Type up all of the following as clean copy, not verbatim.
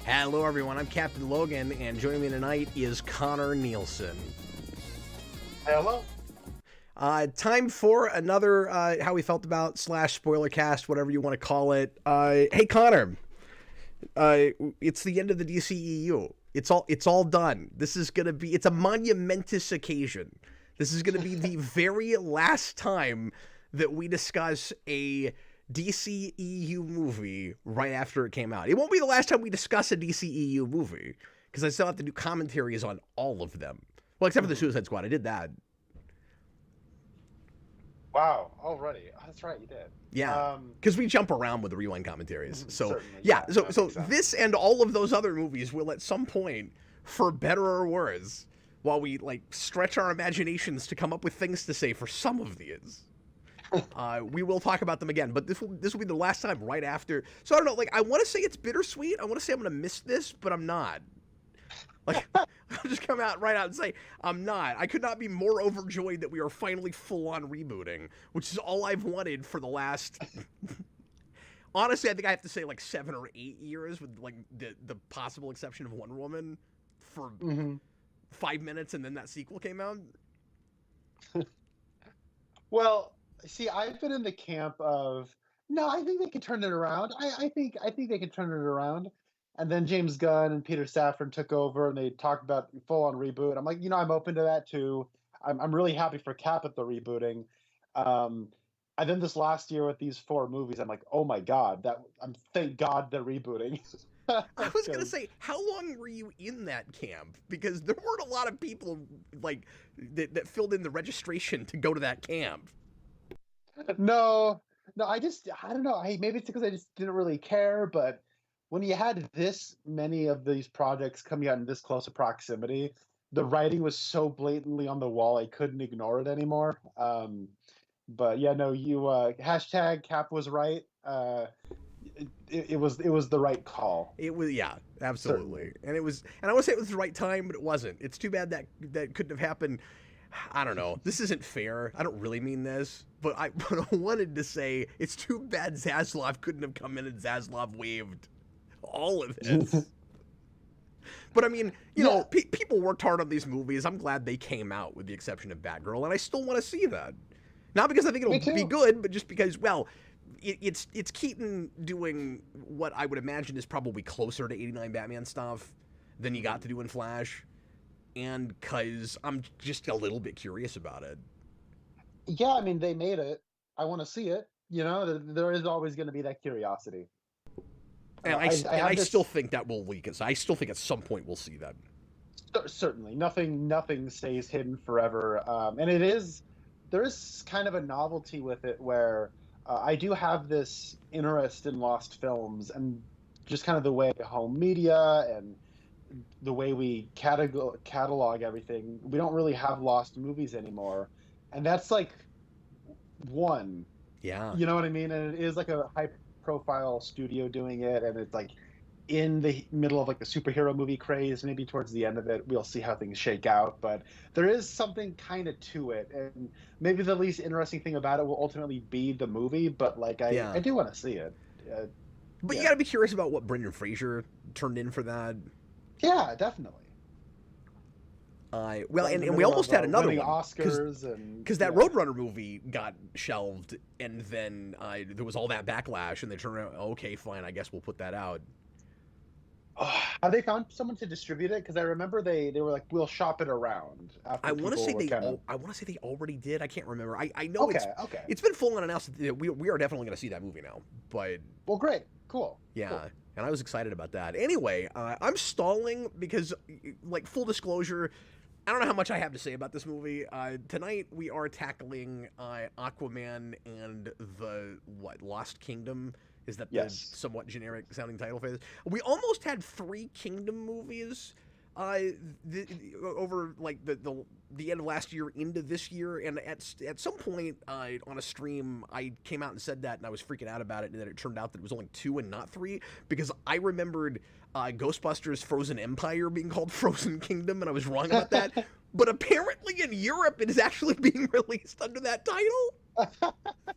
Hello, everyone. I'm Captain Logan, and joining me tonight is Connor Nielsen. Hello. Time for another How We Felt About / Spoilercast, whatever you want to call it. Hey, Connor. It's the end of the DCEU. It's all done. This is gonna be. It's a monumentous occasion. This is gonna be the very last time that we discuss a DCEU movie right after it came out. It won't be the last time we discuss a DCEU movie, because I still have to do commentaries on all of them. Well, except for the Suicide Squad. I did that. Wow, already. Oh, that's right, you did. Yeah, because we jump around with the rewind commentaries. So certainly, yeah, yeah, so this and all of those other movies will at some point, for better or worse, while we like stretch our imaginations to come up with things to say for some of these, we will talk about them again. But this will be the last time right after. So I don't know. Like, I want to say it's bittersweet. I want to say I'm going to miss this, but I'm not. Like, I'll just come out right out and say, I'm not. I could not be more overjoyed that we are finally full-on rebooting, which is all I've wanted for the last... Honestly, I think I have to say, like, 7 or 8 years, with, like, the possible exception of Wonder Woman, for 5 minutes, and then that sequel came out. Well, see, I've been in the camp of, no, I think they could turn it around. I think they could turn it around. And then James Gunn and Peter Safran took over, and they talked about full-on reboot. I'm like, I'm open to that too. I'm really happy for Cap at the rebooting. And then this last year with these 4 movies, I'm like, oh my god, thank God they're rebooting. I was gonna say, how long were you in that camp? Because there weren't a lot of people like that filled in the registration to go to that camp. No, I don't know. Maybe it's because I just didn't really care, but when you had this many of these projects coming out in this close a proximity, the writing was so blatantly on the wall, I couldn't ignore it anymore. But yeah, no, you hashtag Cap was right. It was the right call. It was, yeah, absolutely. Certainly. And I want to say it was the right time, but it wasn't. It's too bad that couldn't have happened. I don't know. This isn't fair. I don't really mean this, but I wanted to say it's too bad Zaslav couldn't have come in and Zaslav waved all of this. But I mean, you know, people worked hard on these movies. I'm glad they came out, with the exception of Batgirl, and I still want to see that. Not because I think it'll be good, but just because, well, it's Keaton doing what I would imagine is probably closer to 89 Batman stuff than you got to do in Flash, and because I'm just a little bit curious about it. Yeah, I mean, they made it. I want to see it. You know, there is always going to be that curiosity. And I still think that will leak. I still think at some point we'll see that. Certainly, nothing stays hidden forever. And there is kind of a novelty with it, where I do have this interest in lost films, and just kind of the way home media and the way we catalog everything. We don't really have lost movies anymore, and that's like one. Yeah, you know what I mean. And it is like a high-profile studio doing it, and it's like in the middle of like the superhero movie craze. Maybe towards the end of it, we'll see how things shake out. But there is something kind of to it, and maybe the least interesting thing about it will ultimately be the movie. But like, I do want to see it. But you got to be curious about what Brendan Fraser turned in for that. Yeah, definitely. Well, and we almost had another one, Oscars, because that Roadrunner movie got shelved, and then there was all that backlash, and they turned around, okay, fine, I guess we'll put that out. Have they found someone to distribute it? Because I remember they were like, we'll shop it around. I want to say they already did. I can't remember. I know it's been full on announced that we are definitely going to see that movie now. But well, great, cool. Yeah, cool. And I was excited about that. Anyway, I'm stalling because, like, full disclosure, I don't know how much I have to say about this movie. Tonight we are tackling Aquaman and the Lost Kingdom. Is that the somewhat generic sounding title for this? We almost had 3 Kingdom movies over like the end of last year into this year, and at some point on a stream I came out and said that, and I was freaking out about it, and then it turned out that it was only 2 and not 3, because I remembered Ghostbusters Frozen Empire being called Frozen Kingdom, and I was wrong about that. But apparently in Europe it is actually being released under that title.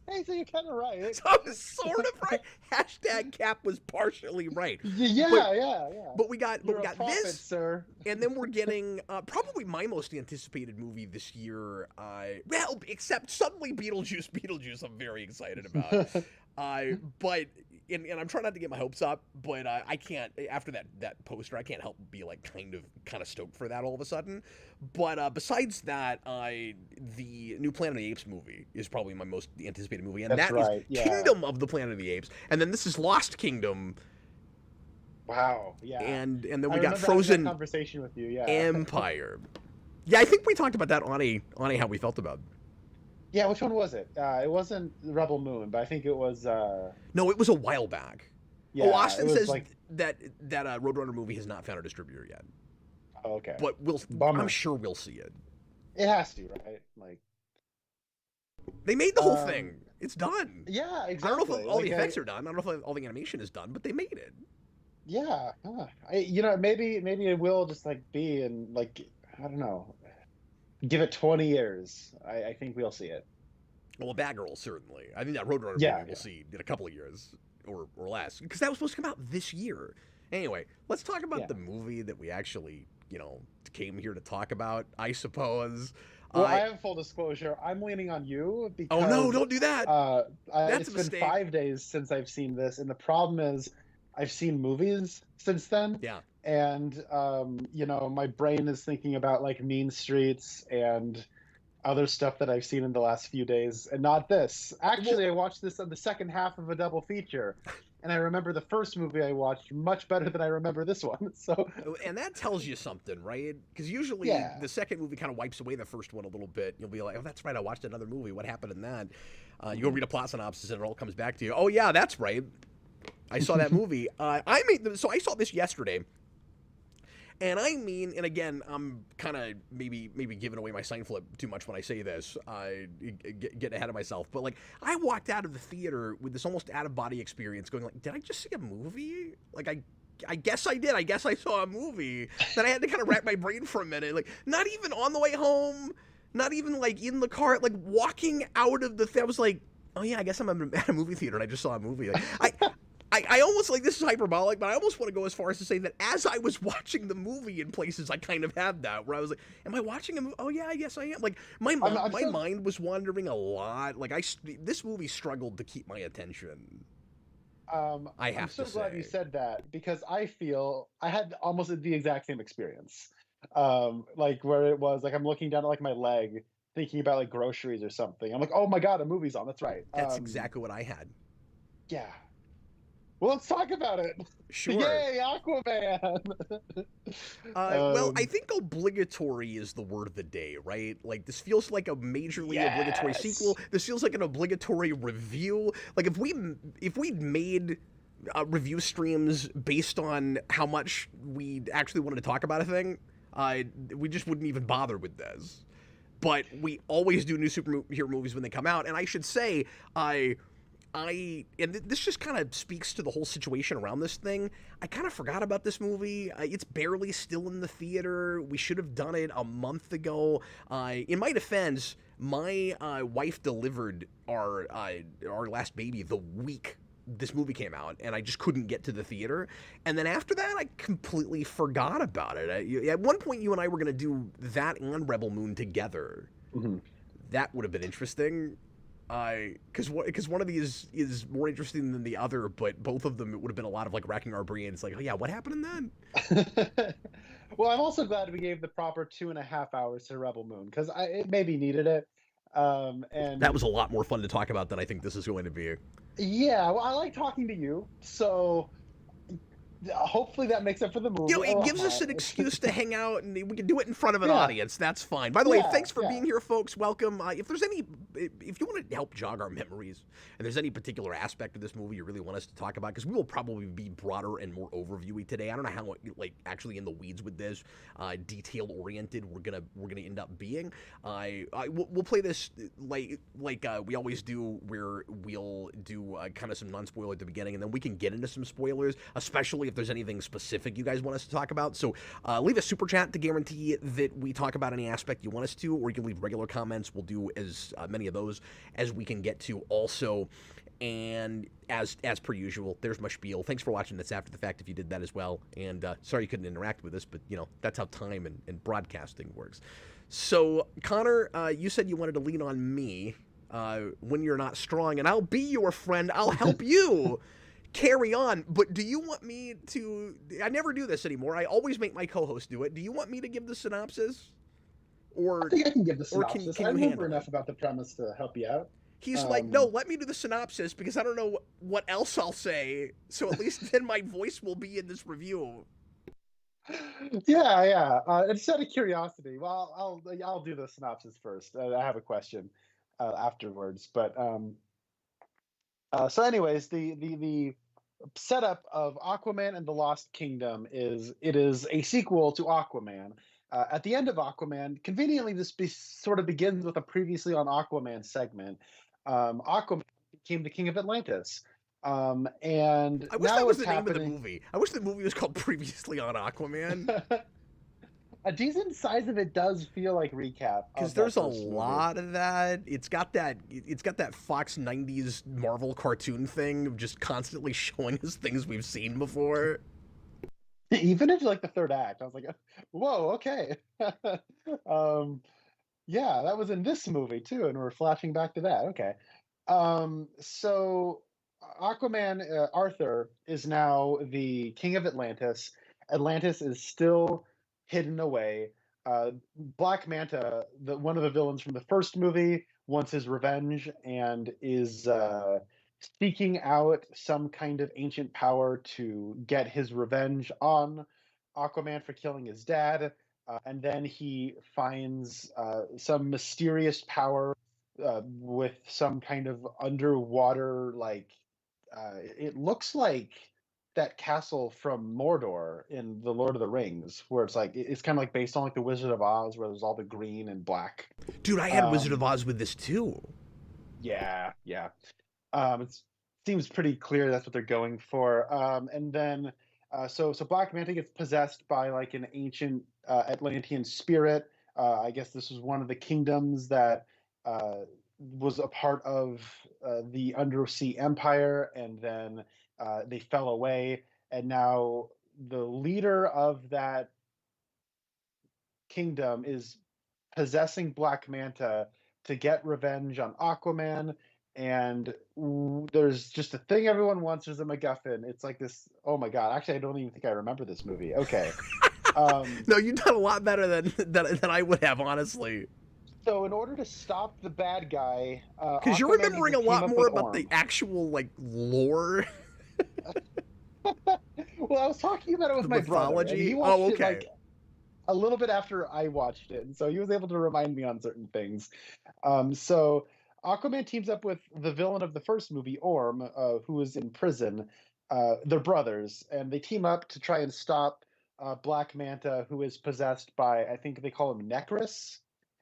Hey, so you're kind of right. So I was sort of right. Hashtag Cap was partially right. Yeah, But, yeah. but we got You're a prophet, this, sir. and then we're getting probably my most anticipated movie this year. Well, except suddenly Beetlejuice. Beetlejuice, I'm very excited about. But and I'm trying not to get my hopes up, but I can't after that poster. I can't help but be like kind of stoked for that all of a sudden. But besides that, the new Planet of the Apes movie is probably my most anticipated movie, and That's that is right, yeah. Kingdom of the Planet of the Apes, and then this is Lost Kingdom. Wow, yeah. And then we I got remember having Frozen that conversation with you, yeah. Empire. Yeah, I think we talked about that on a how we felt about it. Yeah, which one was it? It wasn't Rebel Moon, but I think it was. No, it was a while back. Yeah, Austin it was says like... that Roadrunner movie has not found a distributor yet. Oh, okay. But Bummer. I'm sure we'll see it. It has to, right? Like, they made the whole thing. It's done. Yeah, exactly. I don't know if all the effects are done. I don't know if all the animation is done, but they made it. Yeah, maybe it will just like be and like I don't know, give it 20 years. I think we'll see it. Well, Batgirl certainly. I think that Roadrunner movie we'll see in a couple of years or less, because that was supposed to come out this year. Anyway, let's talk about the movie that we actually came here to talk about, I suppose. Well, I have full disclosure. I'm leaning on you because. Oh no! Don't do that. That's it's been 5 days since I've seen this, and the problem is, I've seen movies since then. Yeah. And my brain is thinking about like Mean Streets and other stuff that I've seen in the last few days, and not this. Actually, I watched this on the second half of a double feature. And I remember the first movie I watched much better than I remember this one. So, and that tells you something, right? Because usually the second movie kind of wipes away the first one a little bit. You'll be like, "Oh, that's right, I watched another movie. What happened in that?" You go read a plot synopsis, and it all comes back to you. Oh yeah, that's right. I saw that movie. So I saw this yesterday. And and again, I'm kind of maybe giving away my sign flip too much when I say this. Getting ahead of myself. But like, I walked out of the theater with this almost out of body experience, going like, did I just see a movie? Like I guess I did. I guess I saw a movie. Then I had to kind of wrap my brain for a minute. Like, not even on the way home, not even like in the car, like walking out of the. I was like, oh yeah, I guess I'm at a movie theater and I just saw a movie. Like, I almost, like, this is hyperbolic, but I almost want to go as far as to say that as I was watching the movie in places, I kind of had that, where I was like, am I watching a movie? Oh, yeah, I guess I am. Like, my mind was wandering a lot. Like, this movie struggled to keep my attention. I'm so glad you said that, because I feel I had almost the exact same experience. Like, where it was, like, I'm looking down at, like, my leg, thinking about, like, groceries or something. I'm like, oh, my God, a movie's on. That's right. That's exactly what I had. Yeah. Well, let's talk about it. Sure. Yay, Aquaman! Well, I think obligatory is the word of the day, right? Like, this feels like a majorly obligatory sequel. This feels like an obligatory review. Like, if we'd made review streams based on how much we actually wanted to talk about a thing, we just wouldn't even bother with this. But we always do new superhero movies when they come out, and I should say, and this just kind of speaks to the whole situation around this thing. I kind of forgot about this movie. It's barely still in the theater. We should have done it a month ago. In my defense, my wife delivered our last baby the week this movie came out, and I just couldn't get to the theater. And then after that, I completely forgot about it. At one point, you and I were going to do that and Rebel Moon together. Mm-hmm. That would have been interesting. Because one of these is more interesting than the other, but both of them, it would have been a lot of like racking our brains, like, oh yeah, what happened in that? Well, I'm also glad we gave the proper 2.5 hours to Rebel Moon, because it maybe needed it. And that was a lot more fun to talk about than I think this is going to be. Yeah, well, I like talking to you, so hopefully that makes up for the movie. It gives us an excuse to hang out, and we can do it in front of an audience. That's fine. By the way, thanks for being here, folks. Welcome. If you want to help jog our memories, and there's any particular aspect of this movie you really want us to talk about, because we will probably be broader and more overviewy today. I don't know how actually in the weeds with this, detail oriented we're gonna end up being. We'll play this like we always do, where we'll do kind of some non-spoiler at the beginning, and then we can get into some spoilers, especially if there's anything specific you guys want us to talk about. So leave a super chat to guarantee that we talk about any aspect you want us to, or you can leave regular comments. We'll do as many of those as we can get to also. And as per usual, there's my spiel. Thanks for watching this after the fact if you did that as well. And sorry you couldn't interact with us, but, you know, that's how time and broadcasting works. So, Connor, you said you wanted to lean on me when you're not strong, and I'll be your friend. I'll help you carry on. But do you want me to... I never do this anymore. I always make my co-host do it. Do you want me to give the synopsis? Or I think I can give the synopsis. Can I you remember handle enough about the premise to help you out. He's like, no, let me do the synopsis because I don't know what else I'll say. So at least then my voice will be in this review. Yeah. Just out of curiosity, well, I'll do the synopsis first. I have a question afterwards, but so anyways, the setup of Aquaman and the Lost Kingdom is a sequel to Aquaman. At the end of Aquaman, conveniently, this sort of begins with a previously on Aquaman segment. Aquaman became the King of Atlantis. And I wish now that was the happening... name of the movie. I wish the movie was called Previously on Aquaman. A decent size of it does feel like recap. Because there's a lot of that. It's got that Fox 90s Marvel cartoon thing of just constantly showing us things we've seen before. Even into like the third act, I was like, whoa, okay. Yeah, that was in this movie too, and we're flashing back to that. Okay. So Aquaman, Arthur, is now the King of Atlantis. Atlantis is still hidden away. Black Manta, one of the villains from the first movie, wants his revenge and is seeking out some kind of ancient power to get his revenge on Aquaman for killing his dad. And then he finds some mysterious power with some kind of underwater, like, it looks like that castle from Mordor in the Lord of the Rings, where it's like, it's kind of like based on like the Wizard of Oz, where there's all the green and black. Dude, I had Wizard of Oz with this too. Yeah. It seems pretty clear that's what they're going for. And then, so Black Manta gets possessed by like an ancient Atlantean spirit. I guess this was one of the kingdoms that was a part of the Undersea Empire, and then they fell away. And now the leader of that kingdom is possessing Black Manta to get revenge on Aquaman. And there's just a thing everyone wants. There's a MacGuffin. It's like this. Oh my god! Actually, I don't even think I remember this movie. Okay. No, you've done a lot better than I would have, honestly. So, in order to stop the bad guy, because you're remembering a lot more about the actual like lore. Well, I was talking about it with my brother. And he watched it like a little bit after I watched it, and so he was able to remind me on certain things. So Aquaman teams up with the villain of the first movie, Orm, who is in prison. They're brothers, and they team up to try and stop Black Manta, who is possessed by, I think they call him Necrus.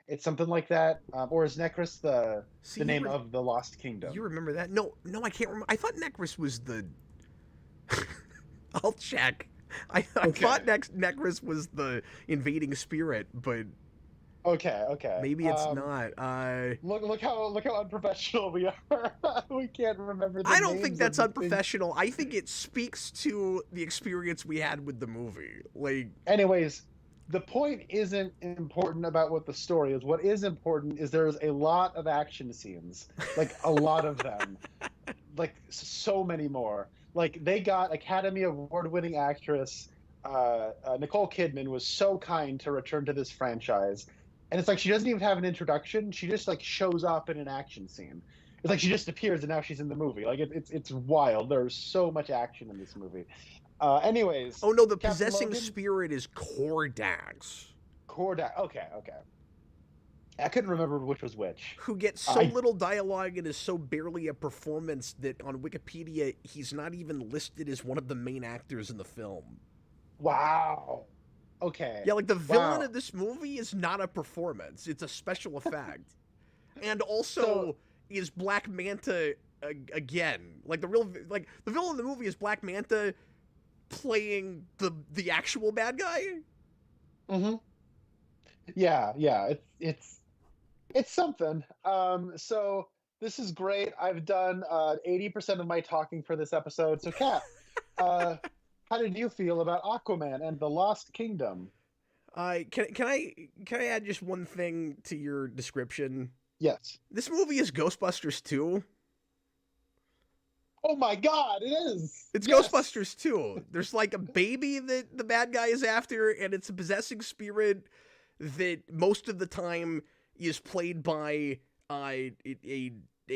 It's something like that. Or is Necrus the name of the Lost Kingdom? You remember that? No, I can't remember. I thought Necrus was the... I'll check. I thought Necrus was the invading spirit, but... Okay. Maybe it's not. Look how unprofessional we are. We can't remember the I don't think that's unprofessional. I think it speaks to the experience we had with the movie. Like, anyways, the point isn't important about what the story is. What is important is there's a lot of action scenes, like a lot of them, like so many more. Like, they got Academy Award-winning actress Nicole Kidman was so kind to return to this franchise. And it's like she doesn't even have an introduction. She just like shows up in an action scene. It's like she just appears and now she's in the movie. Like it's wild. There's so much action in this movie. Anyways. Oh no, the possessing spirit is Kordax. Okay. I couldn't remember which was which. Who gets so little dialogue and is so barely a performance that on Wikipedia he's not even listed as one of the main actors in the film. Wow. Okay. Yeah, like the villain of this movie is not a performance; it's a special effect. And also, is Black Manta again? Like the villain of the movie is Black Manta, playing the actual bad guy. Mm-hmm. Yeah, it's something. So this is great. I've done 80% of my talking for this episode. So, Kat, how did you feel about Aquaman and the Lost Kingdom? Can I add just one thing to your description? Yes. This movie is Ghostbusters 2. Oh my God, it is. It's Yes. Ghostbusters 2. There's like a baby that the bad guy is after, and it's a possessing spirit that most of the time is played by a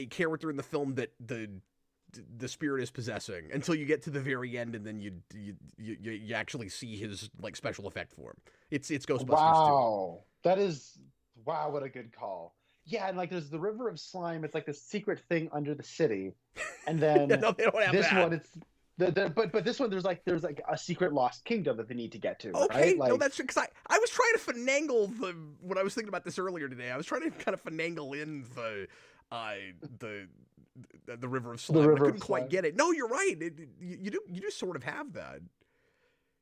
character in the film that the spirit is possessing until you get to the very end, and then you actually see his like special effect form. It's Ghostbusters 2. Wow, that is what a good call. Yeah, and like there's the River of Slime. It's like this secret thing under the city, and then No, they don't have this that. one, it's but this one there's like a secret lost kingdom that they need to get to. Okay, right? Like, no, that's because I was trying to finagle when I was thinking about this earlier today. I was trying to kind of finagle in the River of Slime. the I River couldn't of quite Slime. get it. No, you're right. You do sort of have that.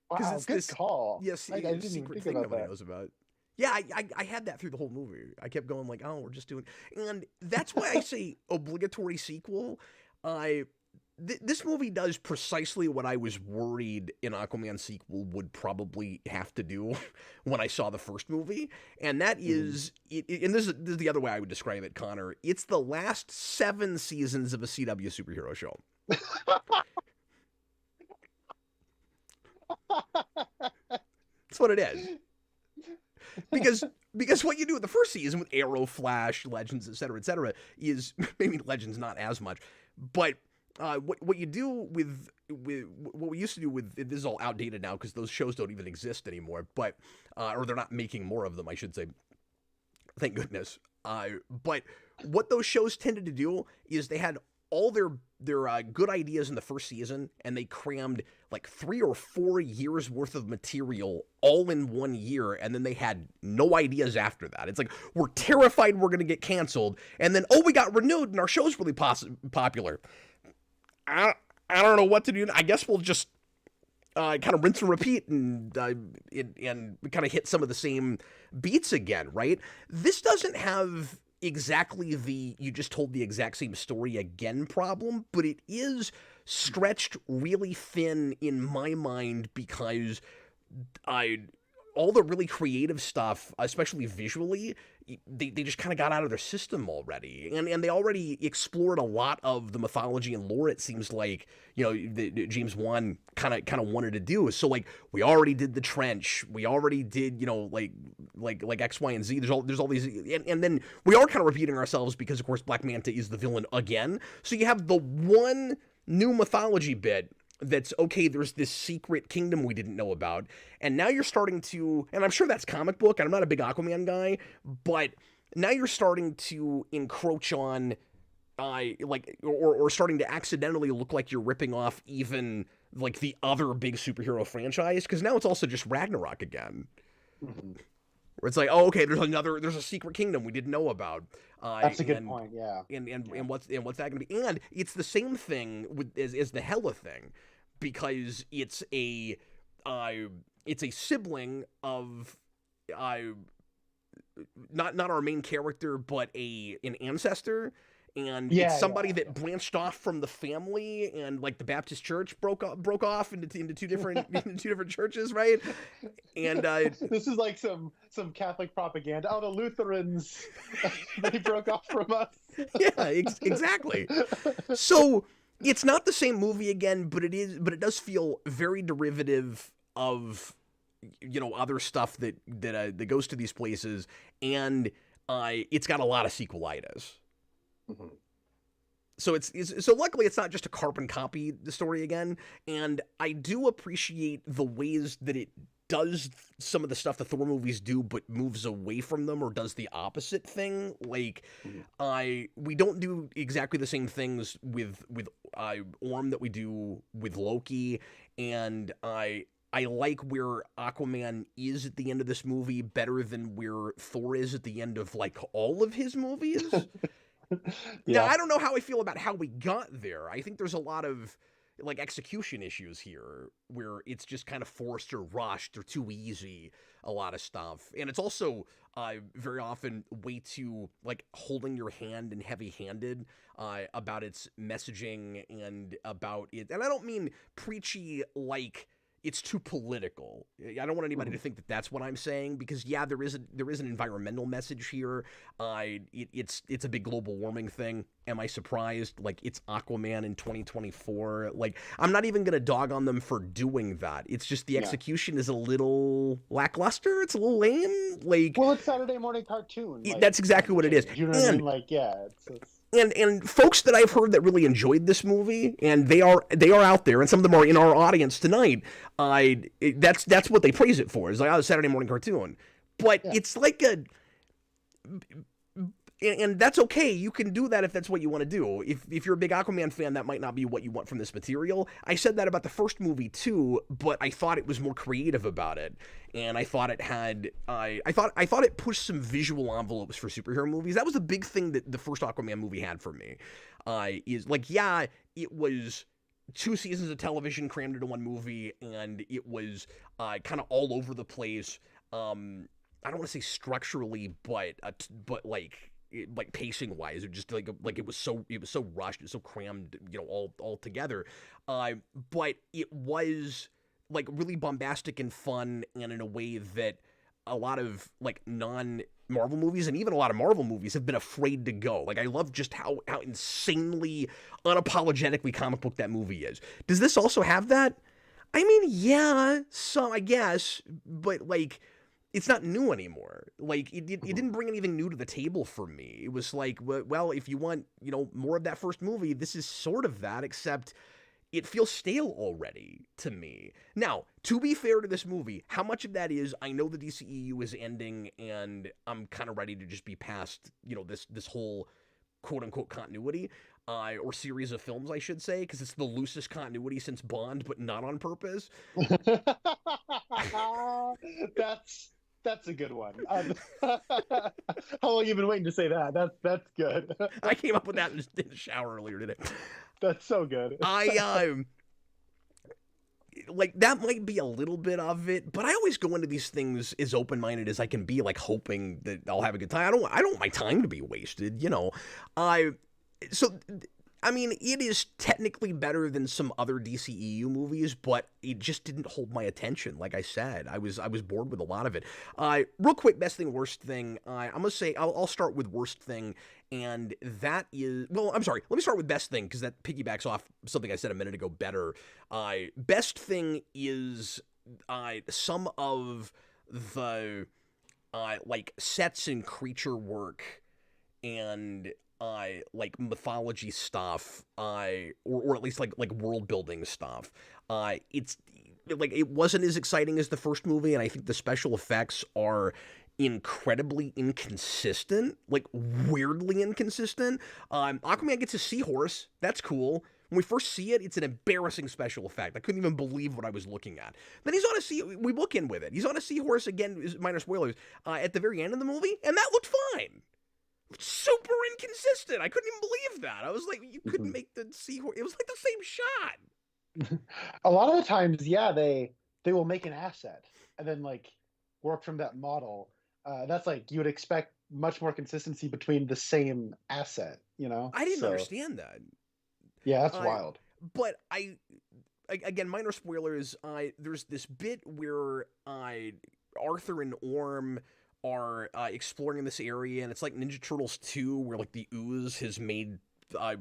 Wow, it's good this- call. Yes, I didn't even secret think thing about nobody that. knows about. Yeah, I had that through the whole movie. I kept going like, oh, we're just doing, and that's why I say obligatory sequel. This movie does precisely what I was worried an Aquaman sequel would probably have to do when I saw the first movie, and that is, and this is the other way I would describe it, Connor. It's the last 7 seasons of a CW superhero show. That's what it is. Because what you do with the first season with Arrow, Flash, Legends, et cetera, is maybe Legends not as much, but what you do with what we used to do with this is all outdated now because those shows don't even exist anymore, but or they're not making more of them, I should say. Thank goodness. But what those shows tended to do is they had all their good ideas in the first season, and they crammed like 3 or 4 years worth of material all in 1 year, and then they had no ideas after that. It's like, we're terrified we're going to get canceled, and then, oh, we got renewed, and our show's really popular. I don't know what to do. I guess we'll just kind of rinse and repeat and kind of hit some of the same beats again, right? This doesn't have exactly you just told the exact same story again problem, but it is stretched really thin in my mind because all the really creative stuff, especially visually, they just kind of got out of their system already, and they already explored a lot of the mythology and lore. It seems like, you know, James Wan kind of wanted to do. So like, we already did the trench, we already did, you know, like X, Y, and Z. There's all these, and then we are kind of repeating ourselves because of course Black Manta is the villain again. So you have the one new mythology bit that's okay, there's this secret kingdom we didn't know about, and now you're starting to, and I'm sure that's comic book, and I'm not a big Aquaman guy, but now you're starting to encroach on or starting to accidentally look like you're ripping off even like the other big superhero franchise, because now it's also just Ragnarok again. Where it's like, oh, okay, there's a secret kingdom we didn't know about. That's a good point. Yeah. And what's that going to be? And it's the same thing as the Hela thing, because it's a sibling of not our main character, but an ancestor. And it's somebody that branched off from the family, and like the Baptist church broke off into two different into two different churches, right? And this is like some Catholic propaganda. Oh, the Lutherans, they broke off from us. Yeah, exactly. So it's not the same movie again, but it does feel very derivative of, you know, other stuff that goes to these places, and it's got a lot of sequelitis. So so luckily it's not just a carbon copy the story again, and I do appreciate the ways that it does some of the stuff the Thor movies do, but moves away from them or does the opposite thing. Like, we don't do exactly the same things with Orm that we do with Loki, and I like where Aquaman is at the end of this movie better than where Thor is at the end of like all of his movies. Now, I don't know how I feel about how we got there. I think there's a lot of, like execution issues here where it's just kind of forced or rushed or too easy, a lot of stuff. And it's also very often way too like holding your hand and heavy-handed about its messaging and about it. And I don't mean preachy like it's too political. I don't want anybody to think that that's what I'm saying, because yeah, there is an environmental message here. It's a big global warming thing. Am I surprised? Like, it's Aquaman in 2024. Like, I'm not even gonna dog on them for doing that. It's just the execution is a little lackluster. It's a little lame. Like, well, it's Saturday morning cartoon. Like, that's exactly what it is. You know what I mean? Like, yeah, it's... And folks that I've heard that really enjoyed this movie, and they are out there, and some of them are in our audience tonight. That's what they praise it for. It's like, oh, Saturday morning cartoon, but it's like and that's okay. You can do that if that's what you want to do. If you're a big Aquaman fan, that might not be what you want from this material. I said that about the first movie too, but I thought it was more creative about it, and I thought it had I thought it pushed some visual envelopes for superhero movies. That was the big thing that the first Aquaman movie had for me. Is like, yeah, it was 2 seasons of television crammed into one movie, and it was kind of all over the place. I don't want to say structurally, but like pacing wise, it just like it was so rushed, it was so crammed, all together. But it was like really bombastic and fun, and in a way that a lot of like non-Marvel movies and even a lot of Marvel movies have been afraid to go. Like, I love just how insanely unapologetically comic book that movie is. Does this also have that? I mean, yeah, some, I guess, but like, it's not new anymore. Like, it didn't bring anything new to the table for me. It was like, well, if you want, more of that first movie, this is sort of that, except it feels stale already to me. Now, to be fair to this movie, how much of that is, I know the DCEU is ending, and I'm kind of ready to just be past, this whole quote-unquote continuity, or series of films, I should say, because it's the loosest continuity since Bond, but not on purpose. That's a good one. How long have you been waiting to say that? That's good. I came up with that in the shower earlier today. That's so good. Like, that might be a little bit of it, but I always go into these things as open-minded as I can be, like, hoping that I'll have a good time. I don't want my time to be wasted, I mean, it is technically better than some other DCEU movies, but it just didn't hold my attention. Like I said, I was bored with a lot of it. Real quick, best thing, worst thing. I'm gonna say I'll start with worst thing, and that is, well, I'm sorry. Let me start with best thing, because that piggybacks off something I said a minute ago. Better. Best thing is some of the like sets and creature work and like mythology stuff, or at least like world building stuff. It's like, it wasn't as exciting as the first movie, and I think the special effects are incredibly inconsistent, like weirdly inconsistent. Aquaman gets a seahorse. That's cool. When we first see it, it's an embarrassing special effect. I couldn't even believe what I was looking at. Then he's on a we book in with it. He's on a seahorse again, minor spoilers, at the very end of the movie, and that looked fine. Super inconsistent. I couldn't even believe that. I was like, you couldn't make the seahorse. It was like the same shot. A lot of the times, yeah, they will make an asset and then like work from that model. That's like, you would expect much more consistency between the same asset, I didn't understand that. Yeah, that's wild. But again, minor spoilers. There's this bit where Arthur and Orm are exploring in this area, and it's like Ninja Turtles 2, where like the ooze has made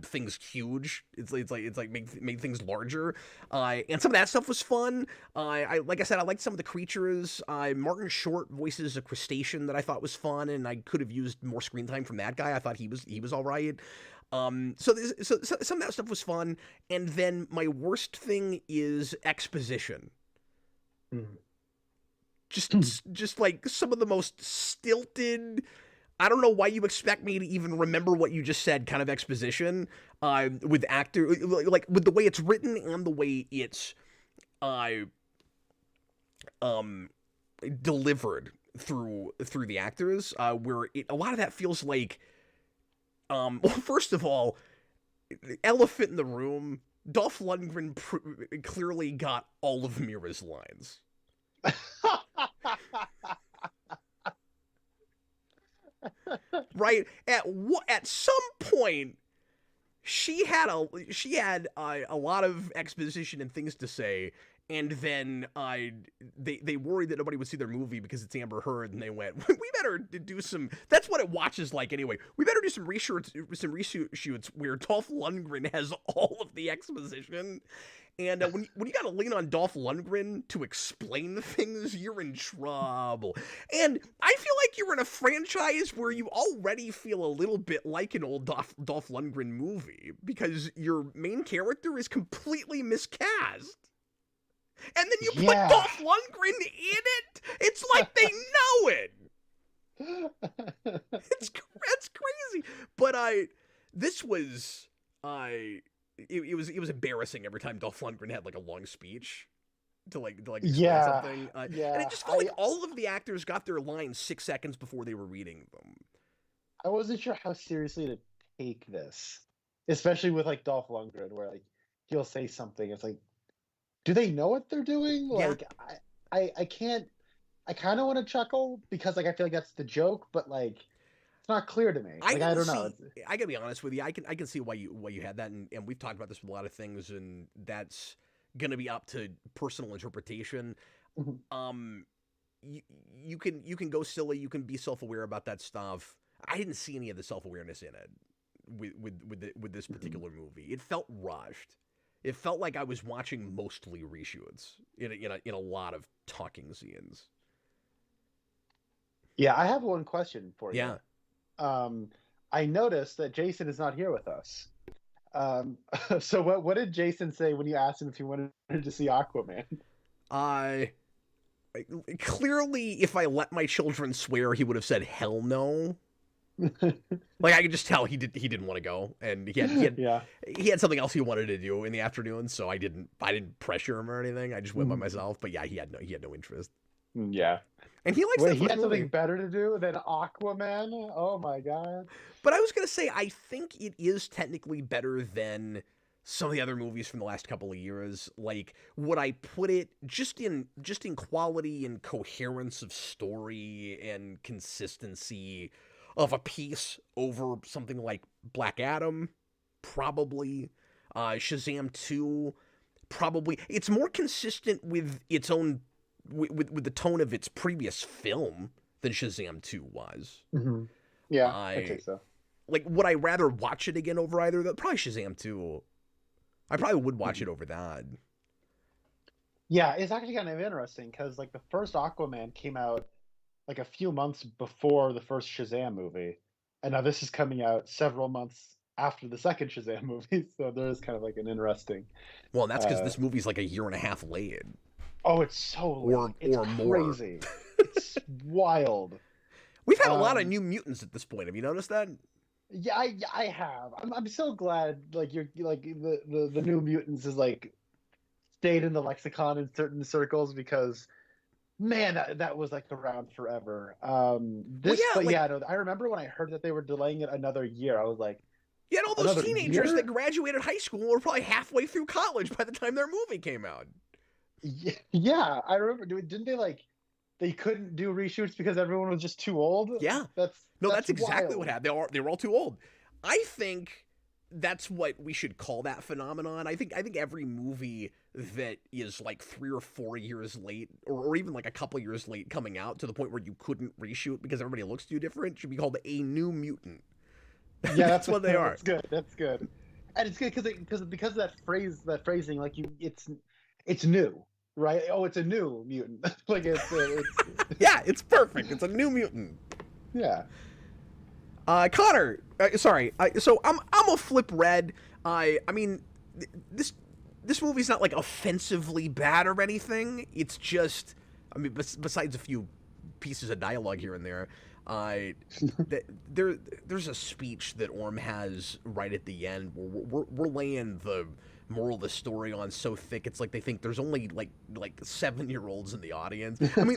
things huge. It's like made things larger, and some of that stuff was fun. Like I said, I liked some of the creatures. Martin Short voices a crustacean that I thought was fun, and I could have used more screen time from that guy. I thought he was all right. So some of that stuff was fun, and then my worst thing is exposition. Just like some of the most stilted, I don't know why you expect me to even remember what you just said kind of exposition, with actor, like with the way it's written and the way it's delivered through the actors, where a lot of that feels like, well, first of all, elephant in the room, Dolph Lundgren clearly got all of Mira's lines. Right? At some point, she had a lot of exposition and things to say, and then they worried that nobody would see their movie because it's Amber Heard, and they went, we better do some. That's what it watches like anyway. We better do some reshoots where Dolph Lundgren has all of the exposition. And when you gotta lean on Dolph Lundgren to explain things, you're in trouble. And I feel like you're in a franchise where you already feel a little bit like an old Dolph Lundgren movie because your main character is completely miscast. And then you put Dolph Lundgren in it. It's like they know it. That's crazy. But this was it was embarrassing every time Dolph Lundgren had like a long speech to explain something. And it just felt like all of the actors got their lines 6 seconds before they were reading them. I wasn't sure how seriously to take this, especially with like Dolph Lundgren, where like he'll say something. It's like, do they know what they're doing? Like, I can't. I kind of want to chuckle because like I feel like that's the joke, but like it's not clear to me. Like I don't know. I gotta be honest with you. I can see why you had that, and we've talked about this with a lot of things, and that's gonna be up to personal interpretation. Mm-hmm. You can go silly. You can be self-aware about that stuff. I didn't see any of the self-awareness in it with this particular movie. It felt rushed. It felt like I was watching mostly reshoots in a lot of talking scenes. Yeah, I have one question for you. Yeah. I noticed that Jason is not here with us. So what did Jason say when you asked him if he wanted to see Aquaman? Clearly, if I let my children swear, he would have said hell no. Like I could just tell he didn't want to go, and he had something else he wanted to do in the afternoon, so I didn't pressure him or anything. I just went by myself. But yeah, he had no interest. Yeah. And he likes he had something better to do than Aquaman? Oh my god. But I was gonna say, I think it is technically better than some of the other movies from the last couple of years. Like, would I put it just in quality and coherence of story and consistency of a piece over something like Black Adam? Probably. Shazam 2, probably. It's more consistent with its own with the tone of its previous film than Shazam 2 was. Mm-hmm. Yeah, I think so. Like, would I rather watch it again over either? Probably Shazam 2. I probably would watch it over that. Yeah, it's actually kind of interesting because like the first Aquaman came out like a few months before the first Shazam movie, and now this is coming out several months after the second Shazam movie. So there is kind of like an interesting. Well, and that's because this movie's like a year and a half late. Oh, it's so late. It's crazy. It's wild. We've had a lot of New Mutants at this point. Have you noticed that? Yeah, I have. I'm so glad like you're like the New Mutants is like stayed in the lexicon in certain circles because man, that was like around forever. I remember when I heard that they were delaying it another year. I was like, you had all those teenagers that graduated high school and were probably halfway through college by the time their movie came out. Yeah, I remember. Didn't they like? They couldn't do reshoots because everyone was just too old. Yeah, that's exactly what happened. They were all too old. I think that's what we should call that phenomenon. I think every movie that is like 3 or 4 years late, or even like a couple years late coming out to the point where you couldn't reshoot because everybody looks too different, should be called a New Mutant. Yeah, that's what they are. That's good, and it's good because of that phrasing, like it's new. Right? Oh, it's a new mutant. Like it's yeah, it's perfect. It's a New Mutant. Yeah. Connor, sorry. So I'm a flip red. I mean, this movie's not like offensively bad or anything. It's just, I mean, besides a few pieces of dialogue here and there, there's a speech that Orm has right at the end where we're laying the moral of the story on so thick it's like they think there's only like 7-year-olds in the audience. I mean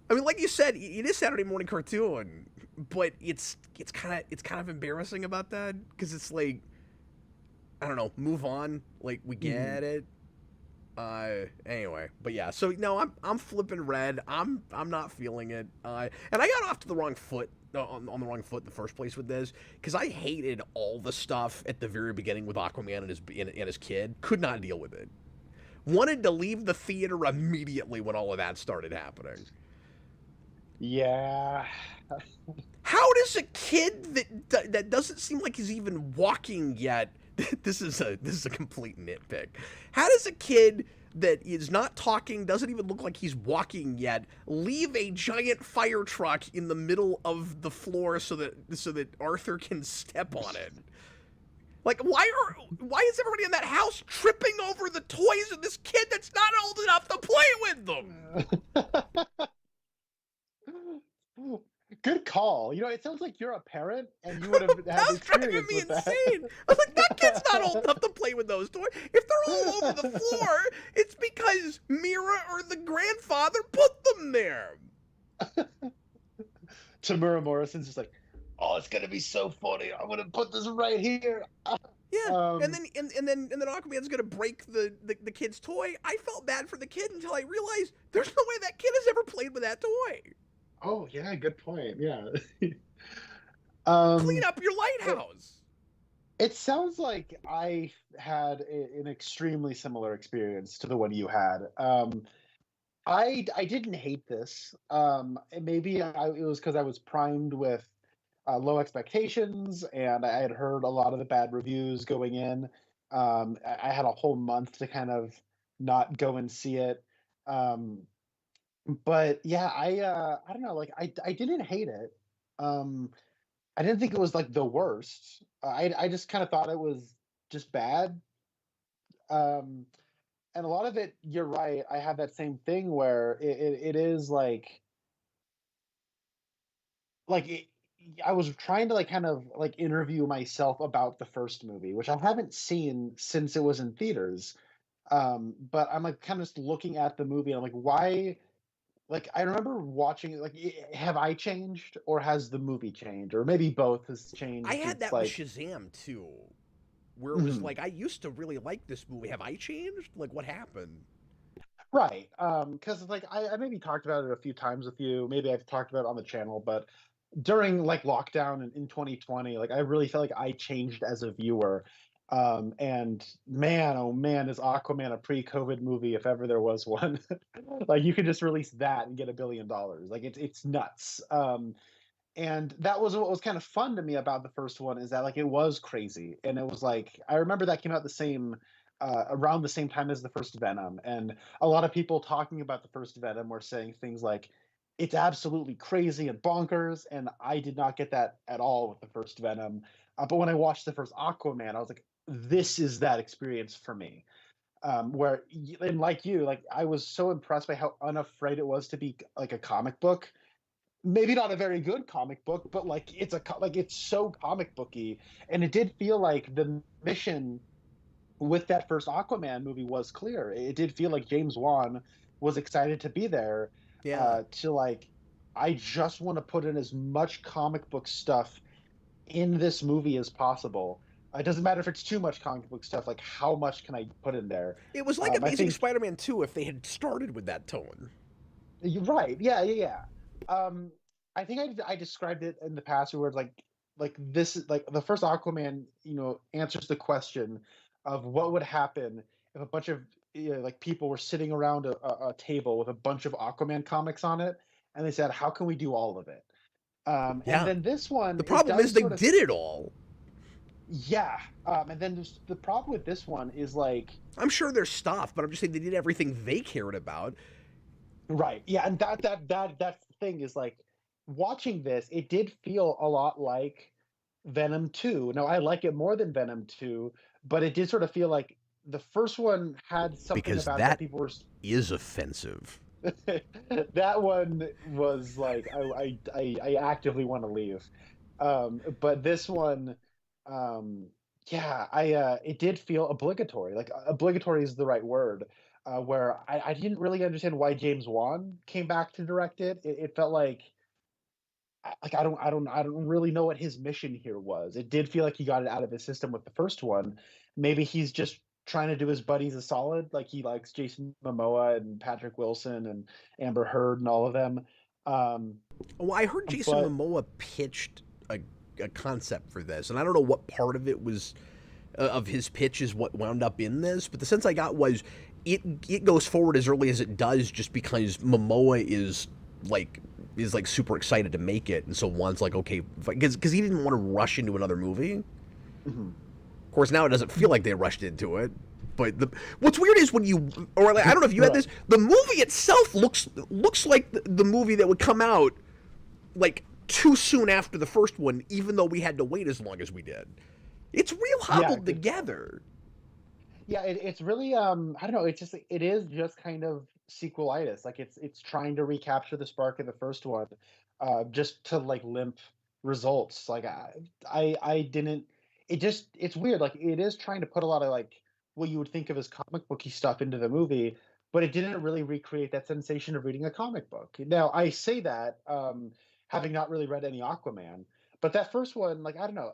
like you said, it is Saturday morning cartoon, but it's kind of embarrassing about that because it's like I don't know, move on. Like we get it. Anyway, but yeah, so no, I'm flipping red. I'm not feeling it. And I got off to the wrong foot on the wrong foot in the first place with this because I hated all the stuff at the very beginning with Aquaman and his kid. Could not deal with it. Wanted to leave the theater immediately when all of that started happening. Yeah. How does a kid that doesn't seem like he's even walking yet? This is a complete nitpick. How does a kid that is not talking, doesn't even look like he's walking yet, leave a giant fire truck in the middle of the floor so that Arthur can step on it? Like, why is everybody in that house tripping over the toys of this kid that's not old enough to play with them? Good call. It sounds like you're a parent and you would have had experience with that. That was driving me insane. I was like, that kid's not old enough to play with those toys. If they're all over the floor, it's because Mira or the grandfather put them there. Tamura Morrison's just like, oh, it's gonna be so funny. I'm gonna put this right here. Yeah, and then Aquaman's gonna break the kid's toy. I felt bad for the kid until I realized there's no way that kid has ever played with that toy. Oh yeah, good point. Yeah. Clean up your lighthouse. It sounds like I had an extremely similar experience to the one you had. I didn't hate this. Maybe it was because I was primed with low expectations, and I had heard a lot of the bad reviews going in. I had a whole month to kind of not go and see it. But yeah, I don't know, like I didn't hate it. I didn't think it was like the worst. I just kind of thought it was just bad. And a lot of it, you're right. I have that same thing where it is like it, I was trying to like kind of like interview myself about the first movie, which I haven't seen since it was in theaters. But I'm like kind of just looking at the movie and I'm like, why? Like I remember watching it. Like, have I changed, or has the movie changed, or maybe both has changed? I had it's that like, with Shazam too, where it was like I used to really like this movie. Have I changed? Like, what happened? Right. Because like I maybe talked about it a few times with you. Maybe I've talked about it on the channel, but during like lockdown in 2020, like I really felt like I changed as a viewer. And man, oh man, is Aquaman a pre-COVID movie if ever there was one? Like you could just release that and get $1 billion. Like it's nuts. And that was what was kind of fun to me about the first one, is that like it was crazy, and it was like I remember that came out the same around the same time as the first Venom, and a lot of people talking about the first Venom were saying things like it's absolutely crazy and bonkers, and I did not get that at all with the first Venom. But when I watched the first Aquaman, I was like, this is that experience for me. Where and like you, like I was so impressed by how unafraid it was to be like a comic book. Maybe not a very good comic book, but like it's so comic booky, and it did feel like the mission with that first Aquaman movie was clear. It did feel like James Wan was excited to be there. Yeah. To like, I just want to put in as much comic book stuff in this movie as possible. It doesn't matter if it's too much comic book stuff. Like, how much can I put in there? It was like Amazing Spider-Man 2 if they had started with that tone. You're right. Yeah. I think I described it in the past where it's like this is like the first Aquaman, answers the question of what would happen if a bunch of like people were sitting around a table with a bunch of Aquaman comics on it, and they said, how can we do all of it? And then this one, the problem is they did it all. Yeah. And then the problem with this one is like, I'm sure there's stuff, but I'm just saying they did everything they cared about. Right. Yeah, and that thing is like, watching this, it did feel a lot like Venom 2. Now, I like it more than Venom 2, but it did sort of feel like the first one had something about that people were is offensive. That one was like I actively want to leave. But this one, it did feel obligatory. Like obligatory is the right word. Where I didn't really understand why James Wan came back to direct it. It felt like I don't really know what his mission here was. It did feel like he got it out of his system with the first one. Maybe he's just trying to do his buddies a solid, like he likes Jason Momoa and Patrick Wilson and Amber Heard and all of them. Um, Well, I heard Jason but Momoa pitched a concept for this, and I don't know what part of it was of his pitch is what wound up in this, but the sense I got was it goes forward as early as it does just because Momoa is super excited to make it, and so one's like, okay, because he didn't want to rush into another movie. mhm. Of course, now it doesn't feel like they rushed into it. But what's weird is when you, or like, I don't know if you had this, the movie itself looks like the movie that would come out like too soon after the first one, even though we had to wait as long as we did. It's real hobbled together. Yeah, it's really I don't know, it is just kind of sequelitis. Like it's trying to recapture the spark of the first one, just to like limp results. Like I didn't it's weird. Like it is trying to put a lot of like what you would think of as comic booky stuff into the movie, but it didn't really recreate that sensation of reading a comic book. Now I say that having not really read any Aquaman, but that first one, like I don't know,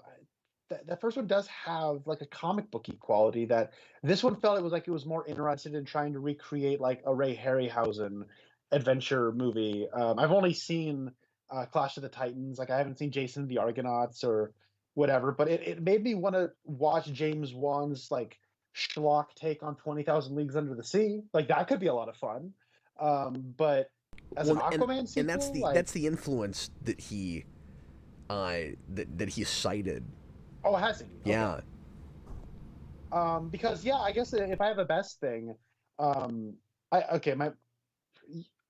that first one does have like a comic booky quality that this one felt it was more interested in trying to recreate like a Ray Harryhausen adventure movie. I've only seen Clash of the Titans. Like I haven't seen Jason and the Argonauts or whatever, but it made me want to watch James Wan's like schlock take on 20,000 Leagues Under the Sea. Like that could be a lot of fun. But as an Well, Aquaman and that's sequel, the like that's the influence that that he cited. oh, has he? Okay. Yeah. Because yeah, I guess if I have a best thing, um, I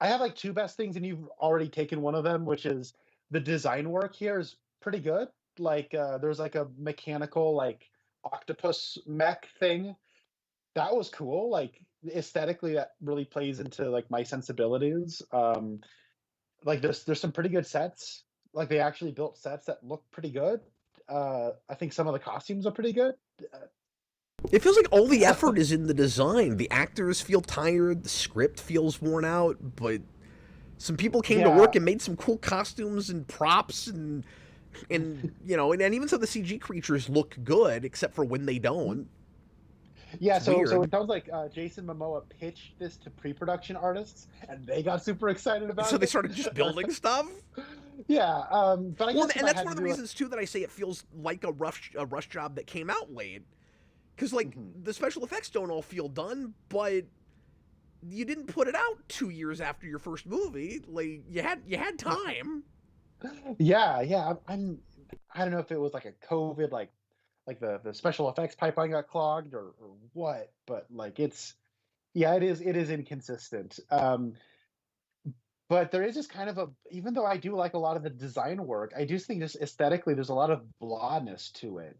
have like two best things, and you've already taken one of them, which is the design work here is pretty good. Like, there's like a mechanical like octopus mech thing that was cool. Like aesthetically, that really plays into like my sensibilities. Like there's some pretty good sets. Like they actually built sets that look pretty good. I think some of the costumes are pretty good. It feels like all the effort is in the design. The actors feel tired, the script feels worn out, but some people came to Yeah. work and made some cool costumes and props and and even so the CG creatures look good except for when they don't. Yeah, It's so it weird. sounds like Jason Momoa pitched this to pre-production artists, and they got super excited So about they it. started just building stuff. Yeah, but I Well, guess if and I that's had one to of the do it, reasons too that I say it feels like a rush job that came out late. Because like mhm. the special effects don't all feel done, but you didn't put it out 2 years after your first movie. Like you had time. Yeah, I don't know if it was like a COVID, like the special effects pipeline got clogged or what, but like yeah, it is inconsistent. But there is just kind of even though I do like a lot of the design work, I do think just aesthetically there's a lot of blahness to it.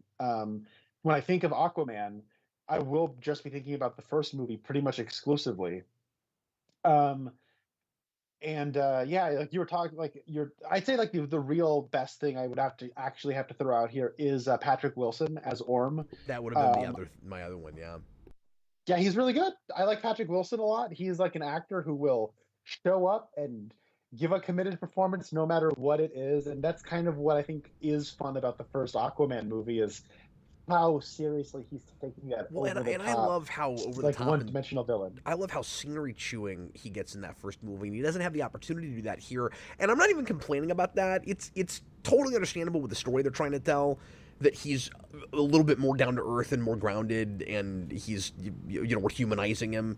When I think of Aquaman, I will just be thinking about the first movie pretty much exclusively. Um, and yeah, like you were talking, like I'd say like the real best thing I would have to throw out here is Patrick Wilson as Orm. That would have been Um, my other one, yeah. yeah, he's really good. I like Patrick Wilson a lot. He's like an actor who will show up and give a committed performance no matter what it is, and that's kind of what I think is fun about the first Aquaman movie is how seriously he's taking that Well, over the and I top, love how over the like top and one-dimensional villain. I love how scenery chewing he gets in that first movie, and he doesn't have the opportunity to do that here. And I'm not even complaining about that. It's totally understandable with the story they're trying to tell that he's a little bit more down to earth and more grounded, and he's we're humanizing him,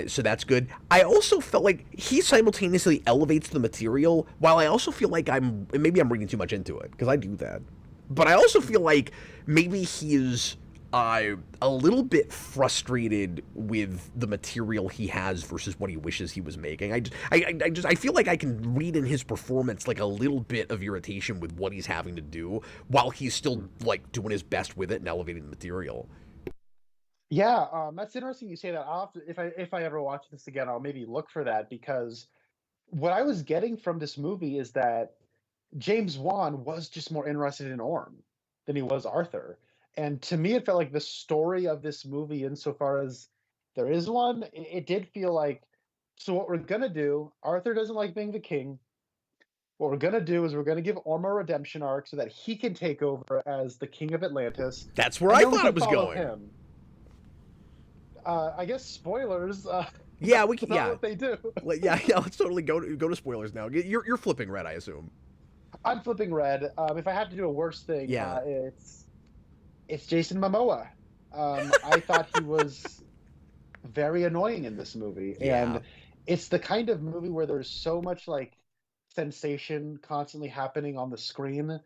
so that's good. I also felt like he simultaneously elevates the material, while I also feel like maybe I'm reading too much into it because I do that, but I also feel like maybe he is a little bit frustrated with the material he has versus what he wishes he was making. I feel like I can read in his performance like a little bit of irritation with what he's having to do while he's still like doing his best with it and elevating the material. Yeah, that's interesting you say that. If I ever watch this again, I'll maybe look for that because what I was getting from this movie is that James Wan was just more interested in Orm than he was Arthur. And to me, it felt like the story of this movie, insofar as there is one, it did feel like, so what we're gonna do, Arthur doesn't like being the king. what we're gonna do is we're gonna give Orm a redemption arc so that he can take over as the king of Atlantis, That's where and I then we thought can it was follow going. him. I guess spoilers. Yeah, we can. That's not Yeah, what they do. yeah. Let's totally go to spoilers now. You're flipping red, I assume. I'm flipping red. If I have to do a worse thing, Yeah. it's Jason Momoa. I thought he was very annoying in this movie, Yeah. and it's the kind of movie where there's so much like sensation constantly happening on the screen,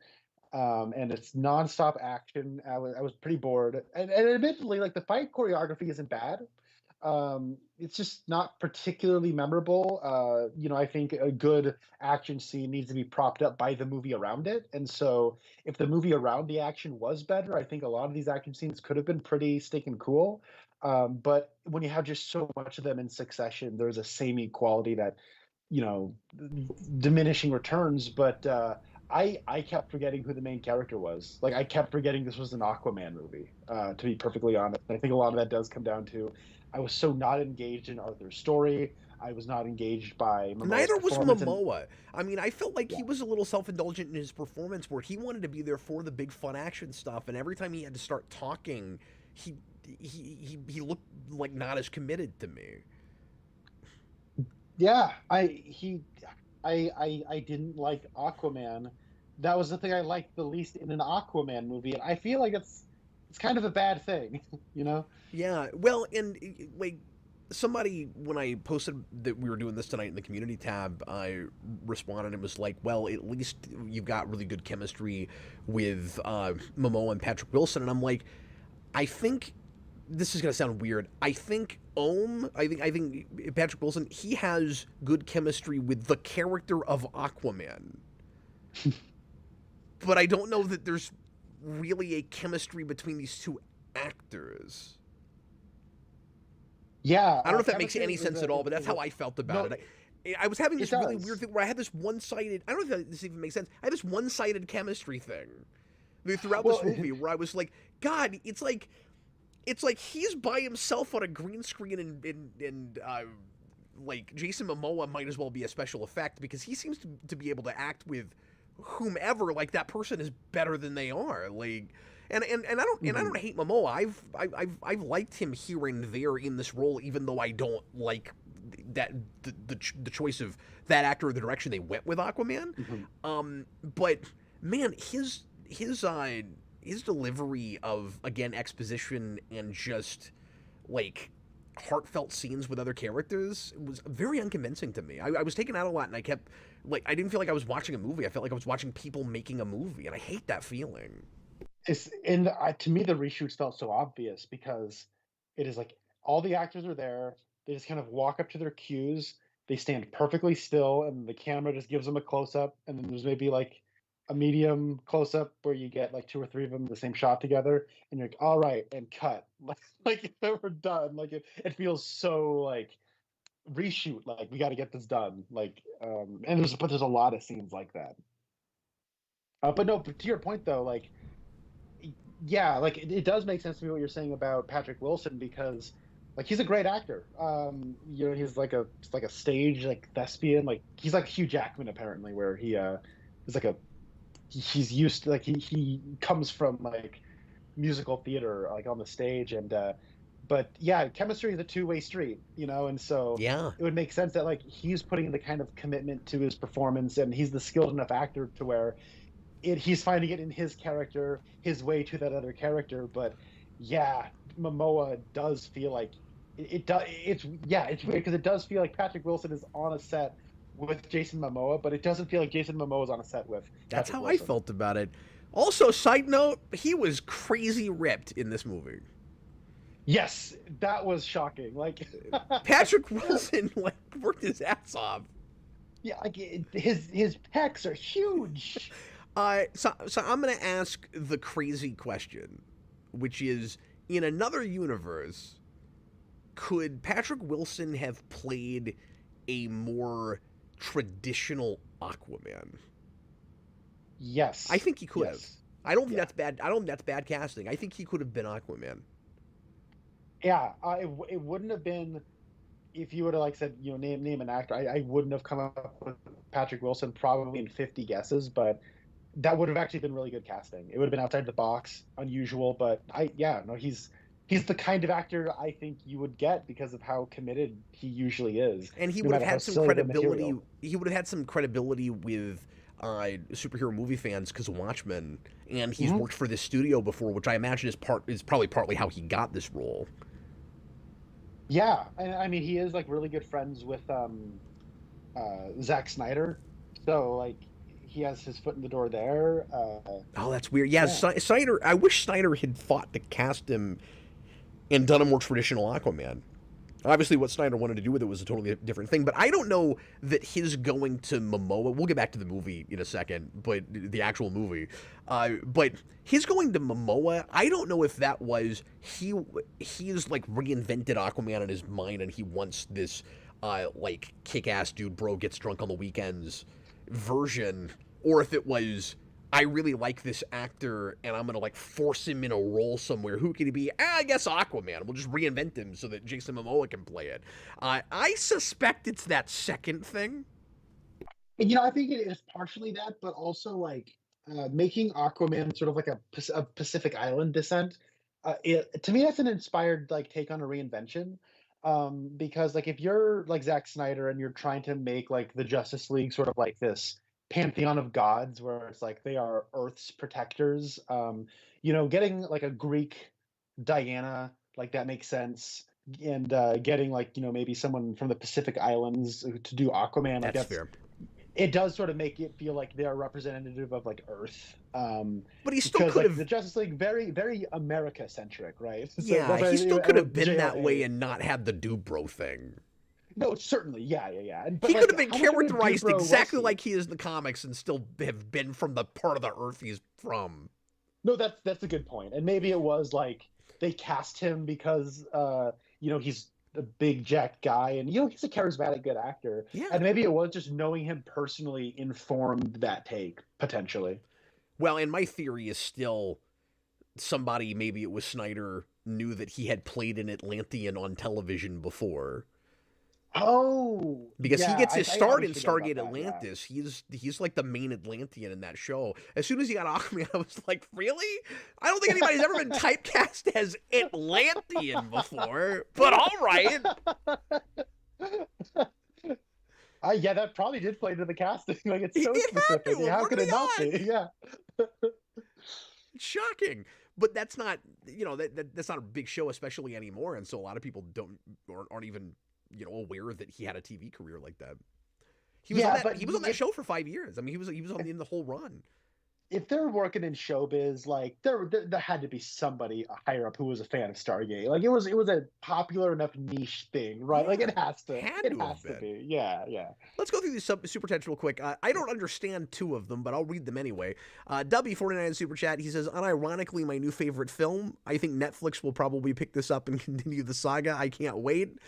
and it's nonstop action. I was pretty bored, and admittedly, like the fight choreography isn't bad. It's just not particularly memorable. I think a good action scene needs to be propped up by the movie around it, and so if the movie around the action was better, I think a lot of these action scenes could have been pretty stinking cool. But when you have just so much of them in succession, there's a samey quality that you know diminishing returns. But I kept forgetting who the main character was. Like I kept forgetting this was an Aquaman movie. To be perfectly honest, I think a lot of that does come down to I was so not engaged in Arthur's story. I was not engaged by Momoa's Neither was performance, and Momoa. I mean, I felt like yeah, he was a little self-indulgent in his performance, where he wanted to be there for the big fun action stuff, and every time he had to start talking, he he looked like not as committed to me. yeah. I didn't like Aquaman. That was the thing I liked the least in an Aquaman movie, and I feel like it's kind of a bad thing, you know. Yeah, well, and like somebody when I posted that we were doing this tonight in the community tab, I responded and was like, "Well, at least you've got really good chemistry with Momoa and Patrick Wilson," and I'm like, I think this is gonna sound weird. I think Patrick Wilson, he has good chemistry with the character of Aquaman, but I don't know that there's really a chemistry between these two actors. Yeah, I don't know if that makes chemistry any sense at all, but that's how I felt about no, it. I was having it this really weird does. thing where I had this one-sided. I don't know if this even makes sense. I had this one-sided chemistry thing throughout this Well, movie where I was like, God, it's like he's by himself on a green screen, and like Jason Momoa might as well be a special effect because he seems to be able to act with whomever like that person is better than they are. Like, and I don't hate Momoa. I've liked him here and there in this role, even though I don't like that the choice of that actor or the direction they went with Aquaman. But man, his delivery of, again, exposition and just like heartfelt scenes with other characters was very unconvincing to me. I was taken out a lot, and I kept like I didn't feel like I was watching a movie. I felt like I was watching people making a movie, and I hate that feeling. to me the reshoots felt so obvious because it is like all the actors are there. They just kind of walk up to their cues. They stand perfectly still, and the camera just gives them a close up, and then there's maybe like a medium close up where you get like two or three of them in the same shot together, and you're like, all right, and cut. Like we're done. Like it feels so like reshoot. Like we got to get this done. Like and there's a lot of scenes like that. But no, but to your point though, like yeah, like it does make sense to me what you're saying about Patrick Wilson because like he's a great actor. He's like a stage like thespian. Like he's like Hugh Jackman apparently, where he is like he's used to like he comes from like musical theater like on the stage and but yeah, chemistry is a two-way street, and so Yeah, it would make sense that like he's putting the kind of commitment to his performance and he's the skilled enough actor to where he's finding it in his character, his way to that other character. But yeah, Momoa does feel like it does. It's weird because it does feel like Patrick Wilson is on a set with Jason Momoa, but it doesn't feel like Jason Momoa is on a set with that's Patrick how I Wilson. felt about it. Also, side note, he was crazy ripped in this movie. Yes, that was shocking. Like, Patrick Wilson like worked his ass off. yeah, like his pecs are huge. So I'm gonna ask the crazy question, which is, in another universe, could Patrick Wilson have played a more traditional Aquaman? I Yes, think he could have. yes, I don't think yeah, that's bad. I don't think that's bad casting. I think he could have been Aquaman. yeah. It wouldn't have been if you would have like said name an actor. I wouldn't have come up with Patrick Wilson probably in 50 guesses, but that would have actually been really good casting. It would have been outside the box, unusual, but he's the kind of actor I think you would get because of how committed he usually is, And he no would have matter how had some silly the credibility. material. He would have had some credibility with superhero movie fans because of Watchmen, and he's worked for this studio before, which I imagine is probably partly how he got this role. Yeah, and I mean he is like really good friends with Zack Snyder, so like he has his foot in the door there. Oh, that's weird. Yeah, Yeah. Snyder. I wish Snyder had fought to cast him and done a more traditional Aquaman. Obviously, what Snyder wanted to do with it was a totally different thing, but I don't know that his going to Momoa. We'll get back to the movie in a second, but the actual movie. But his going to Momoa, I don't know if that was he's like reinvented Aquaman in his mind, and he wants this like kick-ass dude, bro, gets drunk on the weekends version, or if it was I really like this actor and I'm gonna like force him in a role somewhere. Who could he be? I guess Aquaman. We'll just reinvent him so that Jason Momoa can play it. I suspect it's that second thing. And, I think it is partially that, but also like making Aquaman sort of like a Pacific Island descent. To me, that's an inspired like take on a reinvention. Because like if you're like Zack Snyder and you're trying to make like the Justice League sort of like this pantheon of gods where it's like they are Earth's protectors, getting like a Greek Diana, like that makes sense. And getting like maybe someone from the Pacific Islands to do Aquaman, like That's fair. it does sort of make it feel like they're representative of like Earth. But he still Because could like have. the Justice League very very America centric, right? So Yeah, that's he why still could have been JLA. that way and not had the Dubro thing. No, certainly, yeah. But He like, could have been how much of a characterized Dubro was exactly he? like he is in the comics and still have been from the part of the Earth he's from. No, that's a good point. And maybe it was like they cast him because he's a big jacked guy and he's a charismatic good actor. Yeah. And maybe it was just knowing him personally informed that take potentially. Well, and my theory is still somebody, maybe it was Snyder, knew that he had played an Atlantean on television before. Oh, Because he yeah, gets his I start always in forget about Stargate that, yeah. Atlantis. He's like the main Atlantean in that show. As soon as he got Aquaman, I was like, really? I don't think anybody's ever been typecast as Atlantean before. But all right. Yeah, that probably did play to the casting. Like it's so It had specific. to. How What could are it we not on? be? Yeah. It's shocking. But that's not, that's not a big show, especially anymore. And so a lot of people aren't even, aware that he had a TV career like that. He was Yeah, on that. but He was on that show for 5 years. I mean, he was in the whole run. if they're working in showbiz, like there had to be somebody higher up who was a fan of Stargate. Like it was a popular enough niche thing, right? Like it has to be. Yeah. Let's go through these super chats real quick. I don't understand two of them, but I'll read them anyway. W49 super chat. He says, unironically, my new favorite film. I think Netflix will probably pick this up and continue the saga. I can't wait.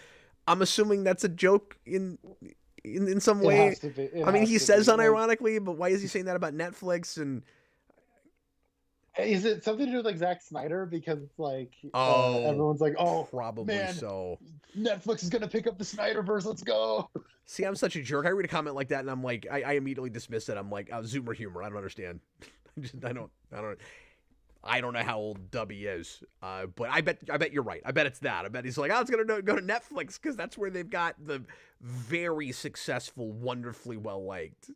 I'm assuming that's a joke in some way. It has to be. I mean, he says unironically, but why is he saying that about Netflix? And is it something to do with like Zack Snyder? Because it's like everyone's like, oh, probably man, so. Netflix is gonna pick up the Snyderverse. Let's go. See, I'm such a jerk. I read a comment like that, and I'm like, I immediately dismiss it. I'm like, Zoomer humor. I don't understand. I don't know how old Dubby is, but I bet you're right. I bet it's that. I bet he's like, it's gonna go to Netflix because that's where they've got the very successful, wonderfully well liked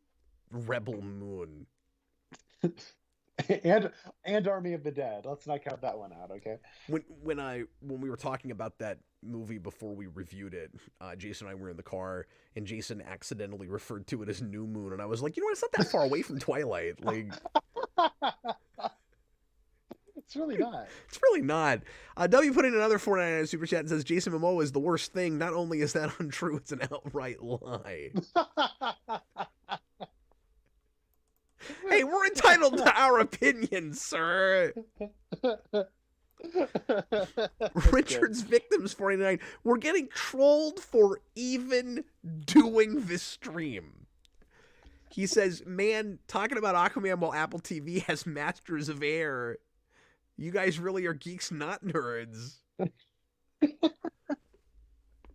Rebel Moon. and Army of the Dead. Let's not count that one out, okay? When we were talking about that movie before we reviewed it, Jason and I were in the car, and Jason accidentally referred to it as New Moon, and I was like, it's not that far away from Twilight. Like, it's really not. It's really not. W put in another 499 super chat and says Jason Momoa is the worst thing. Not only is that untrue, it's an outright lie. Hey, we're entitled to our opinions, sir. Richard's Victims 49. We're getting trolled for even doing this stream. He says, man, talking about Aquaman while Apple TV has Masters of Air. You guys really are geeks, not nerds.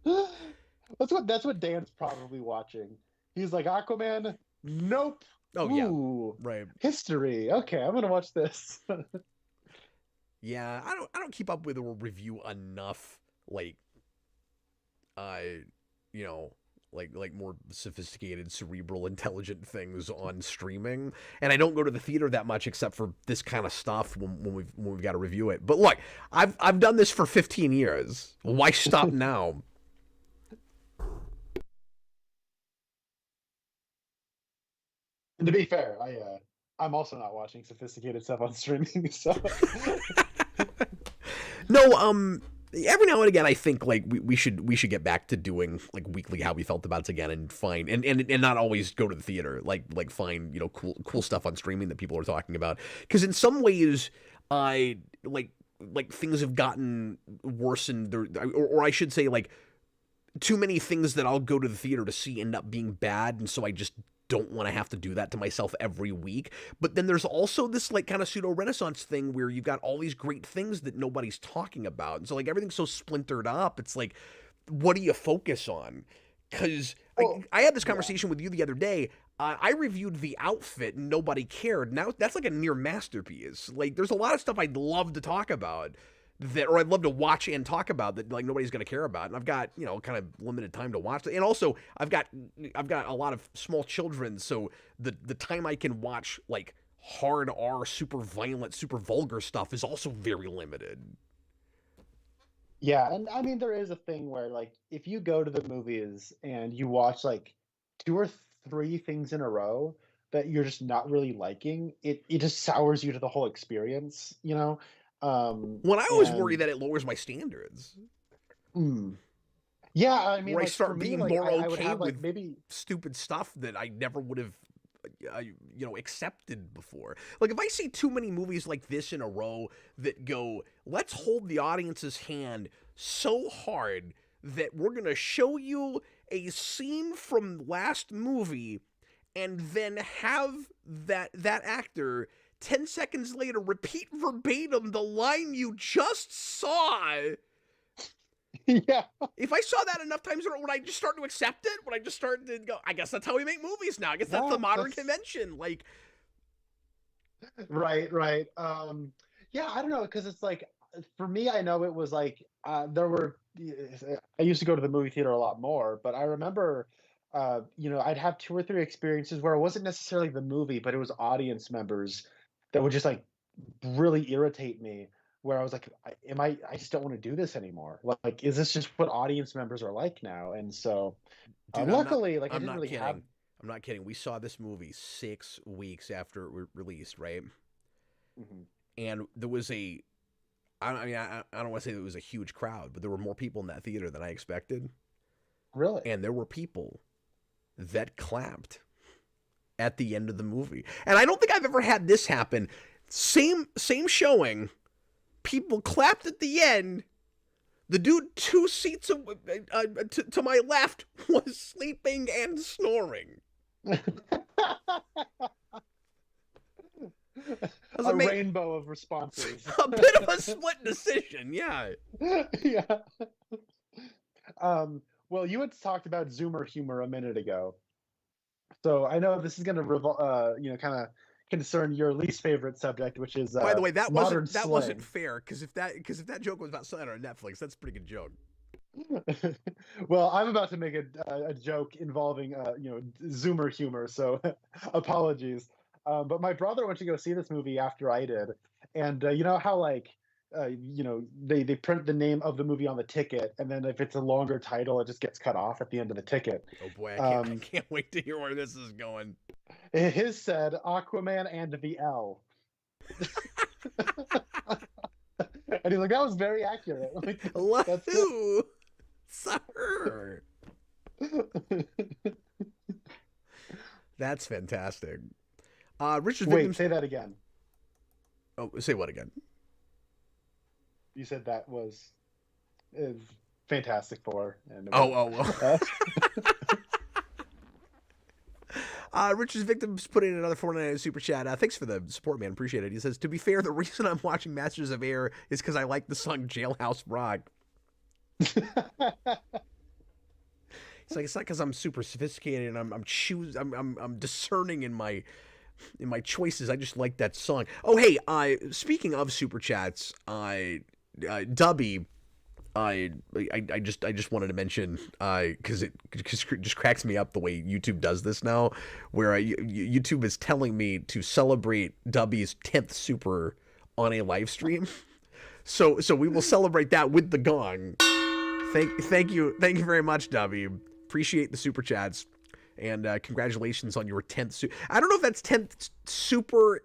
That's what Dan's probably watching. He's like, Aquaman, nope. Oh yeah, Ooh, right. history. Okay, I'm gonna watch this. Yeah, I don't keep up with or review enough like uh you know like more sophisticated cerebral intelligent things on streaming, and I don't go to the theater that much except for this kind of stuff when we've got to review it. But look, I've done this for 15 years. Why stop now? And to be fair, I'm also not watching sophisticated stuff on streaming, so No, every now and again I think like we should get back to doing like weekly how we felt about it again, and find and not always go to the theater, like find cool stuff on streaming that people are talking about, because in some ways I like things have gotten worse, and or I should say like too many things that I'll go to the theater to see end up being bad, and so I just don't want to have to do that to myself every week. But then there's also this like kind of pseudo renaissance thing where you've got all these great things that nobody's talking about, and so like everything's so splintered up. It's like, what do you focus on? Because I had this conversation with you the other day. I reviewed The Outfit and nobody cared. Now that's like a near masterpiece. Like there's a lot of stuff I'd love to talk about that, or I'd love to watch and talk about that like nobody's going to care about, and I've got kind of limited time to watch it, and also I've got a lot of small children, so the time I can watch like hard R, super violent, super vulgar stuff is also very limited. yeah. And I mean, there is a thing where like if you go to the movies and you watch like two or three things in a row that you're just not really liking, it just sours you to the whole experience, you know? When I always worry And that it lowers my standards, mm, yeah, I mean, where I like for start me, being like more I would okay have like with maybe stupid stuff that I never would have accepted before. Like if I see too many movies like this in a row that go, let's hold the audience's hand so hard that we're going to show you a scene from last movie and then have that actor 10 seconds later repeat verbatim the line you just saw. yeah, If I saw that enough times, would I just start to accept it? Would I just start to go, I guess that's how we make movies now. I guess that's the yeah, modern convention. Like, right, right. Yeah, I don't know, because it's like for me, I know it was like there were. I used to go to the movie theater a lot more, but I remember, I'd have two or three experiences where it wasn't necessarily the movie, but it was audience members that would just like really irritate me. Where I was like, I just don't want to do this anymore. Like, is this just what audience members are like now? And so, dude, luckily, like I I'm didn't not really have. kidding. I'm not kidding. We saw this movie 6 weeks after it released, right? Mhm. And there was I don't want to say there was a huge crowd, but there were more people in that theater than I expected. Really. And there were people that clapped at the end of the movie. And I don't think I've ever had this happen. Same showing. People clapped at the end. The dude 2 seats to my left was sleeping and snoring. A rainbow of responses. A bit of a split decision, yeah. Yeah. Well, you had talked about Zoomer humor a minute ago, so I know this is going to kind of concern your least favorite subject, which is By the way, modern that slang. wasn't fair, because if that joke was about something on Netflix, that's a pretty good joke. Well, I'm about to make a joke involving Zoomer humor, so apologies. But my brother went to go see this movie after I did, and you know how like they print the name of the movie on the ticket, and then if it's a longer title, it just gets cut off at the end of the ticket. Oh boy, I can't wait to hear where this is going. His said Aquaman and the L. And he's like, that was very accurate. Like, that's Lahu, sir. That's fantastic. Richard Wait, Victims. say that again. Oh, say what again? You said that was Fantastic Four. And Oh. Richard's Victims put in another $4.99 super chat. Thanks for the support, man. Appreciate it. He says, to be fair, the reason I'm watching Masters of Air is because I like the song Jailhouse Rock. He it's not because I'm super sophisticated and I'm discerning in my choices. I just like that song. Oh hey, speaking of super chats, Dubby, I just wanted to mention because it just cracks me up the way YouTube does this now, where YouTube is telling me to celebrate Dubby's 10th super on a live stream. So we will celebrate that with the gong. Thank you very much, Dubby. Appreciate the super chats, and congratulations on your 10th super. I don't know if that's 10th super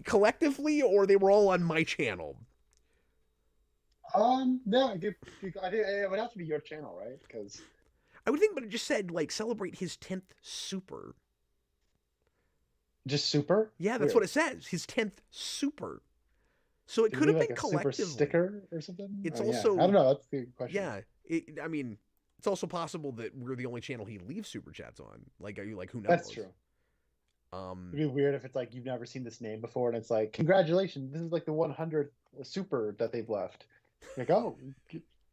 collectively or they were all on my channel. Yeah, I think it would have to be your channel, right? Because I would think, but it just said like celebrate his 10th super. just super. Yeah, that's Weird. what it says. His 10th super. So it Did could we have do, been like, a super collectively. sticker or something. It's Yeah. also I don't know. That's a good question. yeah. I mean, it's also possible that we're the only channel he leaves super chats on. Like, are you like who knows? That's true. It'd be weird if it's like you've never seen this name before, and it's like, congratulations, this is like the 100th super that they've left. Like, oh,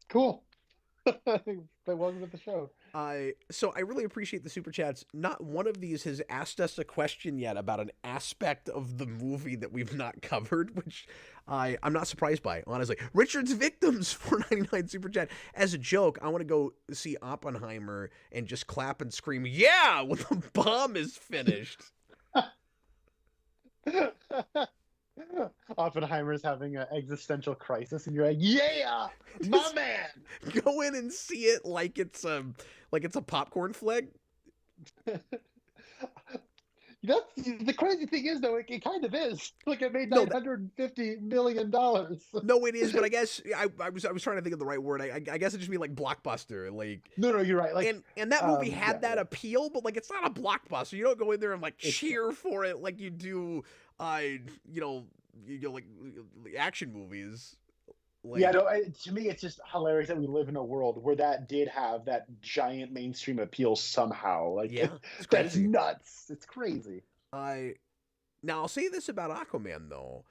cool. Welcome to the show. So I really appreciate the super chats. Not one of these has asked us a question yet about an aspect of the movie that we've not covered, which I'm not surprised by, honestly. Richard's Victims, 499 super chat. As a joke, I want to go see Oppenheimer and just clap and scream, yeah, when the bomb is finished. Oppenheimer's having an existential crisis, and you're like, "Yeah, my man!" Go in and see it like it's a popcorn flick. That's the crazy thing is, though, it kind of is. Like, it made No, $950 million. No, it is, but I guess I was trying to think of the right word. I guess it just be like blockbuster, like. No, you're right. Like, and that movie had that appeal, but like it's not a blockbuster. You don't go in there and like It's- cheer for it like you do, like action movies. Like, yeah, no. To me, it's just hilarious that we live in a world where that did have that giant mainstream appeal somehow. Like, yeah, it's that's crazy. nuts. It's crazy. Now I'll say this about Aquaman though.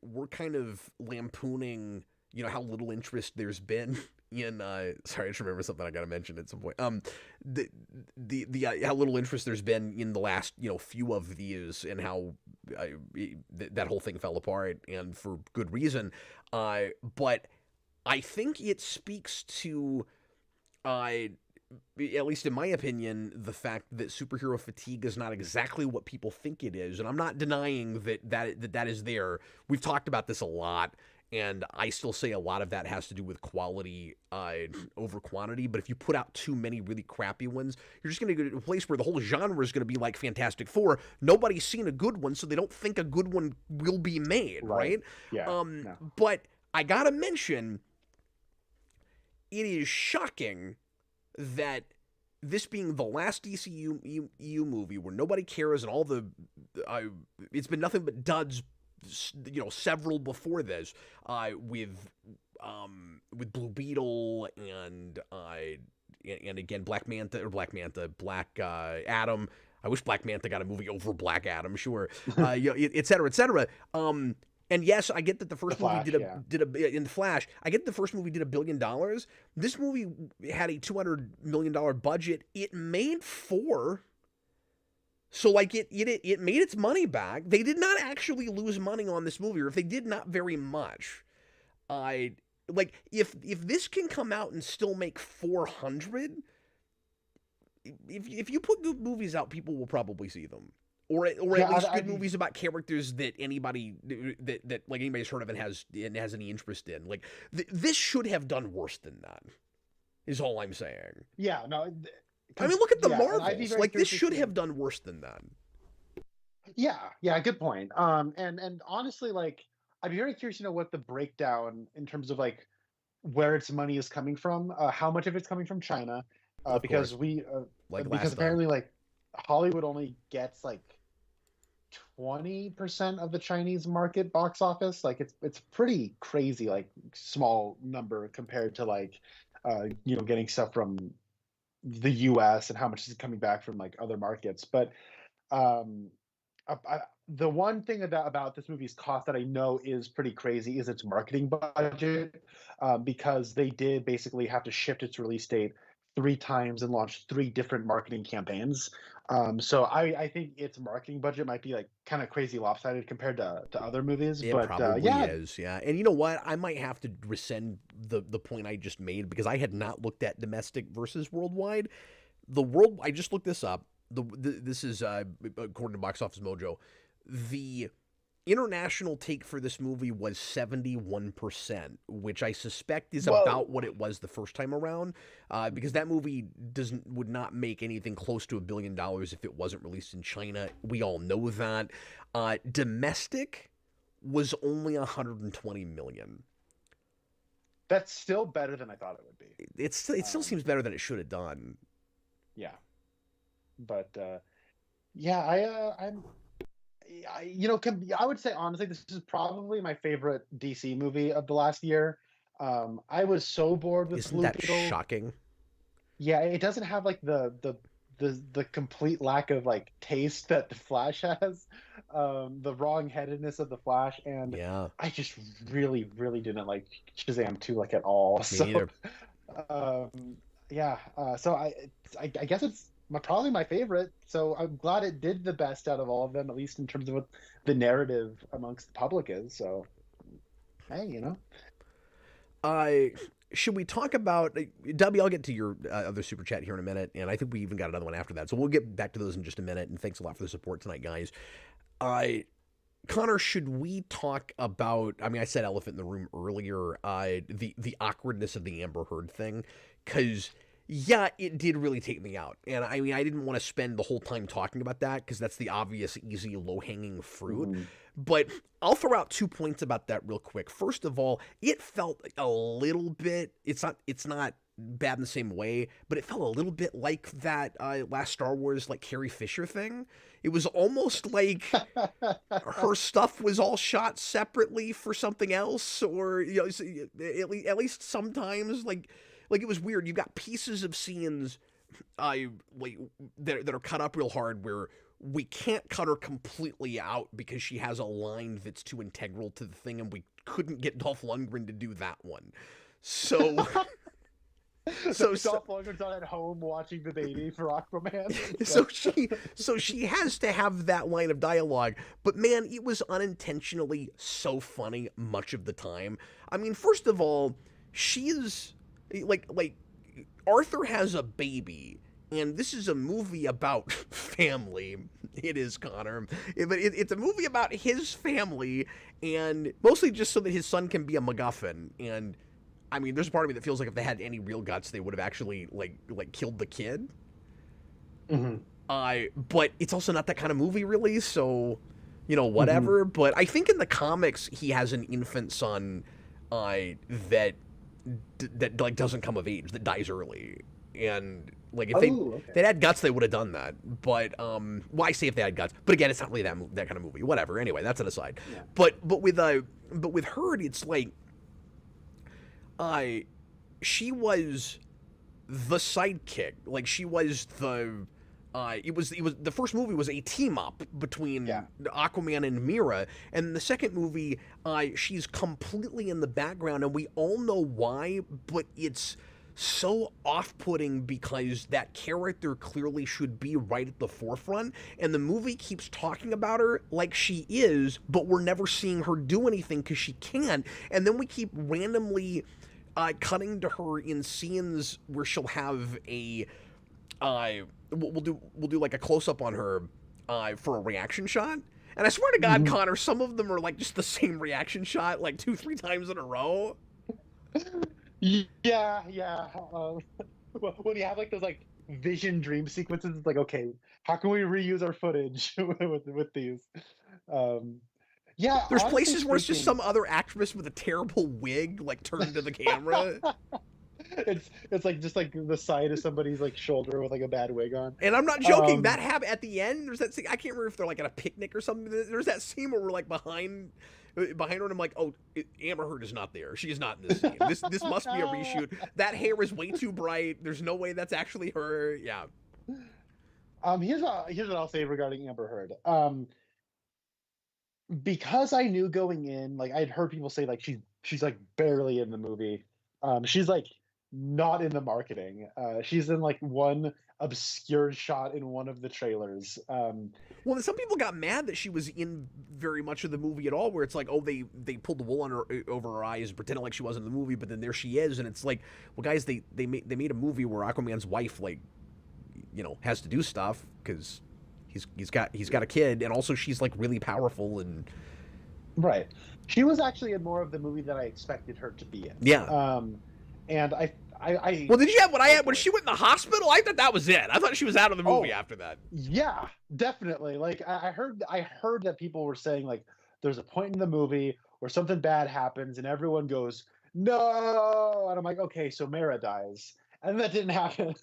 We're kind of lampooning, how little interest there's been in. Sorry, I just remember something I got to mention at some point. The how little interest there's been in the last few of these, and how that whole thing fell apart, and for good reason. But I think it speaks to, at least in my opinion, the fact that superhero fatigue is not exactly what people think it is, and I'm not denying that is there. We've talked about this a lot, and I still say a lot of that has to do with quality over quantity. But if you put out too many really crappy ones, you're just going to get to a place where the whole genre is going to be like Fantastic Four. Nobody's seen a good one, so they don't think a good one will be made, right? Yeah. No. But I gotta mention, it is shocking that this being the last DCEU movie where nobody cares, and all it's been nothing but duds, several before this, with Blue Beetle and again Black Adam. I wish Black Manta got a movie over Black Adam, sure, et cetera, et cetera. And yes, I get that the first movie did a in the Flash. I get the first movie did $1 billion. This movie had a $200 million budget. It made $4 million. So like it made its money back. They did not actually lose money on this movie, or if they did, not very much. Like if this can come out and still make 400, if you put good movies out, people will probably see them. Or at least good movies about characters that anybody that like anybody's heard of and has any interest in. Like this should have done worse than that. Is all I'm saying. Yeah, no. I mean, look at the Marvels. Like this should have done worse than that. Yeah, good point. And honestly, like I'd be very curious to know what the breakdown in terms of like where its money is coming from, how much of it's coming from China, because because apparently like Hollywood only gets like 20% of the Chinese market box office. Like it's pretty crazy, like small number compared to like getting stuff from the US and how much is coming back from like other markets. But the one thing about this movie's cost that I know is pretty crazy is its marketing budget, because they did basically have to shift its release date 3 times and launched 3 different marketing campaigns. So I think its marketing budget might be like kind of crazy lopsided compared to other movies. It But probably yeah, is, yeah. And you know what? I might have to rescind the point I just made because I had not looked at domestic versus worldwide. I just looked this up. This is according to Box Office Mojo. The international take for this movie was 71%, which I suspect is about whoa, what it was the first time around, because that movie would not make anything close to $1 billion if it wasn't released in China. We all know that. Domestic was only 120 million. that's still better than I thought it would be. It still seems better than it should have done. Yeah, but yeah, I would say honestly, this is probably my favorite DC movie of the last year. I was so bored with Isn't Blue that Beetle. shocking? Yeah, it doesn't have like the complete lack of like taste that the Flash has, the wrong-headedness of the Flash, and Yeah, I just really didn't like Shazam 2 like at all. me So neither. yeah, so I guess it's probably my favorite. So I'm glad it did the best out of all of them, at least in terms of what the narrative amongst the public is. So hey, Uh, should we talk about Debbie? I'll get to your other super chat here in a minute, and I think we even got another one after that. So we'll get back to those in just a minute. And thanks a lot for the support tonight, guys. Uh, Connor, should we talk about? I mean, I said elephant in the room earlier. The awkwardness of the Amber Heard thing, because yeah, it did really take me out. And I mean, I didn't want to spend the whole time talking about that because that's the obvious, easy, low hanging fruit. Mhm. But I'll throw out 2 points about that real quick. First of all, it felt a little bit. It's not bad in the same way, but it felt a little bit like that last Star Wars like Carrie Fisher thing. It was almost like her stuff was all shot separately for something else, or at least sometimes like it was weird. You got pieces of scenes like that are cut up real hard where we can't cut her completely out because she has a line that's too integral to the thing, and we couldn't get Dolph Lundgren to do that one. So, so, so Dolph Lundgren's not at home watching the baby for Aquaman. so she has to have that line of dialogue, but man, it was unintentionally so funny much of the time. I mean, first of all, she's like Arthur has a baby, and this is a movie about family. It is, Connor, but it's a movie about his family, and mostly just so that his son can be a MacGuffin. And I mean, there's a part of me that feels like if they had any real guts, they would have actually like killed the kid. Hmm. But it's also not that kind of movie, really. So, Hmm. whatever. But I think in the comics, he has an infant son, that like doesn't come of age, that dies early. And like if Oh, okay. they had guts, they would have done that. But well, I say if they had guts, but again, it's not really that kind of movie. Whatever. Anyway, that's an aside. Yeah. But with Heard, it's like uh she was the sidekick. Like she was the it was the first movie was a team up between Yeah. Aquaman and Mira, and the second movie she's completely in the background, and we all know why, but it's so off-putting because that character clearly should be right at the forefront, and the movie keeps talking about her like she is, but we're never seeing her do anything because she can't, and then we keep randomly cutting to her in scenes where she'll have a we'll do like a close up on her for a reaction shot. And I swear to God, Hmm. Connor, some of them are like just the same reaction shot, like 2-3 times in a row. Yeah, yeah. When you have like those like vision dream sequences, it's like, okay, how can we reuse our footage with these? Um, yeah, There's honestly places where it's just speaking, some other actress with a terrible wig, like turned to the camera. it's like just like the side of somebody's like shoulder with like a bad wig on. And I'm not joking. Um, That happened at the end. There's that scene. I can't remember if they're like at a picnic or something. There's that scene where we're like behind her, and I'm like, oh, Amber Heard is not there. She is not in this scene. This must be a reshoot. That hair is way too bright. There's no way that's actually her. Yeah. here's what I'll say regarding Amber Heard. Because I knew going in, like I'd heard people say like she's like barely in the movie. She's like not in the marketing. She's in like one obscured shot in one of the trailers. Well, some people got mad that she was in very much of the movie at all, where it's like, oh, they pulled the wool on her, over her eyes, pretending like she wasn't in the movie, but then there she is, and it's like, well, guys, they made a movie where Aquaman's wife, like, has to do stuff because he's got a kid, and also she's like really powerful and Right. She was actually in more of the movie that I expected her to be in. yeah. And I Well, did you have what I oh had when boy. she went in the hospital? I thought that was it. I thought she was out of the movie Oh, after that. yeah, definitely. Like I heard that people were saying like there's a point in the movie where something bad happens and everyone goes, "No!" And I'm like, "Okay, so Mara dies." And that didn't happen.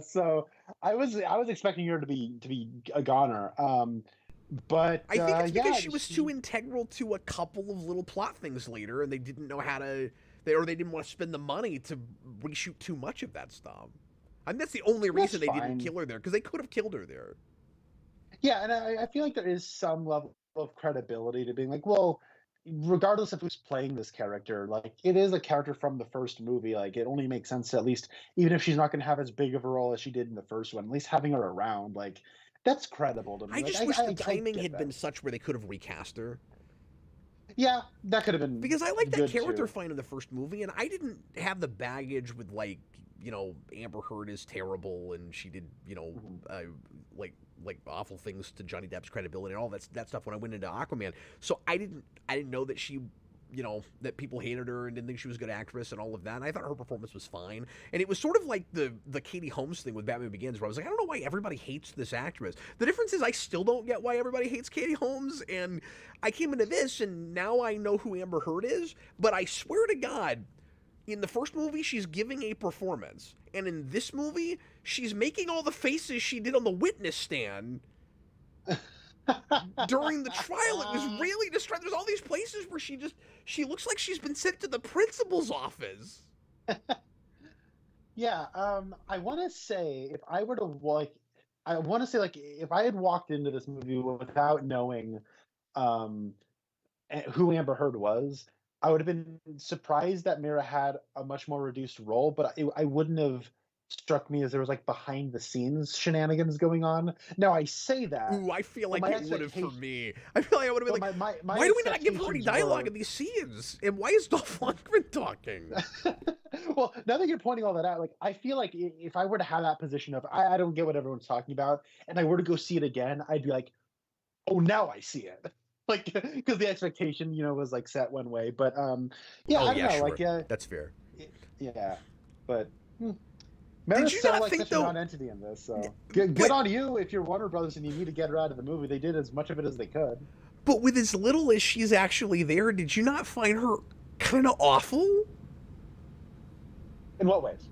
So I was expecting her to be a goner. But I think it's because yeah, she was too integral to a couple of little plot things later, and they didn't know how to, they didn't want to spend the money to reshoot too much of that stuff. I mean, that's the only that's reason they didn't fine. kill her there, because they could have killed her there. Yeah, and I feel like there is some level of credibility to being like, well, regardless of who's playing this character, like it is a character from the first movie. Like it only makes sense to at least, even if she's not going to have as big of a role as she did in the first one, at least having her around, like that's credible to me. I Like just I wish the I, I timing get had that. been such where they could have recast her. Yeah, that could have been Because I like that good character too. fine in the first movie, and I didn't have the baggage with, like, Amber Heard is terrible, and she did, Mhm. like awful things to Johnny Depp's credibility and all that stuff when I went into Aquaman. So I didn't know that she, that people hated her and didn't think she was a good actress and all of that. And I thought her performance was fine. And it was sort of like the Katie Holmes thing with Batman Begins, where I was like, I don't know why everybody hates this actress. The difference is I still don't get why everybody hates Katie Holmes, and I came into this and now I know who Amber Heard is, but I swear to God, in the first movie, she's giving a performance. And in this movie, she's making all the faces she did on the witness stand during the trial. It was really distressing. There's all these places where she looks like she's been sent to the principal's office. Yeah, I want to say if I were to like, I want to say like if I had walked into this movie without knowing um who Amber Heard was, I would have been surprised that Mira had a much more reduced role, but I wouldn't have struck me as there was like behind the scenes shenanigans going on. Now I say that, Ooh, I feel but like my it would have for expectation, me. I feel like I would have been but like, my why do we not give her any expectations dialogue in were these scenes? And why is Dolph Lundgren talking? well, now that you're pointing all that out, like I feel like if I were to have that position of I don't get what everyone's talking about, and I were to go see it again, I'd be like, oh, now I see it. Like because the expectation, was like set one way. But yeah, Oh I don't yeah, know. Like sure, that's fair. yeah, but Did Mara's you so not like think such a though? non-entity in this. So good But on you if you're Warner Brothers and you need to get her out of the movie. They did as much of it as they could. but with as little as she's actually there, did you not find her kind of awful? In what ways?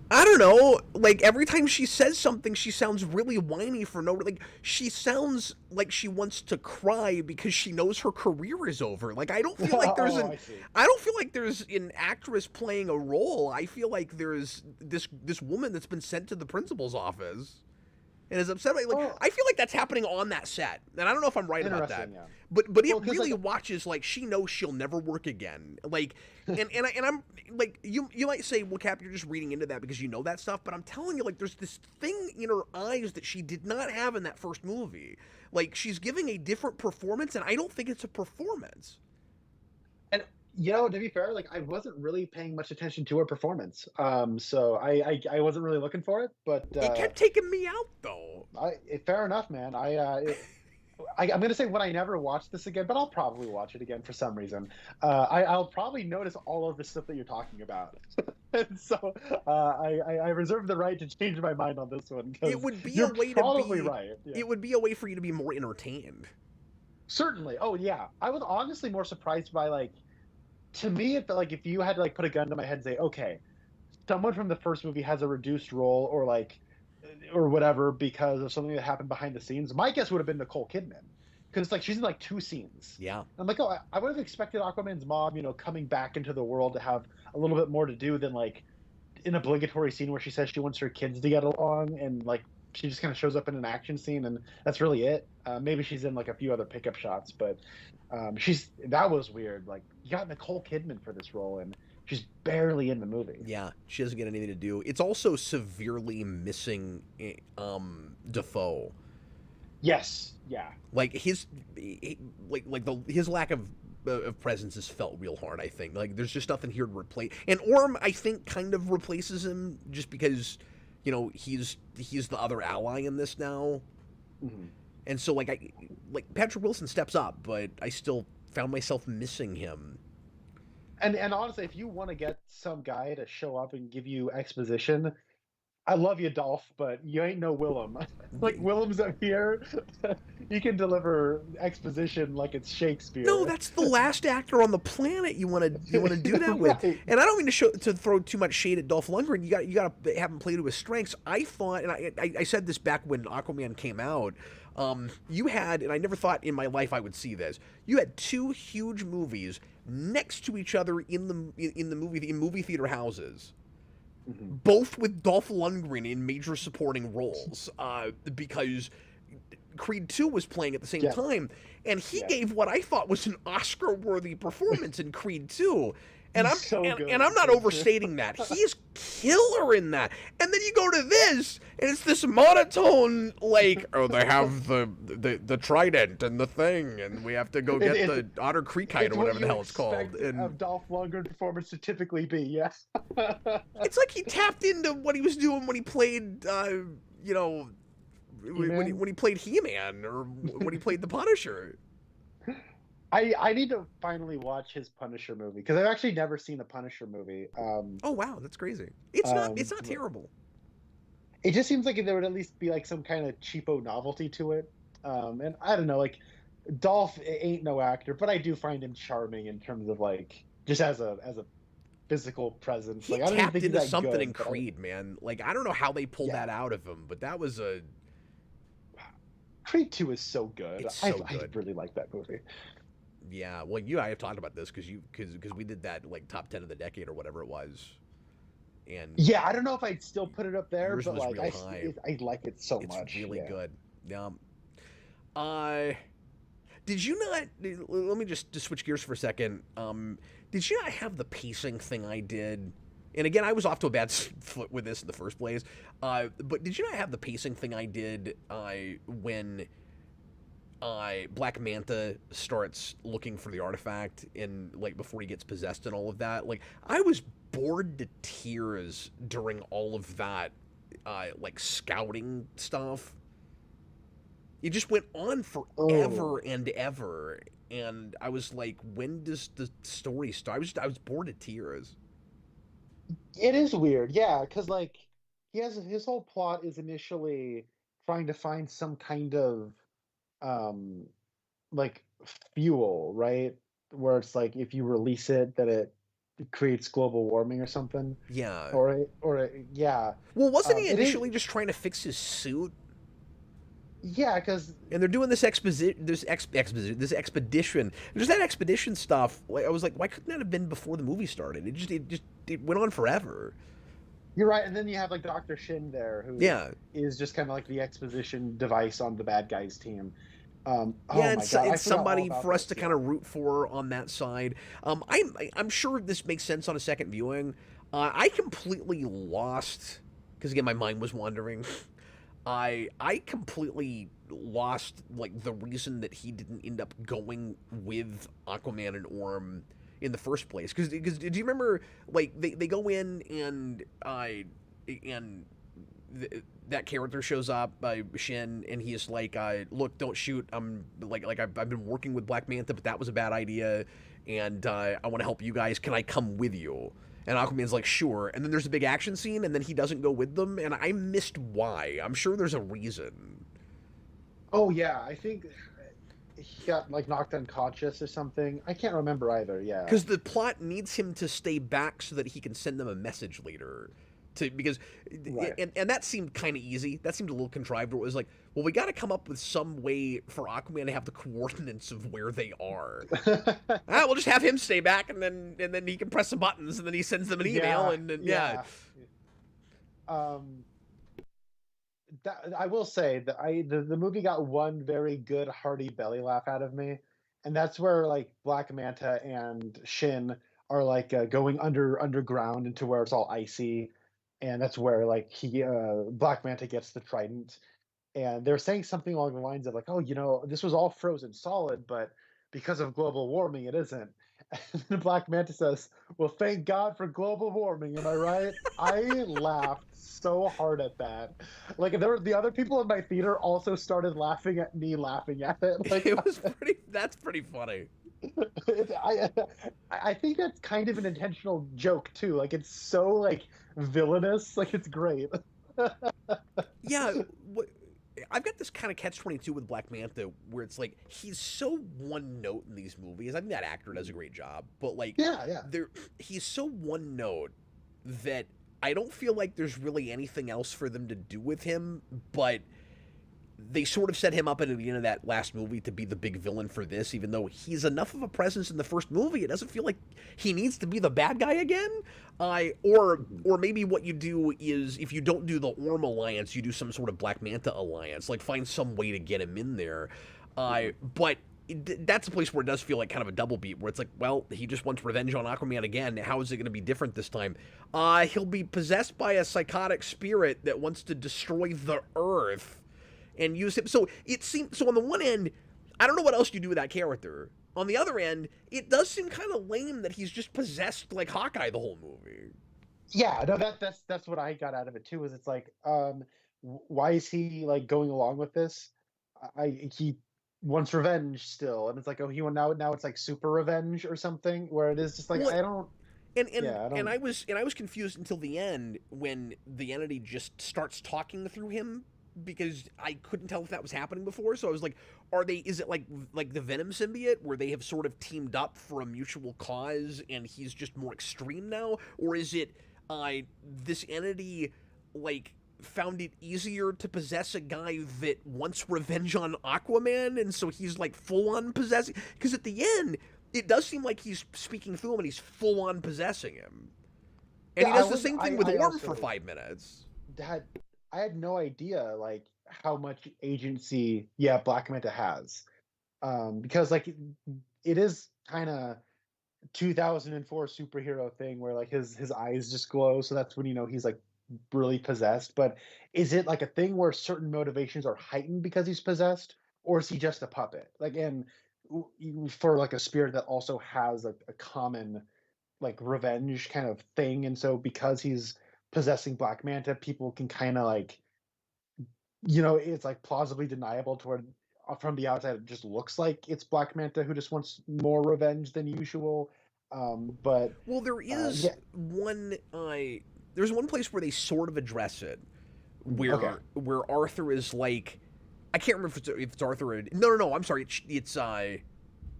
I don't know. Like every time she says something, she sounds really whiny for no. Like she sounds like she wants to cry because she knows her career is over. Like Oh, I see. I don't feel like there's an actress playing a role. I feel like there's this woman that's been sent to the principal's office and is upset. Like Oh, I feel like that's happening on that set, and I don't know if I'm right about that. interesting. Yeah. But it Well, because really like watches like she knows she'll never work again. Like and I'm like you might say, well, Cap, you're just reading into that because you know that stuff. But I'm telling you, like there's this thing in her eyes that she did not have in that first movie. Like she's giving a different performance, and I don't think it's a performance. And to be fair, like I wasn't really paying much attention to her performance. So I wasn't really looking for it, but It kept taking me out though. fair enough, man. I'm gonna say when I never watch this again, but I'll probably watch it again for some reason. I'll probably notice all of the stuff that you're talking about, and so I reserve the right to change my mind on this one It because would be a you're way to probably be. right. Yeah, It would be a way for you to be more entertained. certainly. Oh yeah, I was honestly more surprised by like to me if you had to like put a gun to my head and say, okay, someone from the first movie has a reduced role or like or whatever because of something that happened behind the scenes, my guess would have been Nicole Kidman because like she's in like two scenes. Yeah. I'm like, oh, I would have expected Aquaman's mom, coming back into the world to have a little bit more to do than like an obligatory scene where she says she wants her kids to get along and like she just kind of shows up in an action scene and that's really it. Maybe she's in like a few other pickup shots, but that was weird. Like you got Nicole Kidman for this role and She's barely in the movie. Yeah, she doesn't get anything to do. It's also severely missing Defoe. Yes, yeah. Like his his lack of presence has felt real hard. I think like there's just nothing here to replace. And Orm, I think, kind of replaces him just because he's the other ally in this now. Mhm. And so like Patrick Wilson steps up, but I still found myself missing him. And honestly, if you want to get some guy to show up and give you exposition, I love you, Dolph, but you ain't no Willem. Like Willem's up here, he can deliver exposition like it's Shakespeare. No, that's the last actor on the planet you want to do that with. Right. And I don't mean to throw too much shade at Dolph Lundgren. You got to have him play to his strengths. I thought, and I said this back when Aquaman came out. You had, and I never thought in my life I would see this. You had two huge movies next to each other in movie theater houses. Mhm. Both with Dolph Lundgren in major supporting roles, because Creed 2 was playing at the same Yeah. time, and he Yeah. gave what I thought was an Oscar-worthy performance in Creed 2. And He's so good and I'm in not Creed 2. overstating that. He's killer in that. And then you go to this, and it's this monotone, like, oh, they have the trident and the thing, and we have to go get the Otter Creek Kite or whatever the hell it's called. And of Dolph Lundgren performance to typically be, yes. it's like he tapped into what he was doing when he played, when he played He-Man or when he played the Punisher. I need to finally watch his Punisher movie because I've actually never seen a Punisher movie. Oh wow, that's crazy. It's not terrible. It just seems like there would at least be like some kind of cheapo novelty to it. And I don't know, like Dolph ain't no actor, but I do find him charming in terms of like just as a physical presence. He Like I don't even tapped think he's into that something good, in but Creed, man. Like I don't know how they pulled Yeah. that out of him, but that was Creed 2 is so good. It's so I good. really like that movie. yeah. Well, you and I have talked about this because we did that like top 10 of the decade or whatever it was, and Yeah, I don't know if I'd still put it up there, yours but was like real high. I like it so It's much. really Yeah. good. Did you not? Let me just switch gears for a second. Did you not have the pacing thing I did? And again, I was off to a bad foot with this in the first place. But did you not have the pacing thing I did when Black Manta starts looking for the artifact and like before he gets possessed and all of that? Like I was bored to tears during all of that, like scouting stuff. It just went on forever and ever, and I was like, when does the story start? I was bored to tears. It is weird, yeah, because like he has his whole plot is initially trying to find some kind of um like fuel, right? Where it's like if you release it, that it creates global warming or something, Yeah. yeah. Well, wasn't he It is, initially just trying to fix his suit? yeah, because And they're doing this expedition. There's that expedition stuff. Like I was like, why couldn't that have been before the movie started? It went on forever. you're right. And then you have like Dr. Shin there, who Yeah. is just kind of like the exposition device on the bad guys team. Oh Yeah, my God, I it's forgot all somebody about for us this, to kind of root for on that side. I'm sure this makes sense on a second viewing. I completely lost because again my mind was wandering. I completely lost like the reason that he didn't end up going with Aquaman and Orm in the first place. Because do you remember like they go in and that character shows up by Shin, and he's like, "Look, don't shoot. I'm like I've been working with Black Manta, but that was a bad idea, and I want to help you guys. Can I come with you?" And Aquaman's like, "Sure." And then there's a big action scene, and then he doesn't go with them, and I missed why. I'm sure there's a reason. Oh yeah, I think he got like knocked unconscious or something. I can't remember either. Yeah. Because the plot needs him to stay back so that he can send them a message later. Because Right. and that seemed kind of easy. That seemed a little contrived. Where it was like, well, we got to come up with some way for Aquaman to have the coordinates of where they are. We'll just have him stay back, and then he can press some buttons, and then he sends them an email, and yeah. I will say that the movie got one very good hearty belly laugh out of me, and that's where like Black Manta and Shin are like going underground into where it's all icy, and that's where like Black Manta gets the trident, and they're saying something along the lines of like, oh, this was all frozen solid, but because of global warming, it isn't. And then Black Manta says, "Well, thank God for global warming." Am I right? I laughed so hard at that. Like the other people in my theater also started laughing at me laughing at it. Like It was pretty. That's pretty funny. I think that's kind of an intentional joke too. Like it's so like villainous. Like it's great. Yeah, I've got this kind of catch-22 with Black Manta, where it's like he's so one note in these movies. I think that actor does a great job, but like, Yeah. he's so one note that I don't feel like there's really anything else for them to do with him. But they sort of set him up at the end of that last movie to be the big villain for this, even though he's enough of a presence in the first movie. It doesn't feel like he needs to be the bad guy again. Or maybe what you do is, if you don't do the Orm alliance, you do some sort of Black Manta alliance, like find some way to get him in there. But that's a place where it does feel like kind of a double beat, where it's like, well, he just wants revenge on Aquaman again. How is it going to be different this time? He'll be possessed by a psychotic spirit that wants to destroy the Earth and use him. So it seems, so on the one end, I don't know what else you do with that character. On the other end, it does seem kind of lame that he's just possessed like Hawkeye the whole movie. Yeah, no, that's what I got out of it too. Is it's like, why is he like going along with this? He wants revenge still, and it's like, oh, now it's like super revenge or something, where it is just like, Well, I don't. And I was confused until the end when the entity just starts talking through him, because I couldn't tell if that was happening before. So I was like, is it like the Venom symbiote, where they have sort of teamed up for a mutual cause and he's just more extreme now? Or is it this entity like found it easier to possess a guy that wants revenge on Aquaman, and so he's like full on possessing? Because at the end, it does seem like he's speaking through him and he's full on possessing him. And he does the same thing with Orm for 5 minutes. I had no idea like how much agency Black Manta has, because like it is kind of 2004 superhero thing where like his eyes just glow, so that's when he's like really possessed. But is it like a thing where certain motivations are heightened because he's possessed, or is he just a puppet? Like, and for like a spirit that also has a common like revenge kind of thing, and so because he's possessing Black Manta, people can kind of like, it's like plausibly deniable to where from the outside it just looks like it's Black Manta who just wants more revenge than usual. But well, there is there's one place where they sort of address it, where Arthur is like, I can't remember if it's Arthur or no, I'm sorry, it's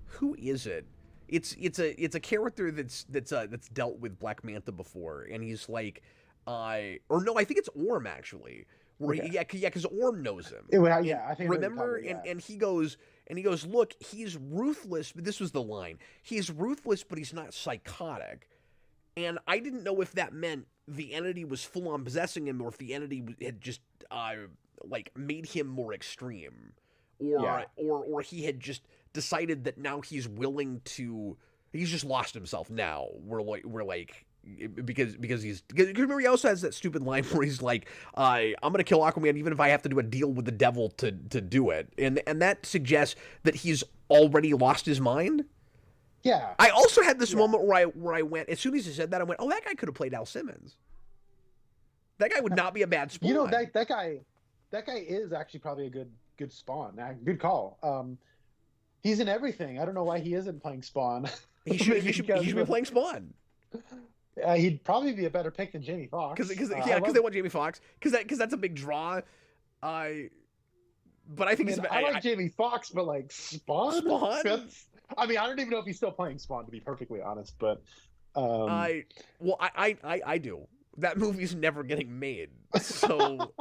who is it? It's a character that's dealt with Black Manta before, and he's like, or no, I think it's Orm actually. Where because Orm knows him. I think. Remember, and he goes, look, he's ruthless. But this was the line: he's ruthless, but he's not psychotic. And I didn't know if that meant the entity was full on possessing him, or if the entity had just like made him more extreme, or he had just decided that now he's willing to. He's just lost himself now. We're like. Because remember, he also has that stupid line where he's like, I'm gonna kill Aquaman even if I have to do a deal with the devil to do it, and that suggests that he's already lost his mind. Yeah. I also had this moment where I went, as soon as he said that, I went, oh, that guy could have played Al Simmons. That guy would not be a bad Spawn. That guy is actually probably a good Spawn. Good call. He's in everything. I don't know why he isn't playing Spawn. He should be playing Spawn. He'd probably be a better pick than Jamie Foxx. Because they want Jamie Foxx. Because that's a big draw. But I think I like Jamie Foxx, but like Spawn. I don't even know if he's still playing Spawn, to be perfectly honest. But I do. That movie's never getting made. So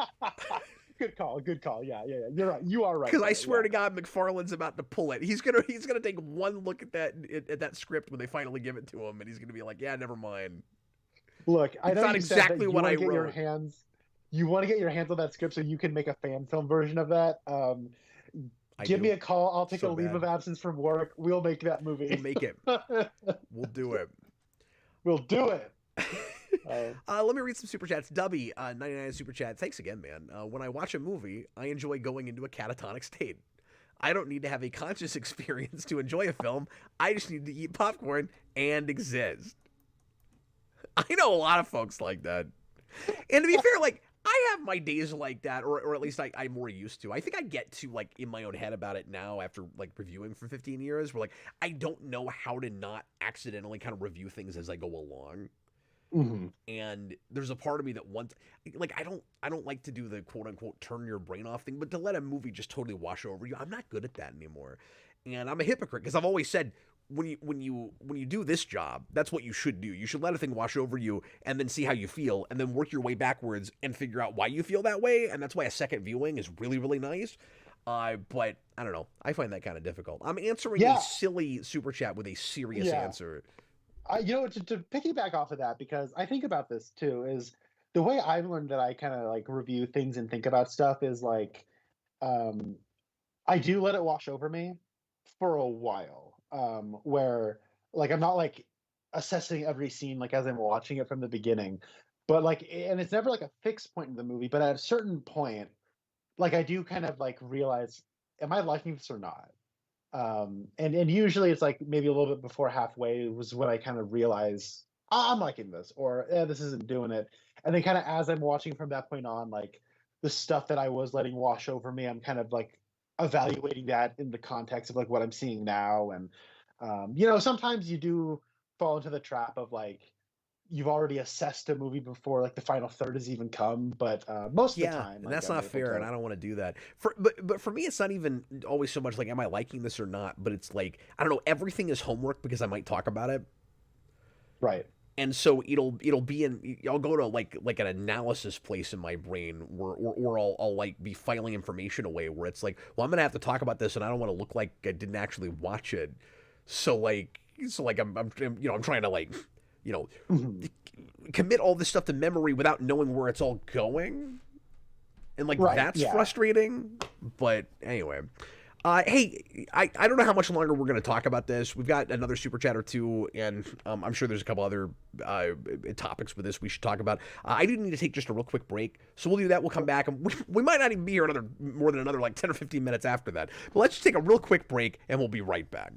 good call. Yeah. You're right. You are right. Because I swear to God, McFarlane's about to pull it. He's gonna take one look at that script when they finally give it to him, and he's gonna be like, "Yeah, never mind." Look, I know it's not exactly what I wrote. You want to get your hands on that script so you can make a fan film version of that. Give me a call. I'll take a leave of absence from work. We'll make that movie. We'll make it. We'll do it. We'll do it. Let me read some super chats. Dubby, 99 super chat. Thanks again, man. When I watch a movie, I enjoy going into a catatonic state. I don't need to have a conscious experience to enjoy a film. I just need to eat popcorn and exist. I know a lot of folks like that. And to be fair, like, I have my days like that, or at least I'm more used to. I think I get to, like, in my own head about it now after, like, reviewing for 15 years, where, like, I don't know how to not accidentally kind of review things as I go along. Mm-hmm. And there's a part of me that wants, like, I don't like to do the quote unquote turn your brain off thing, but to let a movie just totally wash over you, I'm not good at that anymore. And I'm a hypocrite because I've always said when you do this job, that's what you should do. You should let a thing wash over you and then see how you feel and then work your way backwards and figure out why you feel that way. And that's why a second viewing is really, really nice. But I don't know. I find that kind of difficult. I'm answering a silly super chat with a serious answer. To piggyback off of that, because I think about this too, is the way I've learned that I kind of like review things and think about stuff is like, I do let it wash over me for a while, where like I'm not like assessing every scene like as I'm watching it from the beginning, but like, and it's never like a fixed point in the movie, but at a certain point, like I do kind of like realize, am I liking this or not? And usually it's like maybe a little bit before halfway was when I kind of realize I'm liking this, or this isn't doing it. And then kind of as I'm watching from that point on, like the stuff that I was letting wash over me, I'm kind of like evaluating that in the context of like what I'm seeing now. And sometimes you do fall into the trap of like you've already assessed a movie before like the final third has even come, but most of the time, and like, that's I'm not able fair, to... and I don't want to do that. But for me, it's not even always so much like, am I liking this or not? But it's like, I don't know, everything is homework because I might talk about it, Right. and so it'll be I'll go to like an analysis place in my brain or I'll like be filing information away where it's like, well, I'm gonna have to talk about this, and I don't want to look like I didn't actually watch it, so I'm trying to like, commit all this stuff to memory without knowing where it's all going, and like that's frustrating. But anyway, hey, I don't know how much longer we're going to talk about this. We've got another super chat or two, and I'm sure there's a couple other topics with this we should talk about. I do need to take just a real quick break, so we'll do that. We'll come back, and we might not even be here more than another like 10 or 15 minutes after that. But let's just take a real quick break, and we'll be right back.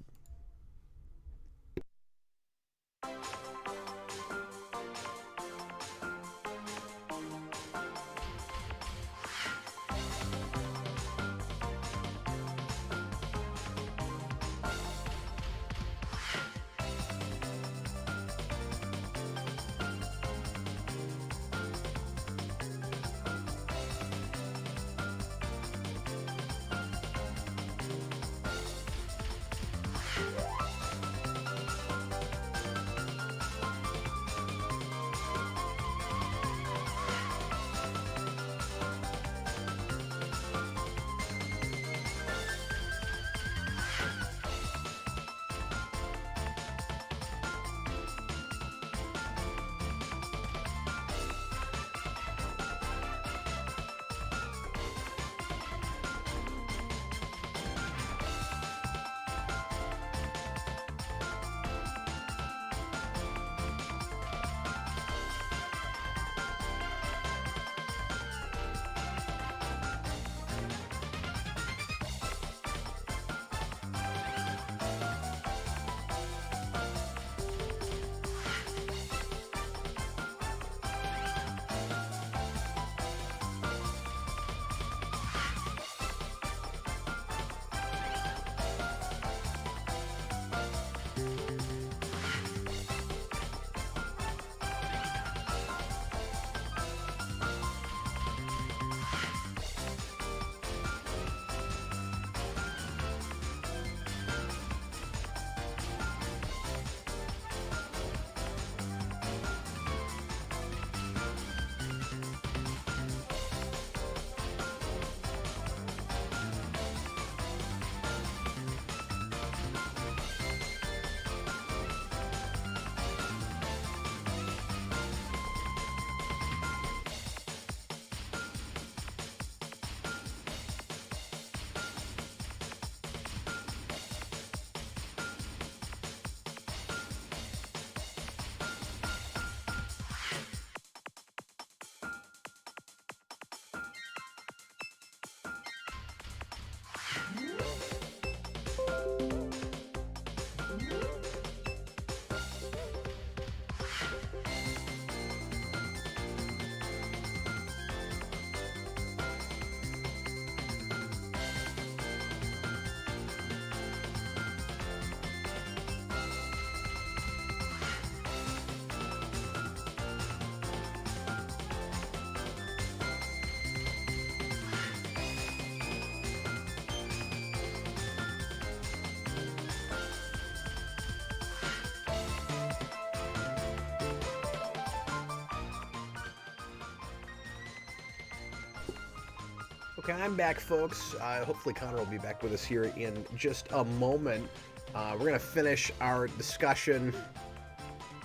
back. I'm back, folks. Hopefully Connor will be back with us here in just a moment. We're going to finish our discussion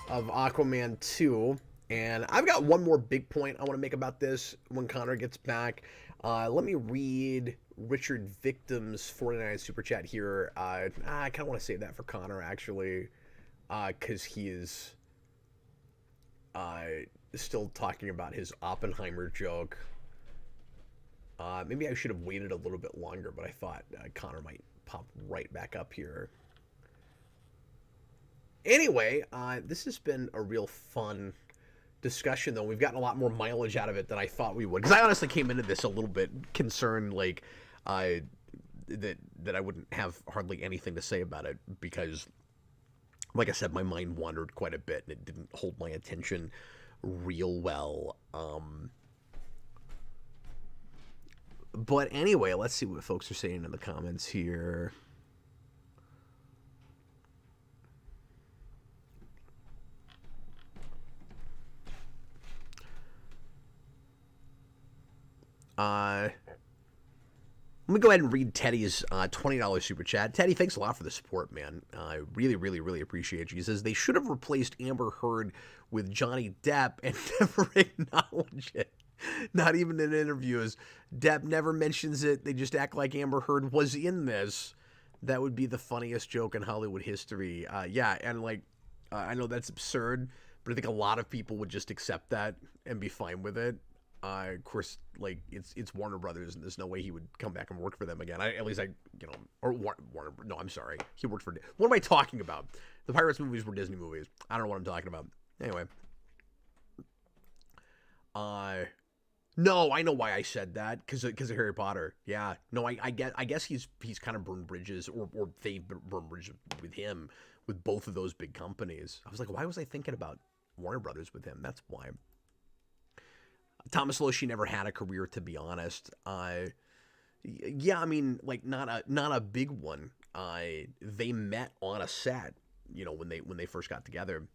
of Aquaman 2. And I've got one more big point I want to make about this when Connor gets back. Let me read Richard Victim's 49 super chat here. I kind of want to save that for Connor, actually, because he is still talking about his Oppenheimer joke. Maybe I should have waited a little bit longer, but I thought Connor might pop right back up here. Anyway, this has been a real fun discussion, though. We've gotten a lot more mileage out of it than I thought we would, because I honestly came into this a little bit concerned, like, that I wouldn't have hardly anything to say about it, because, like I said, my mind wandered quite a bit, and it didn't hold my attention real well. But anyway, let's see what folks are saying in the comments here. Let me go ahead and read Teddy's $20 super chat. Teddy, thanks a lot for the support, man. I really, really, really appreciate you. He says, they should have replaced Amber Heard with Johnny Depp and never acknowledge it. Not even in interviews. Depp never mentions it. They just act like Amber Heard was in this. That would be the funniest joke in Hollywood history. Yeah, and like, I know that's absurd, but I think a lot of people would just accept that and be fine with it. Of course, like, it's Warner Brothers, and there's no way he would come back and work for them again. No, I'm sorry. He worked for... What am I talking about? The Pirates movies were Disney movies. I don't know what I'm talking about. Anyway. No, I know why I said that, because of Harry Potter. Yeah. No, I guess he's kind of burned bridges, or they've burned bridges with him, with both of those big companies. I was like, why was I thinking about Warner Brothers with him? That's why. Thomas Loshi never had a career, to be honest. Yeah, I mean, like, not a big one. They met on a set, you know, when they first got together.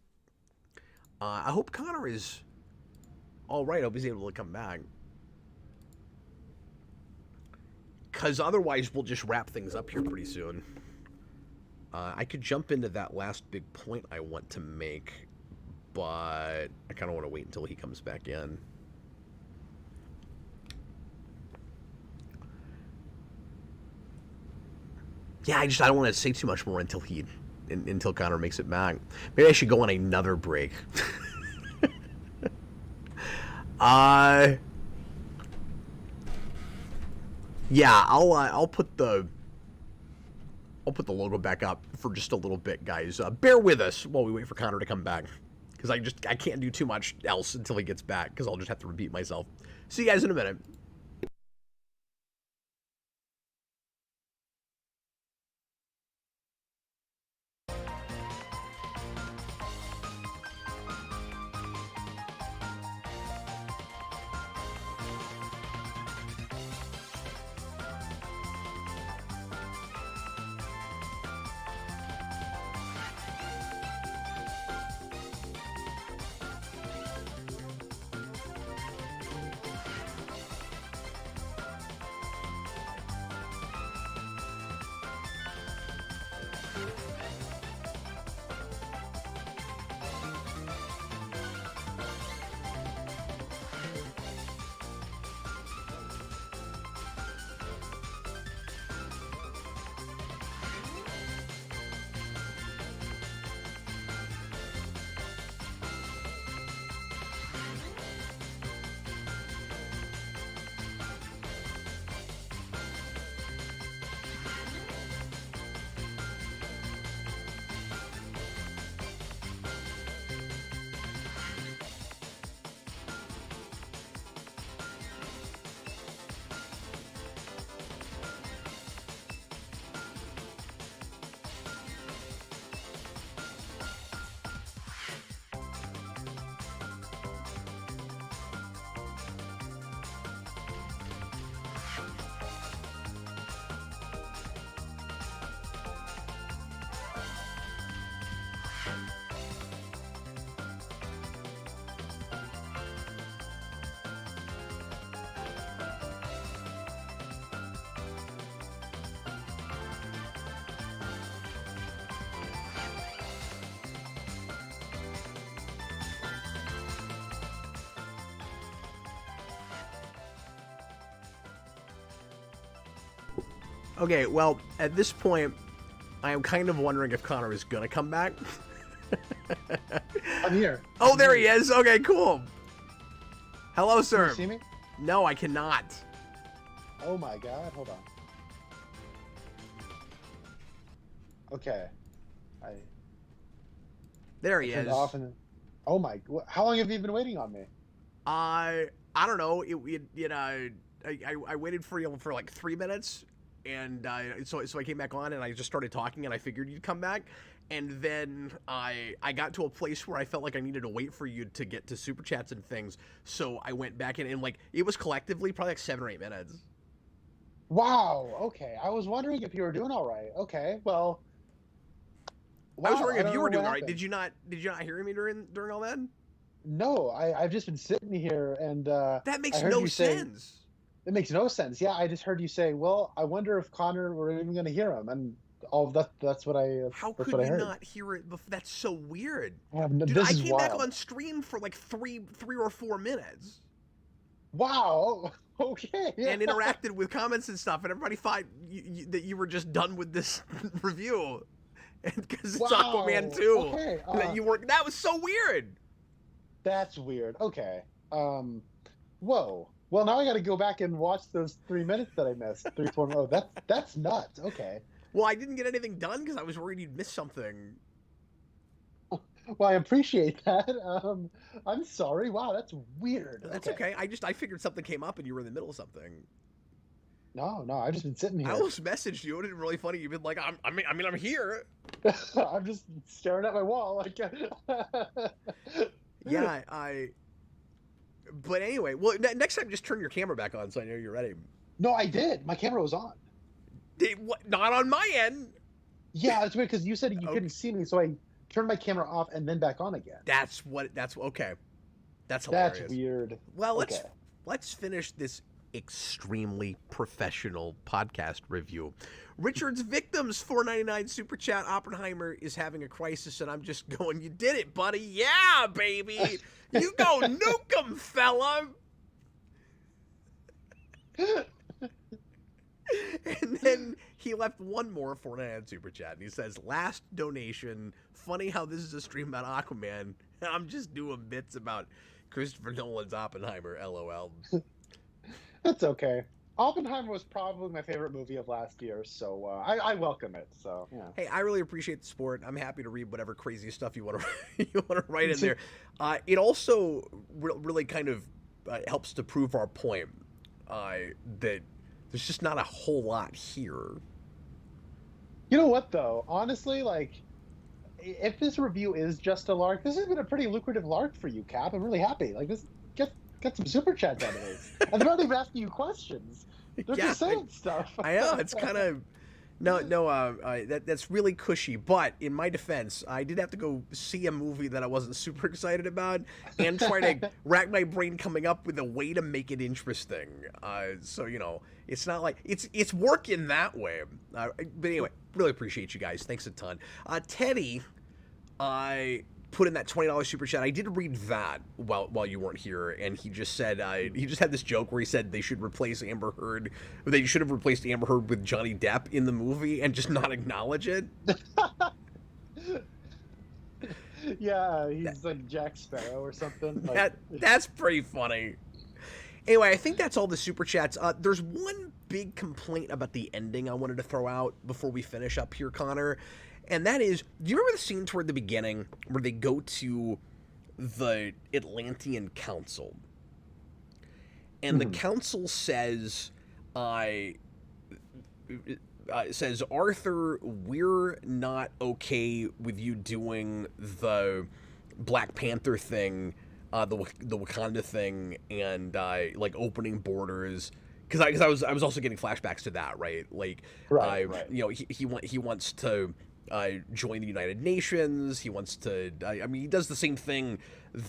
I hope Connor is all right. I hope he's able to come back, because otherwise we'll just wrap things up here pretty soon. I could jump into that last big point I want to make, but I kind of want to wait until he comes back in. Yeah, I don't want to say too much more until Connor makes it back. Maybe I should go on another break. Yeah, I'll put the logo back up for just a little bit, guys. Bear with us while we wait for Connor to come back, because I can't do too much else until he gets back, because I'll just have to repeat myself. See you guys in a minute. Okay, well, at this point, I am kind of wondering if Connor is gonna come back. I'm here. Oh, there he is. Okay, cool. Hello, sir. Can you see me? No, I cannot. Oh my god, hold on. Okay. There he turned is. off and oh my, how long have you been waiting on me? I don't know. I waited for you for like 3 minutes, and so I came back on and I just started talking, and I figured you'd come back, and then I got to a place where I felt like I needed to wait for you to get to super chats and things, so I went back in, and like it was collectively probably like 7 or 8 minutes. Wow. Okay, I was wondering if you were doing all right. Okay, well. Wow, I was wondering if you were doing all right. happened. Did you not hear me during all that? No, I've just been sitting here and That makes I heard no you say- sense. It makes no sense. Yeah, I just heard you say, "Well, I wonder if Connor were even going to hear him," and all of that's what I. How that's could what I you heard. not hear it? That's so weird. Dude, Dude, I is came back wild. on stream for like three or 4 minutes Wow. Okay. and interacted with comments and stuff, and everybody thought that you were just done with this review, because it's Wow. Aquaman 2. Okay. And that you were. That was so weird. That's weird. Okay. Whoa. Well, now I got to go back and watch those 3 minutes that I missed. 3, 4. Oh, that's nuts. Okay. Well, I didn't get anything done because I was worried you'd miss something. Well, I appreciate that. I'm sorry. Wow, that's weird. That's okay. I figured something came up and you were in the middle of something. No, I've just been sitting here. I almost messaged you. It was really funny. You've been like, I'm here. I'm just staring at my wall. Like, Yeah, But anyway, well, next time just turn your camera back on so I know you're ready. No, I did. My camera was on. Not on my end. Yeah, it's weird because you said you couldn't see me, so I turned my camera off and then back on again. That's okay. That's hilarious. That's weird. Well, Okay. let's finish this extremely professional podcast review. Richard's Victims $4.99 super chat. Oppenheimer is having a crisis, and I'm just going, you did it, buddy. Yeah, baby. You go nuke 'em, fella. And then he left one more $4.99 super chat, and he says, last donation. Funny how this is a stream about Aquaman, and I'm just doing bits about Christopher Nolan's Oppenheimer, LOL. That's okay. Oppenheimer was probably my favorite movie of last year, so I welcome it. So yeah. Hey, I really appreciate the support. I'm happy to read whatever crazy stuff you want to write in there. It also really kind of helps to prove our point that there's just not a whole lot here. You know what though? Honestly, like, if this review is just a lark, this has been a pretty lucrative lark for you, Cap. I'm really happy. Like, this get some super chats out of this. And they're not even asking you questions. They're just saying stuff. I know, it's kind of that's really cushy. But in my defense, I did have to go see a movie that I wasn't super excited about and try to rack my brain coming up with a way to make it interesting. So it's not like it's working that way. But anyway, really appreciate you guys. Thanks a ton. Teddy, I put in that $20 super chat. I did read that while you weren't here, and he just said he just had this joke where he said they should replace Amber Heard. They should have replaced Amber Heard with Johnny Depp in the movie and just not acknowledge it. Yeah, he's like Jack Sparrow or something. Like, that's pretty funny. Anyway, I think that's all the super chats. There's one big complaint about the ending I wanted to throw out before we finish up here, Connor. And that is, do you remember the scene toward the beginning where they go to the Atlantean Council? And the council says, Arthur, we're not okay with you doing the Black Panther thing, the Wakanda thing, and like opening borders. Because I was also getting flashbacks to that, right? Like, right. He wants to join the United Nations. He wants to. He does the same thing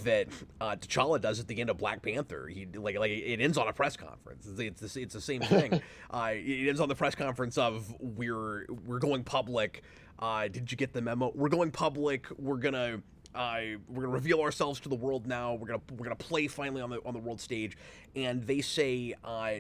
that T'Challa does at the end of Black Panther. He like it ends on a press conference. It's the same thing. It ends on the press conference of we're going public. Did you get the memo? We're going public. We're gonna we're gonna reveal ourselves to the world now. We're gonna play finally on the world stage, and they say,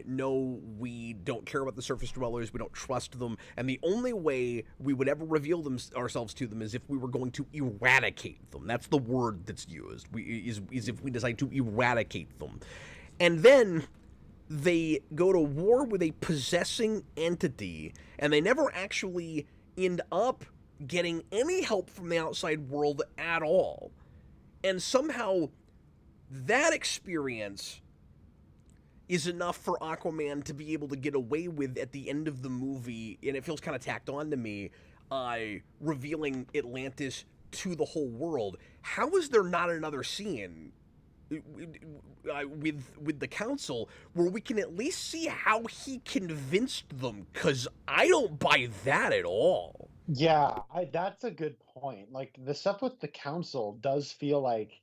no, we don't care about the surface dwellers. We don't trust them, and the only way we would ever reveal ourselves to them is if we were going to eradicate them. That's the word that's used. Is if we decide to eradicate them, and then they go to war with a possessing entity, and they never actually end up getting any help from the outside world at all. And somehow that experience is enough for Aquaman to be able to get away with at the end of the movie, and it feels kind of tacked on to me, revealing Atlantis to the whole world. How is there not another scene with the council where we can at least see how he convinced them? Because I don't buy that at all. Yeah, that's a good point. Like the stuff with the council does feel like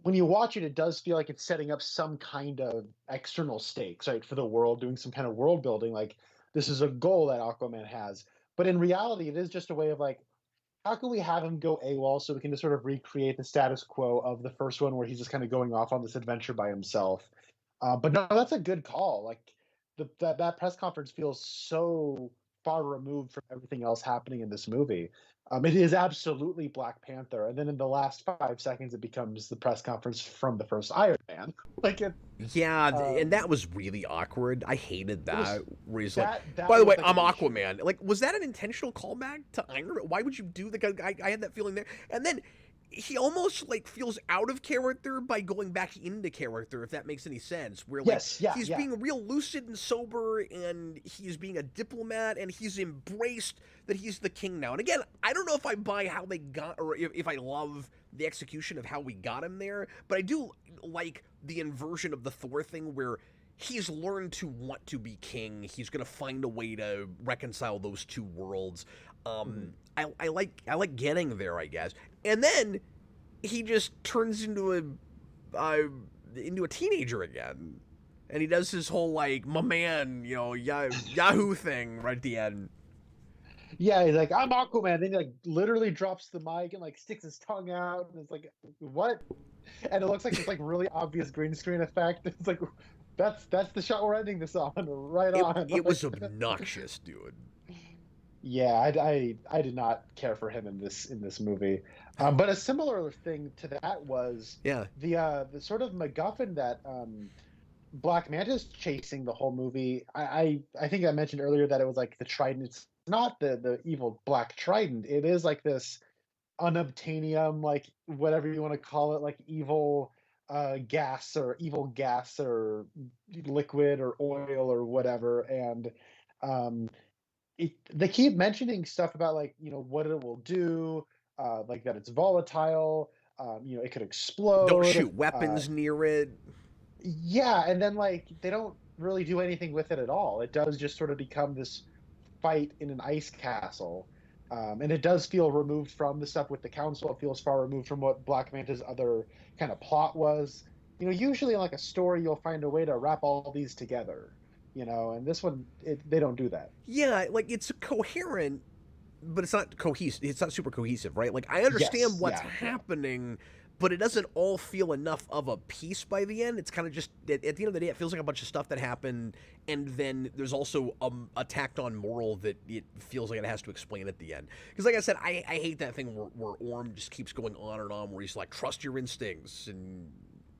when you watch it, it does feel like it's setting up some kind of external stakes, right, for the world, doing some kind of world building. Like this is a goal that Aquaman has, but in reality, it is just a way of like, how can we have him go AWOL so we can just sort of recreate the status quo of the first one where he's just kind of going off on this adventure by himself? But no, that's a good call. Like that press conference feels so far removed from everything else happening in this movie. It is absolutely Black Panther, and then in the last 5 seconds, it becomes the press conference from the first Iron Man. Like it. Yeah, and that was really awkward. I hated that. Where he's like, that by the way, was like I'm an issue. Aquaman. Like, was that an intentional callback to Iron Man? Why would you do that? I had that feeling there. And then he almost like feels out of character by going back into character, if that makes any sense. Where like he's being real lucid and sober, and he's being a diplomat, and he's embraced that he's the king now. And again, I don't know if I buy how they got, or if I love the execution of how we got him there, but I do like the inversion of the Thor thing where he's learned to want to be king. He's gonna find a way to reconcile those two worlds. I like getting there, I guess. And then he just turns into a teenager again, and he does his whole like my man, Yahoo thing right at the end. Yeah, he's like, I'm Aquaman. Then he like literally drops the mic and like sticks his tongue out, and it's like, what? And it looks like this like really obvious green screen effect. It's like, that's the shot we're ending this on, right on. It was obnoxious, dude. Yeah, I did not care for him in this movie. But a similar thing to that was the sort of MacGuffin that Black Manta's chasing the whole movie. I think I mentioned earlier that it was like the trident. It's not the evil black trident. It is like this unobtainium, like whatever you want to call it, like evil gas or liquid or oil or whatever. And they keep mentioning stuff about like what it will do, like that it's volatile, it could explode. Don't shoot weapons near it. Yeah, and then like they don't really do anything with it at all. It does just sort of become this fight in an ice castle, and it does feel removed from the stuff with the council. It feels far removed from what Black Manta's other kind of plot was. Usually in like a story, you'll find a way to wrap all these together. And this one, they don't do that. Yeah, like it's coherent, but it's not cohesive. It's not super cohesive, right? Like I understand what's happening, but it doesn't all feel enough of a piece by the end. It's kind of just at the end of the day, it feels like a bunch of stuff that happened, and then there's also a tacked on moral that it feels like it has to explain at the end. Because like I said, I hate that thing where Orm just keeps going on and on, where he's like, trust your instincts and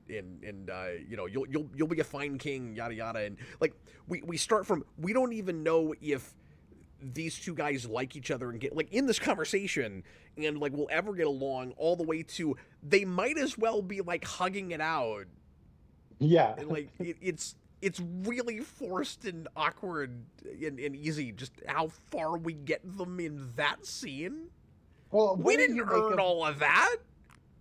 you'll be a fine king, yada yada. And like we start from, we don't even know if these two guys like each other and get like in this conversation and like will ever get along, all the way to they might as well be like hugging it out. Yeah, and like it's really forced and awkward and easy just how far we get them in that scene. Well, we didn't earn all of that.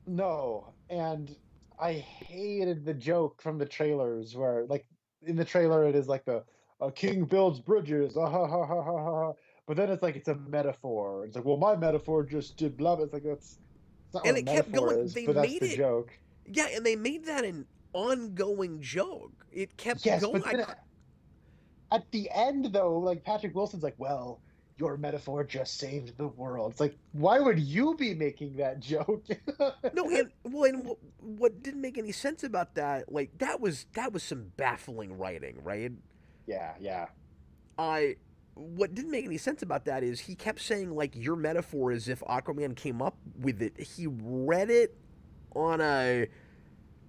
No, and I hated the joke from the trailers where, like, in the trailer it is like a king builds bridges, ha ha ha ha ha. But then it's like it's a metaphor. It's like, well, my metaphor just did blah. It's like that's not and what it kept going. Is, but that's the joke. Yeah, and they made that an ongoing joke. It kept going. But then at the end, though, like Patrick Wilson's like, well, your metaphor just saved the world. It's like, why would you be making that joke? No, and well, and what didn't make any sense about that, like that was some baffling writing, right? Yeah, yeah. I What didn't make any sense about that is he kept saying like your metaphor is if Aquaman came up with it. He read it on a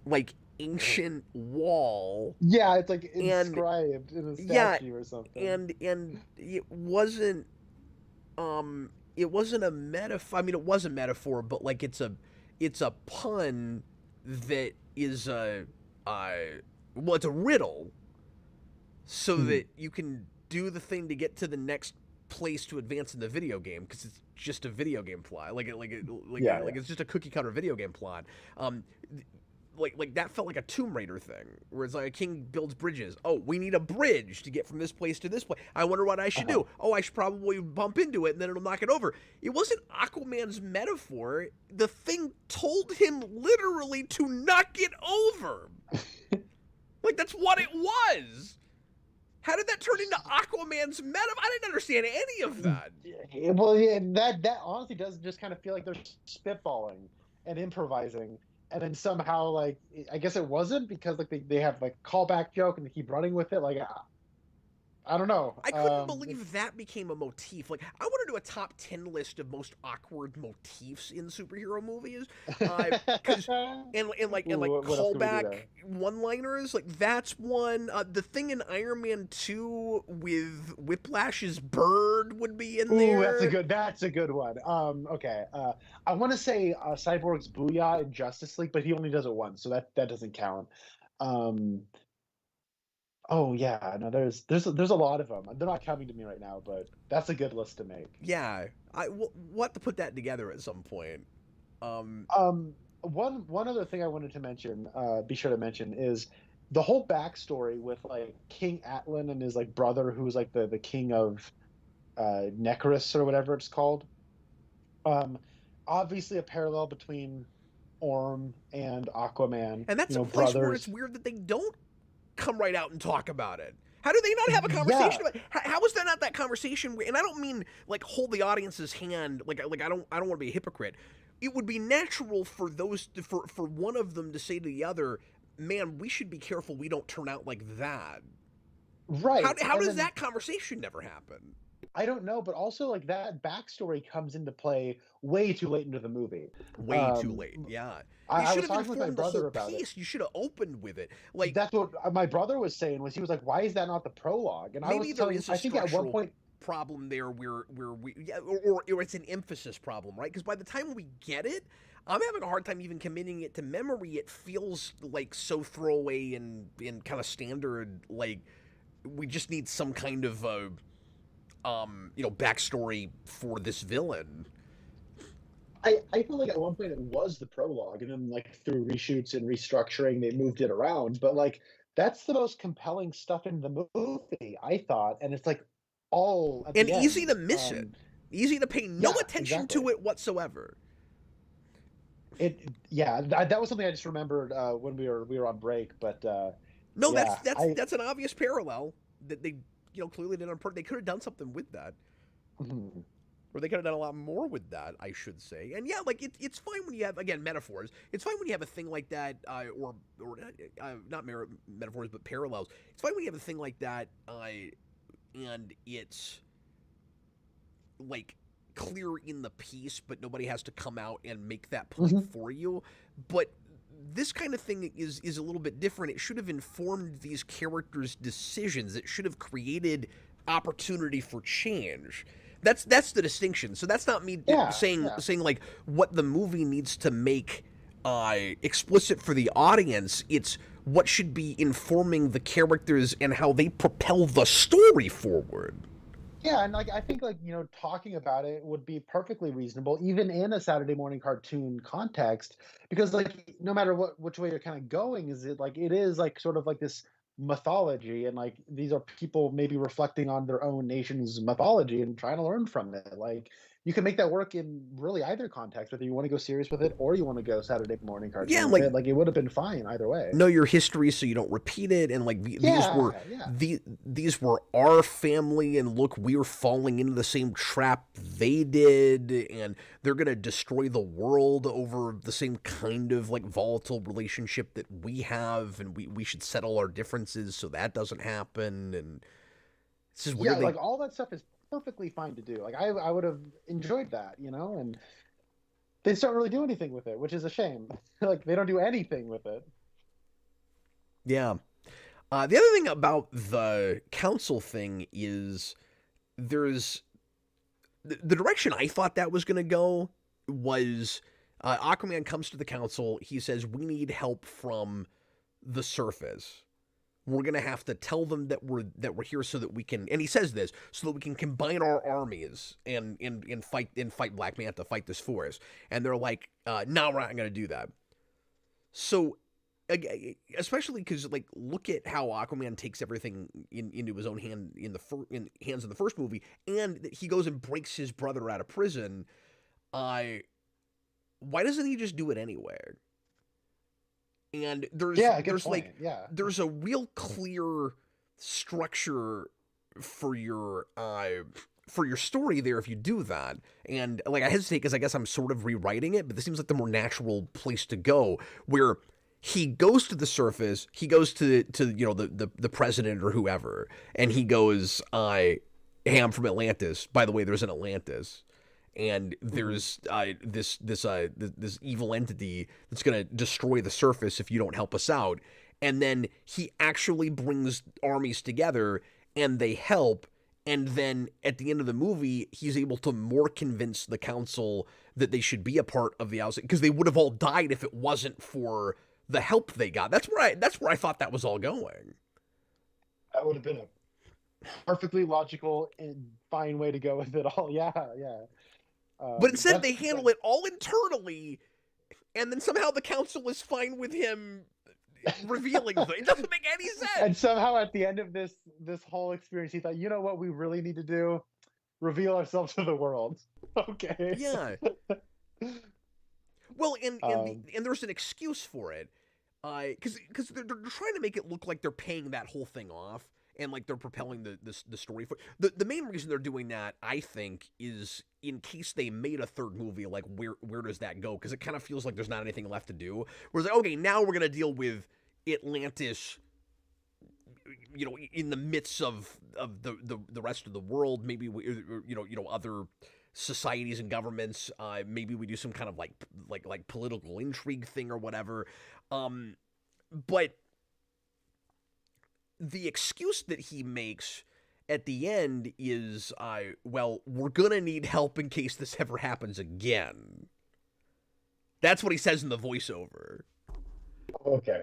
like ancient wall, Yeah, it's like and inscribed in a yeah, statue or something. and it wasn't a metaphor. I mean, it was a metaphor, but like it's a pun that is well, it's a riddle, so Mhm. that you can do the thing to get to the next place to advance in the video game because it's just a video game plot, Yeah, like yeah. it's just a cookie cutter video game plot. Um, like that felt like a Tomb Raider thing, where it's like a king builds bridges. Oh, we need a bridge to get from this place to this place. I wonder what I should Uh-huh. do. Oh, I should probably bump into it and then it'll knock it over. It wasn't Aquaman's metaphor. The thing told him literally to knock it over. Like that's what it was. How did that turn into Aquaman's metaphor? I didn't understand any of that. Yeah, well, yeah, that honestly does just kind of feel like they're spitballing and improvising, and then somehow like I guess it wasn't because like they have like callback joke and they keep running with it. Like I don't know. I couldn't believe that became a motif. Like, I want to do a top 10 list of most awkward motifs in superhero movies. Because, and like What else could we do callback there? one liners, like, that's one. The thing in Iron Man 2 with Whiplash's bird would be in Ooh, there. that's a good one. Okay. I want to say Cyborg's Booyah in Justice League, but he only does it once, so that doesn't count. Um, oh yeah, no, there's a lot of them. They're not coming to me right now, but that's a good list to make. Yeah. We'll have to put that together at some point. Um, One other thing I wanted to mention, be sure to mention, is the whole backstory with like King Atlan and his like brother, who's like the king of Necrus or whatever it's called. Um, Obviously a parallel between Orm and Aquaman, and that's you a know, place where it's brothers. weird that they don't come right out and talk about it. How do they not have a Yeah, conversation about it? How is there not that conversation? And I don't mean like hold the audience's hand. Like I don't want to be a hypocrite. It would be natural for for one of them to say to the other, "Man, we should be careful we don't turn out like that." right. How And does then that conversation never happen? I don't know, but also like that backstory comes into play way too late into the movie. Way too Um, late. Yeah, I, you I should was have talking with my informed the whole brother about it. piece. You should have opened with it. Like That's what my brother was saying. Was he was like, "Why is that not the prologue?" And I was maybe there telling him, is a I think at one structural point, problem there where we yeah, or it's an emphasis problem, right? Because by the time we get it, I'm having a hard time even committing it to memory. It feels like so throwaway and kind of standard. Like we just need some kind of backstory for this villain. I feel like at one point it was the prologue, and then like through reshoots and restructuring, they moved it around. But like that's the most compelling stuff in the movie, I thought, and it's like all at And the easy to end. miss it. Easy to pay no Yeah, attention exactly. to it whatsoever. Yeah, that was something I just remembered when we were on break. But No, yeah, I that's an obvious parallel that they clearly did on purpose. They could have done something with that. mhm. Or they could have done a lot more with that, I should say. And yeah, like it's fine when you have again metaphors. It's fine when you have a thing like that, or not metaphors, but parallels. It's fine when you have a thing like that, and it's like clear in the piece, but nobody has to come out and make that point Mhm. for you. But this kind of thing is a little bit different. It should have informed these characters' decisions. It should have created opportunity for change. That's the distinction. So that's not me Yeah, saying yeah. like what the movie needs to make explicit for the audience. It's what should be informing the characters and how they propel the story forward. Yeah, and like I think like talking about it would be perfectly reasonable, even in a Saturday morning cartoon context, because like no matter which way you're kind of going, is it like it is like sort of like this mythology, and like these are people maybe reflecting on their own nation's mythology and trying to learn from it. Like you can make that work in really either context, whether you want to go serious with it or you want to go Saturday morning Yeah, cartoon with like it. Like it would have been fine either way. know your history so you don't repeat it, and like Yeah, yeah. these were our family, and look, we're falling into the same trap they did, and they're gonna destroy the world over the same kind of like volatile relationship that we have, and we should settle our differences so that doesn't happen. And it's just Yeah, weird they like all that stuff is perfectly fine to do. Like I would have enjoyed that, you know, and they just don't really do anything with it, which is a shame. Like they don't do anything with it. yeah. The other thing about the council thing is there's the direction I thought that was going to go was Aquaman comes to the council. He says, "We need help from the surface. We're going to have to tell them that we're here so that we can." And he says this so that we can combine our armies and fight Black Manta, fight this force. And they're like, "No, we're not going to do that." So especially because like look at how Aquaman takes everything into his own hands in the first movie, and he goes and breaks his brother out of prison. Why doesn't he just do it anyway? And there's point. like Yeah. there's a real clear structure for your story there if you do that. And like I hesitate because I guess I'm sort of rewriting it, but this seems like the more natural place to go, where he goes to the surface, he goes to you know the president or whoever, and he goes, "Hey, I'm from Atlantis. By the way, there's an Atlantis, and there's this evil entity that's gonna destroy the surface if you don't help us out." And then he actually brings armies together, and they help. And then at the end of the movie, he's able to more convince the council that they should be a part of the outside, because they would have all died if it wasn't for the help they got. That's where I thought that was all going. That would have been a perfectly logical and fine way to go with it all. Yeah, yeah. But instead, they handle it all internally, and then somehow the council is fine with him revealing things. It doesn't make any sense. And somehow at the end of this whole experience, he thought, you know what we really need to do? Reveal ourselves to the world. Okay. Yeah. Well, and there's an excuse for it, because they're trying to make it look like they're paying that whole thing off, and like they're propelling the story for the main reason they're doing that, I think, is in case they made a third movie, like where does that go? Because it kind of feels like there's not anything left to do. Whereas like, okay, now we're gonna deal with Atlantis, you know, in the midst of the rest of the world. Maybe we, you know other societies and governments. Maybe we do some kind of like political intrigue thing or whatever. But the excuse that he makes at the end is, well, we're gonna need help in case this ever happens again. That's what he says in the voiceover. Okay.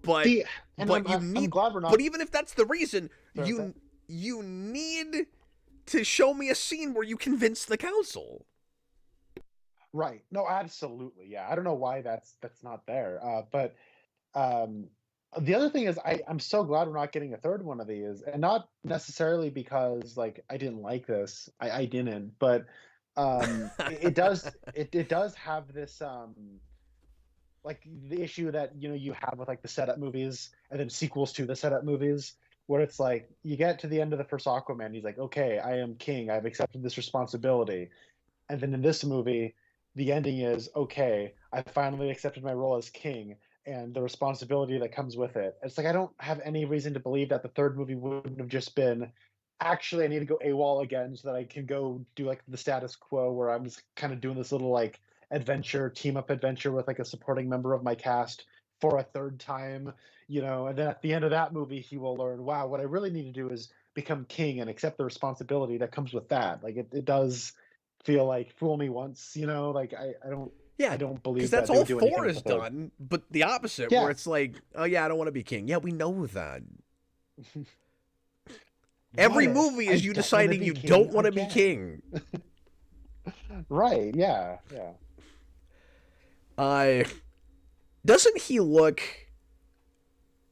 But See, I'm glad we're not. But even if that's the reason, Sorry, you need to show me a scene where you convince the council. Right. No, absolutely. Yeah. I don't know why that's not there. But the other thing is I'm so glad we're not getting a third one of these, and not necessarily because like I didn't like this. I didn't, but it does have this like the issue that you have with like the setup movies and then sequels to the setup movies, where it's like you get to the end of the first Aquaman, he's like, okay, I am king, I've accepted this responsibility. And then in this movie, the ending is, okay, I finally accepted my role as king and the responsibility that comes with it. It's like I don't have any reason to believe that the third movie wouldn't have just been, actually I need to go AWOL again so that I can go do like the status quo where I'm just kind of doing this little like team up adventure with like a supporting member of my cast for a third time, and then at the end of that movie he will learn, wow, what I really need to do is become king and accept the responsibility that comes with that. Like it does feel like fool me once, like I don't believe because that that's all do four is done, but the opposite, yeah. where it's like, oh yeah, I don't want to be king. Yeah, we know that. Every movie is you deciding you don't want to be king. Right, yeah. Doesn't he look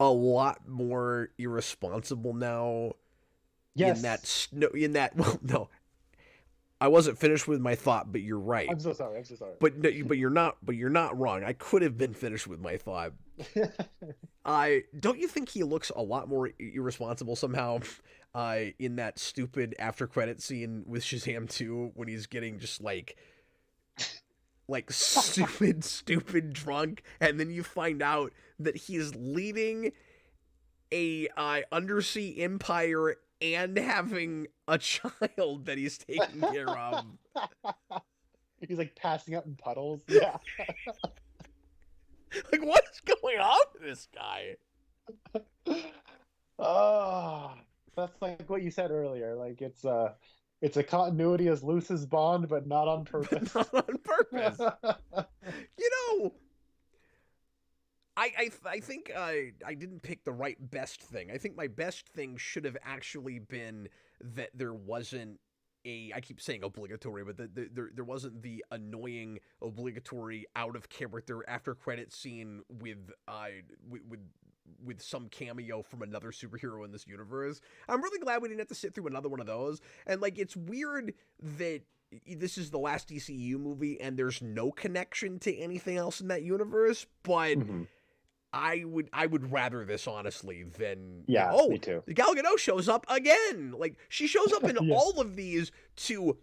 a lot more irresponsible now? Yes. Well, no. I wasn't finished with my thought, but you're right. I'm so sorry. I'm so sorry. But no, but you're not wrong. I could have been finished with my thought. I don't you think he looks a lot more irresponsible somehow in that stupid after credit scene with Shazam 2 when he's getting just like stupid drunk, and then you find out that he's leading a undersea empire and having a child that he's taking care of. He's like passing out in puddles. Yeah. Like, what is going on with this guy? Oh, that's like what you said earlier. Like it's a continuity as loose as Bond, but not on purpose. Not on purpose. You know, I think I didn't pick the right best thing. I think my best thing should have actually been that there wasn't I keep saying obligatory, but there wasn't the annoying obligatory out of character after credit scene with some cameo from another superhero in this universe. I'm really glad we didn't have to sit through another one of those. And like, it's weird that this is the last DCEU movie and there's no connection to anything else in that universe, but I would rather this, honestly, than me too. Gal Gadot shows up again. Like, she shows up in all of these to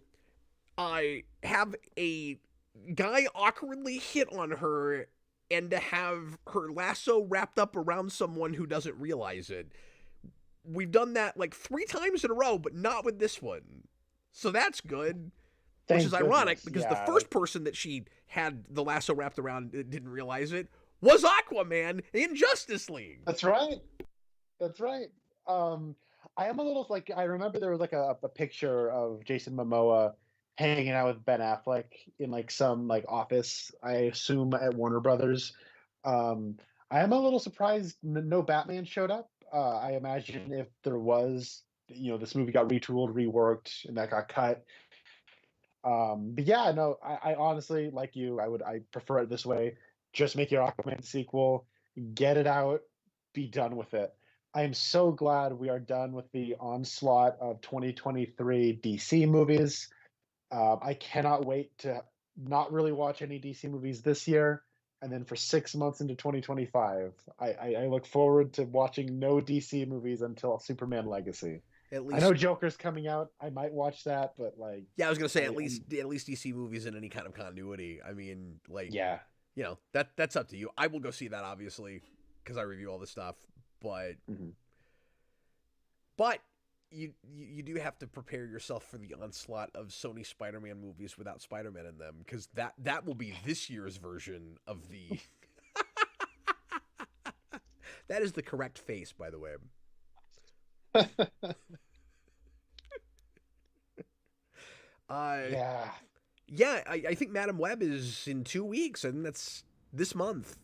have a guy awkwardly hit on her and to have her lasso wrapped up around someone who doesn't realize it. We've done that like 3 times in a row, but not with this one. So that's good. Which is ironic because the first person that she had the lasso wrapped around didn't realize it was Aquaman in Justice League. That's right. I am a little like, I remember there was like a picture of Jason Momoa hanging out with Ben Affleck in like some like office, I assume at Warner Brothers. I am a little surprised no Batman showed up. I imagine if there was, this movie got retooled, reworked, and that got cut. But yeah, no, I honestly, like you, I prefer it this way. Just make your Aquaman sequel, get it out, be done with it. I am so glad we are done with the onslaught of 2023 DC movies. I cannot wait to not really watch any DC movies this year. And then for 6 months into 2025, I look forward to watching no DC movies until Superman Legacy. At least, I know Joker's coming out. I might watch that, but like, yeah, I was gonna say at least DC movies in any kind of continuity. I mean, like, yeah. That's up to you. I will go see that, obviously, because I review all this stuff. But but you do have to prepare yourself for the onslaught of Sony Spider-Man movies without Spider-Man in them, because that will be this year's version of the. That is the correct face, by the way. Yeah, I think Madam Web is in 2 weeks, and that's this month.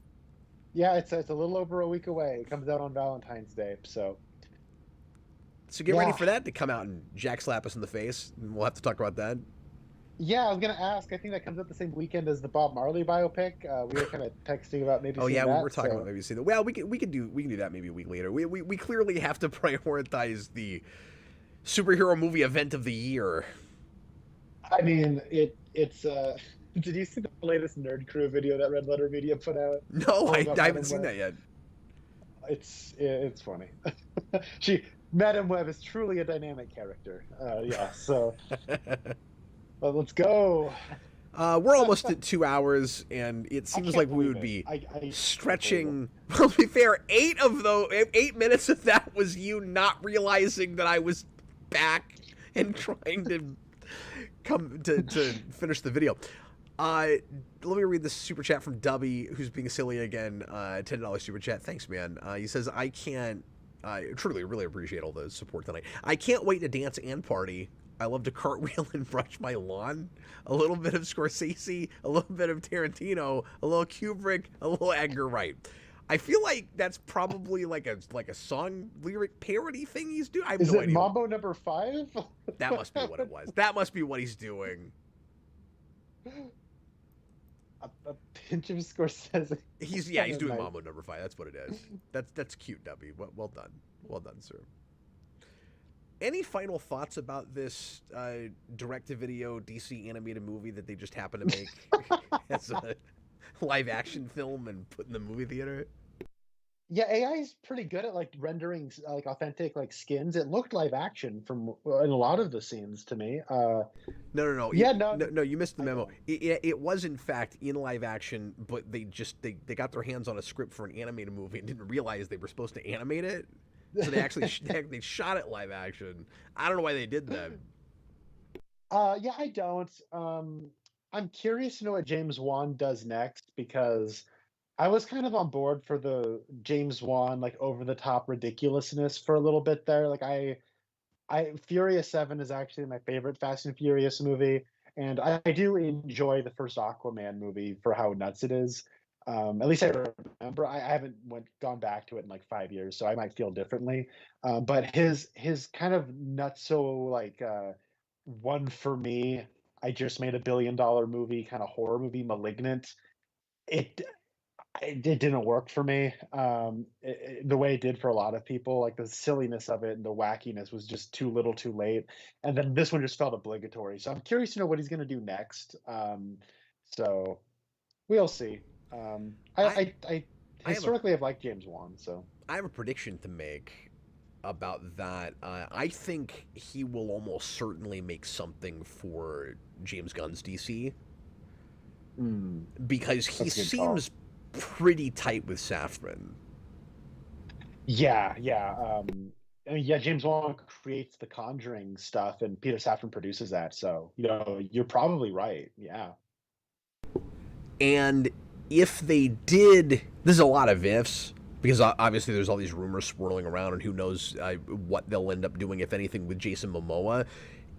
Yeah, it's a little over a week away. It comes out on Valentine's Day, so get ready for that to come out and Jack slap us in the face, and we'll have to talk about that. Yeah, I was gonna ask. I think that comes out the same weekend as the Bob Marley biopic. We were kind of texting about maybe. Oh yeah, we were talking about maybe seeing that. Well, we can do that maybe a week later. We clearly have to prioritize the superhero movie event of the year. I mean, it's. Did you see the latest Nerd Crew video that Red Letter Media put out? No, I haven't seen that yet. It's funny. Madam Web is truly a dynamic character. Yeah, so let's go. We're almost at 2 hours, and it seems like we would be stretching. Well, to be fair, 8 minutes of that was you not realizing that I was back and trying to come to finish the video. Let me read this super chat from Dubby, who's being silly again. $10 super chat. Thanks, man. He says, I truly really appreciate all the support tonight. I can't wait to dance and party. I love to cartwheel and brush my lawn. A little bit of Scorsese, a little bit of Tarantino, a little Kubrick, a little Edgar Wright. I feel like that's probably like a song lyric parody thing he's doing. I have no idea. Is it Mambo number 5? That must be what it was. That must be what he's doing. A pinch of Scorsese. He's doing nice. Mambo number 5. That's what it is. That's cute, Dubby. Well done, sir. Any final thoughts about this direct-to-video DC animated movie that they just happened to make as a live-action film and put in the movie theater? Yeah, AI is pretty good at like rendering like authentic like skins. It looked live action from in a lot of the scenes to me. No. Yeah, no, No, you missed the I memo. don't. It was in fact in live action, but they got their hands on a script for an animated movie and didn't realize they were supposed to animate it. So they actually they shot it live action. I don't know why they did that. Yeah, I don't. I'm curious to know what James Wan does next because I was kind of on board for the James Wan like over the top ridiculousness for a little bit there. Like I Furious 7 is actually my favorite Fast and Furious movie, and I do enjoy the first Aquaman movie for how nuts it is. At least I remember. I haven't gone back to it in like 5 years, so I might feel differently. But his kind of nutso like one for me. I just made $1 billion movie, kind of horror movie, Malignant. It it didn't work for me the way it did for a lot of people. Like the silliness of it and the wackiness was just too little too late, and then this one just felt obligatory. So I'm curious to know what he's going to do next. So we'll see. I I I have a historically have liked James Wan, so I have a prediction to make about that. I think he will almost certainly make something for James Gunn's DC because he that's a good call. seems pretty tight with Safran. Yeah, yeah. I mean, yeah, James Wan creates the Conjuring stuff, and Peter Safran produces that. So, you're probably right. Yeah. And if they did, there's a lot of ifs because obviously there's all these rumors swirling around, and who knows what they'll end up doing, if anything, with Jason Momoa.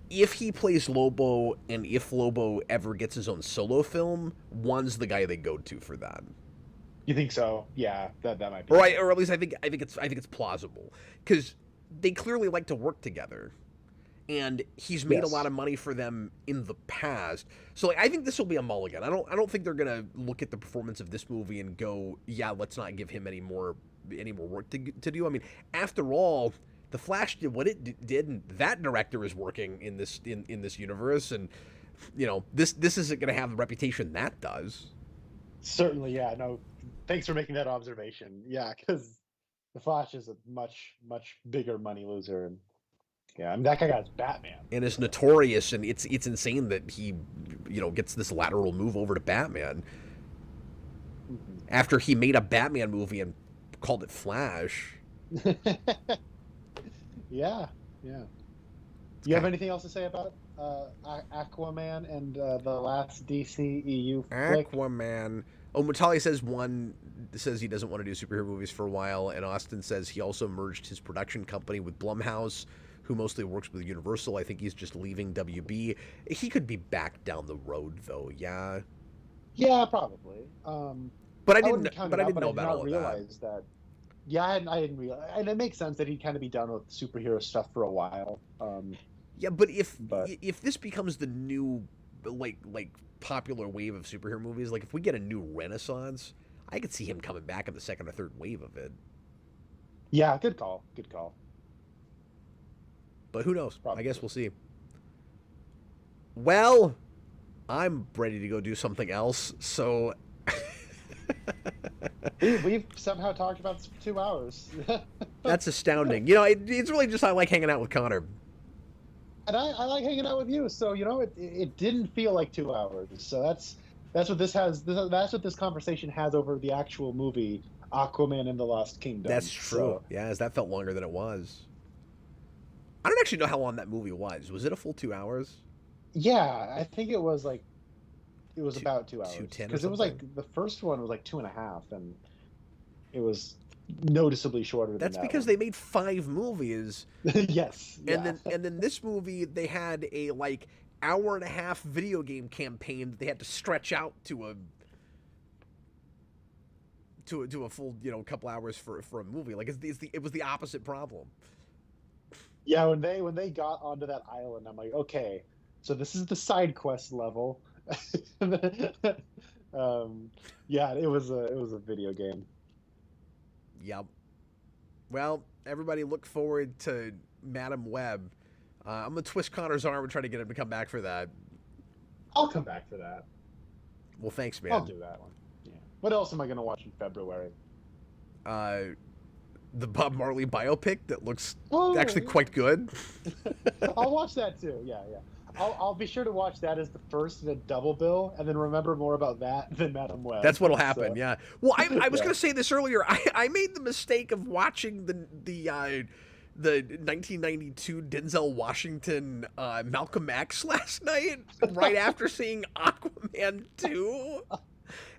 If he plays Lobo, and if Lobo ever gets his own solo film, Juan's the guy they go to for that. You think so? Yeah, that might be Or it. or at least I think it's plausible because they clearly like to work together, and he's made a lot Yes. of money for them in the past. So like, I think this will be a mulligan. I don't think they're gonna look at the performance of this movie and go, yeah, let's not give him any more work to do. I mean, after all, the Flash did what it did, and that director is working in this universe, and this isn't gonna have the reputation that does. Certainly, yeah. No, thanks for making that observation. Yeah, because the Flash is a much, much bigger money loser, and yeah, I mean that guy got his Batman. And is So notorious, and it's insane that he gets this lateral move over to Batman mhm. after he made a Batman movie and called it Flash. Yeah, yeah. It's You have kind anything else to say about Aquaman and the last DCEU of flick? Aquaman. Oh, Matali says one says he doesn't want to do superhero movies for a while, and Austin says he also merged his production company with Blumhouse, who mostly works with Universal. I think he's just leaving WB. He could be back down the road though, yeah. Yeah, probably. But I I didn't. wouldn't count But it I out, didn't but I know did about all not of that. realize that. Yeah, I didn't realize, and it makes sense that he'd kind of be done with superhero stuff for a while. Yeah, but if But if this becomes the new like popular wave of superhero movies, like if we get a new renaissance, I could see him coming back in the second or third wave of it. yeah, good call, good call. But who knows? I guess Probably. we'll see. Well, I'm ready to go do something else. So We've somehow talked about this for 2 hours. that's astounding. It's really just I like hanging out with Connor. And I like hanging out with you. So it didn't feel like 2 hours. So that's what this has. That's what this conversation has over the actual movie Aquaman and the Lost That's Kingdom. true. So Yeah, as that felt longer than it was. I don't actually know how long that movie was. Was it a full 2 hours? yeah, I think it was Two, about two two hours ten or because it was something? like the first one was like 2.5, and it was noticeably shorter than That's that because one. they made 5 movies, Yes, and yeah. then this movie they had a like hour and a half video game campaign that they had to stretch out to a full couple hours for a movie. Like it was the opposite problem. Yeah, when they got onto that island, I'm like, okay, so this is the side quest level. um, yeah, it was a video game. Yep. Well, everybody look forward to Madam Web. I'm gonna twist Connor's arm and try to get him to come back for that. I'll come back for that. Well, thanks, man. I'll do that one. Yeah. What else am I going to watch in February? The Bob Marley biopic that looks actually yeah. quite good. I'll watch that too. Yeah, yeah. I'll be sure to watch that as the first in a double bill, and then remember more about that than Madam Web. That's what'll happen. So, yeah. Well, I was yeah. gonna say this earlier. I made the mistake of watching the 1992 Denzel Washington Malcolm X last night, right after seeing Aquaman 2.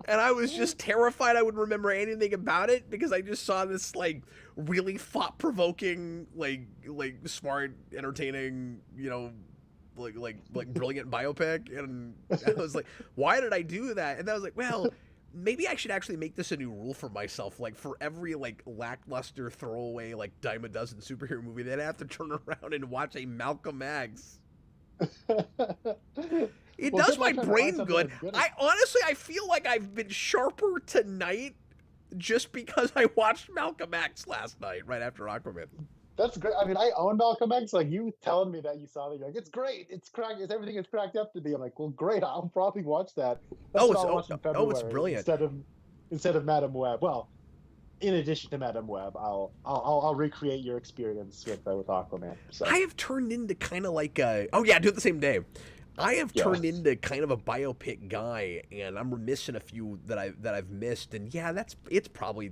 And I was just terrified I wouldn't remember anything about it because I just saw this like really thought-provoking, like smart, entertaining, like brilliant biopic, and I was like, why did I do that? And I was like, well, maybe I should actually make this a new rule for myself. Like for every like lackluster throwaway like dime a dozen superhero movie, then I have to turn around and watch a Malcolm X. It does my brain good. I feel like I've been sharper tonight just because I watched Malcolm X last night, right after Aquaman. That's great. I mean, I own Malcolm X. Like you telling me that you saw that, you're like, it's great. It's cracked. It's everything it's cracked up to be. I'm like, well, great. I'll probably watch that. That's what I'll watch in February it's brilliant. Instead of Madam Web. Well, in addition to Madam Web, I'll recreate your experience with Aquaman. So. I have turned into kind of like a do it the same day. I have turned into kind of a biopic guy, and I'm remiss in a few that I've missed. And yeah, it's probably,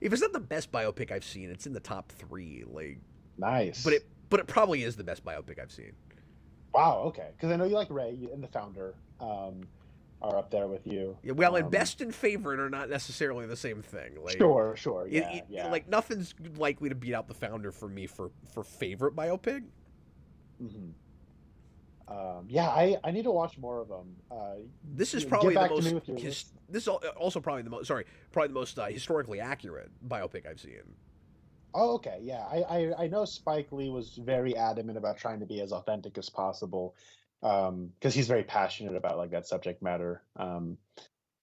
if it's not the best biopic I've seen, it's in the top 3. Like, nice. But it probably is the best biopic I've seen. Wow. Okay. Because I know you like Ray and The Founder are up there with you. Yeah. Well, and best and favorite are not necessarily the same thing. Like, sure. Yeah. Like nothing's likely to beat out The Founder for me for favorite biopic. Mm-hmm. I need to watch more of them. This is probably the most. This is also probably the most historically accurate biopic I've seen. Oh, okay, yeah. I know Spike Lee was very adamant about trying to be as authentic as possible, because he's very passionate about like that subject matter.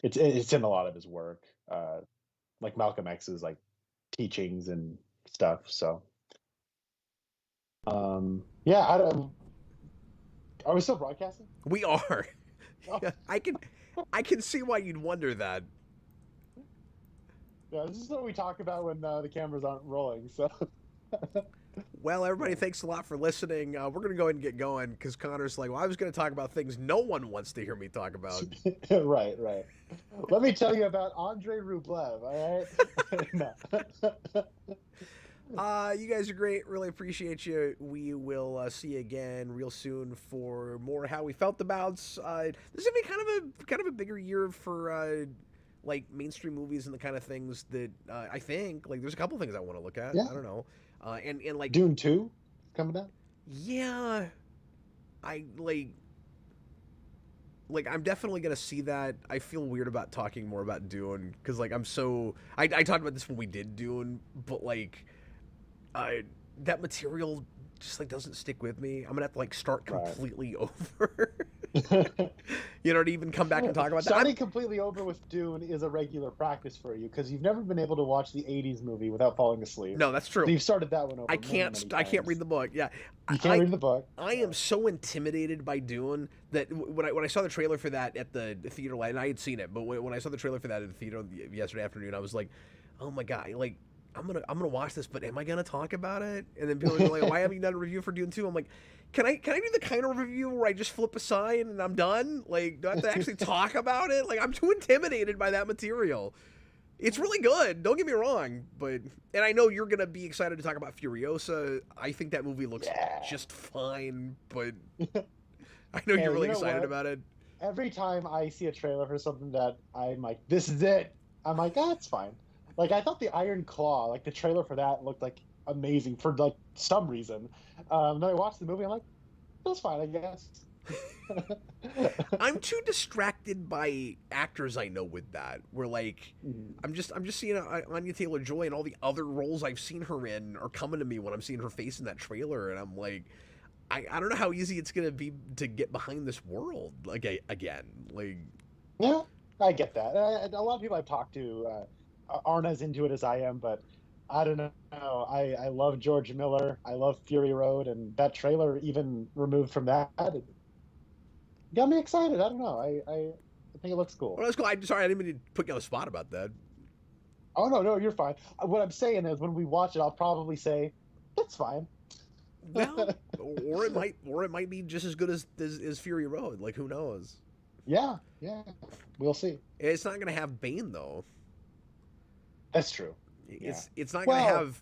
It's in a lot of his work, like Malcolm X's like teachings and stuff. So, I don't. Are we still broadcasting? We are. Oh. I can see why you'd wonder that. Yeah, this is what we talk about when the cameras aren't rolling. So. Well, everybody, thanks a lot for listening. We're going to go ahead and get going because Connor's like, well, I was going to talk about things no one wants to hear me talk about. Right. Let me tell you about Andrei Rublev, all right? No. You guys are great. Really appreciate you. We will see you again real soon for more How We Felt Abouts. This is going to be kind of a bigger year for like mainstream movies and the kind of things that I think, like, there's a couple things I want to look at. Yeah. I don't know. And like Dune 2 coming out? Yeah. I like I'm definitely gonna see that. I feel weird about talking more about Dune because like I talked about this when we did Dune, but like that material just like doesn't stick with me. I'm gonna have to like start completely over. You know, to even come back and talk about Starting completely over with Dune is a regular practice for you because you've never been able to watch the 80s movie without falling asleep. No, that's true. So you've started that one over. I can't read the book. Yeah, you can't read the book. I am so intimidated by Dune that when I saw the trailer for that at the theater, and I had seen it, but when I saw the trailer for that at the theater yesterday afternoon, I was like, oh my god, like. I'm gonna watch this, but am I gonna talk about it? And then people are like, "Why haven't you done a review for Dune 2?" I'm like, "Can I do the kind of review where I just flip a sign and I'm done? Like, do I have to actually talk about it? Like, I'm too intimidated by that material. It's really good. Don't get me wrong, and I know you're gonna be excited to talk about Furiosa. I think that movie looks just fine, but I know you're really excited about it. Every time I see a trailer for something that I'm like, "This is it," I'm like, "That's fine." Like, I thought the Iron Claw, like, the trailer for that looked, like, amazing for, like, some reason. Then I watched the movie, I'm like, that's fine, I guess. I'm too distracted by actors I know with that, where, like, I'm just seeing Anya Taylor-Joy and all the other roles I've seen her in are coming to me when I'm seeing her face in that trailer, and I'm like, I don't know how easy it's going to be to get behind this world, like, again. Like, yeah, I get that. A lot of people I've talked to aren't as into it as I am, but I don't know. I love George Miller. I love Fury Road, and that trailer, even removed from that, it got me excited. I don't know. I think it looks cool. Well, that's cool. I'm sorry, I didn't mean to put you on the spot about that. Oh no, you're fine. What I'm saying is, when we watch it, I'll probably say it's fine. Well, or it might be just as good as Fury Road. Like, who knows? Yeah, we'll see. It's not going to have Bane though. That's true. It's not going to have.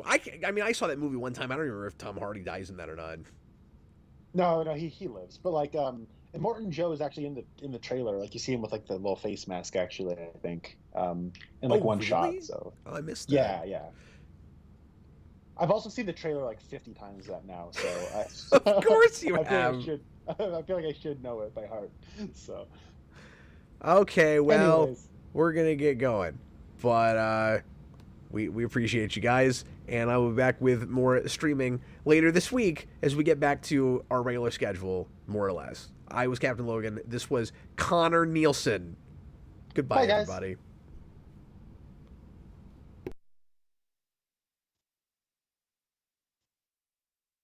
I mean, I saw that movie one time. I don't even remember if Tom Hardy dies in that or not. No, he lives. But like, and Morton Joe is actually in the trailer. Like, you see him with like the little face mask. Actually, I think, in like one really? shot. So I missed that. Yeah. I've also seen the trailer like 50 times that now. So Of course you have. I feel like I should know it by heart. So. Okay, well, Anyways. we're gonna get going, but we appreciate you guys, and I will be back with more streaming later this week as we get back to our regular schedule, more or less. I was Captain Logan. This was Connor Nielsen. Goodbye, Bye, guys. everybody.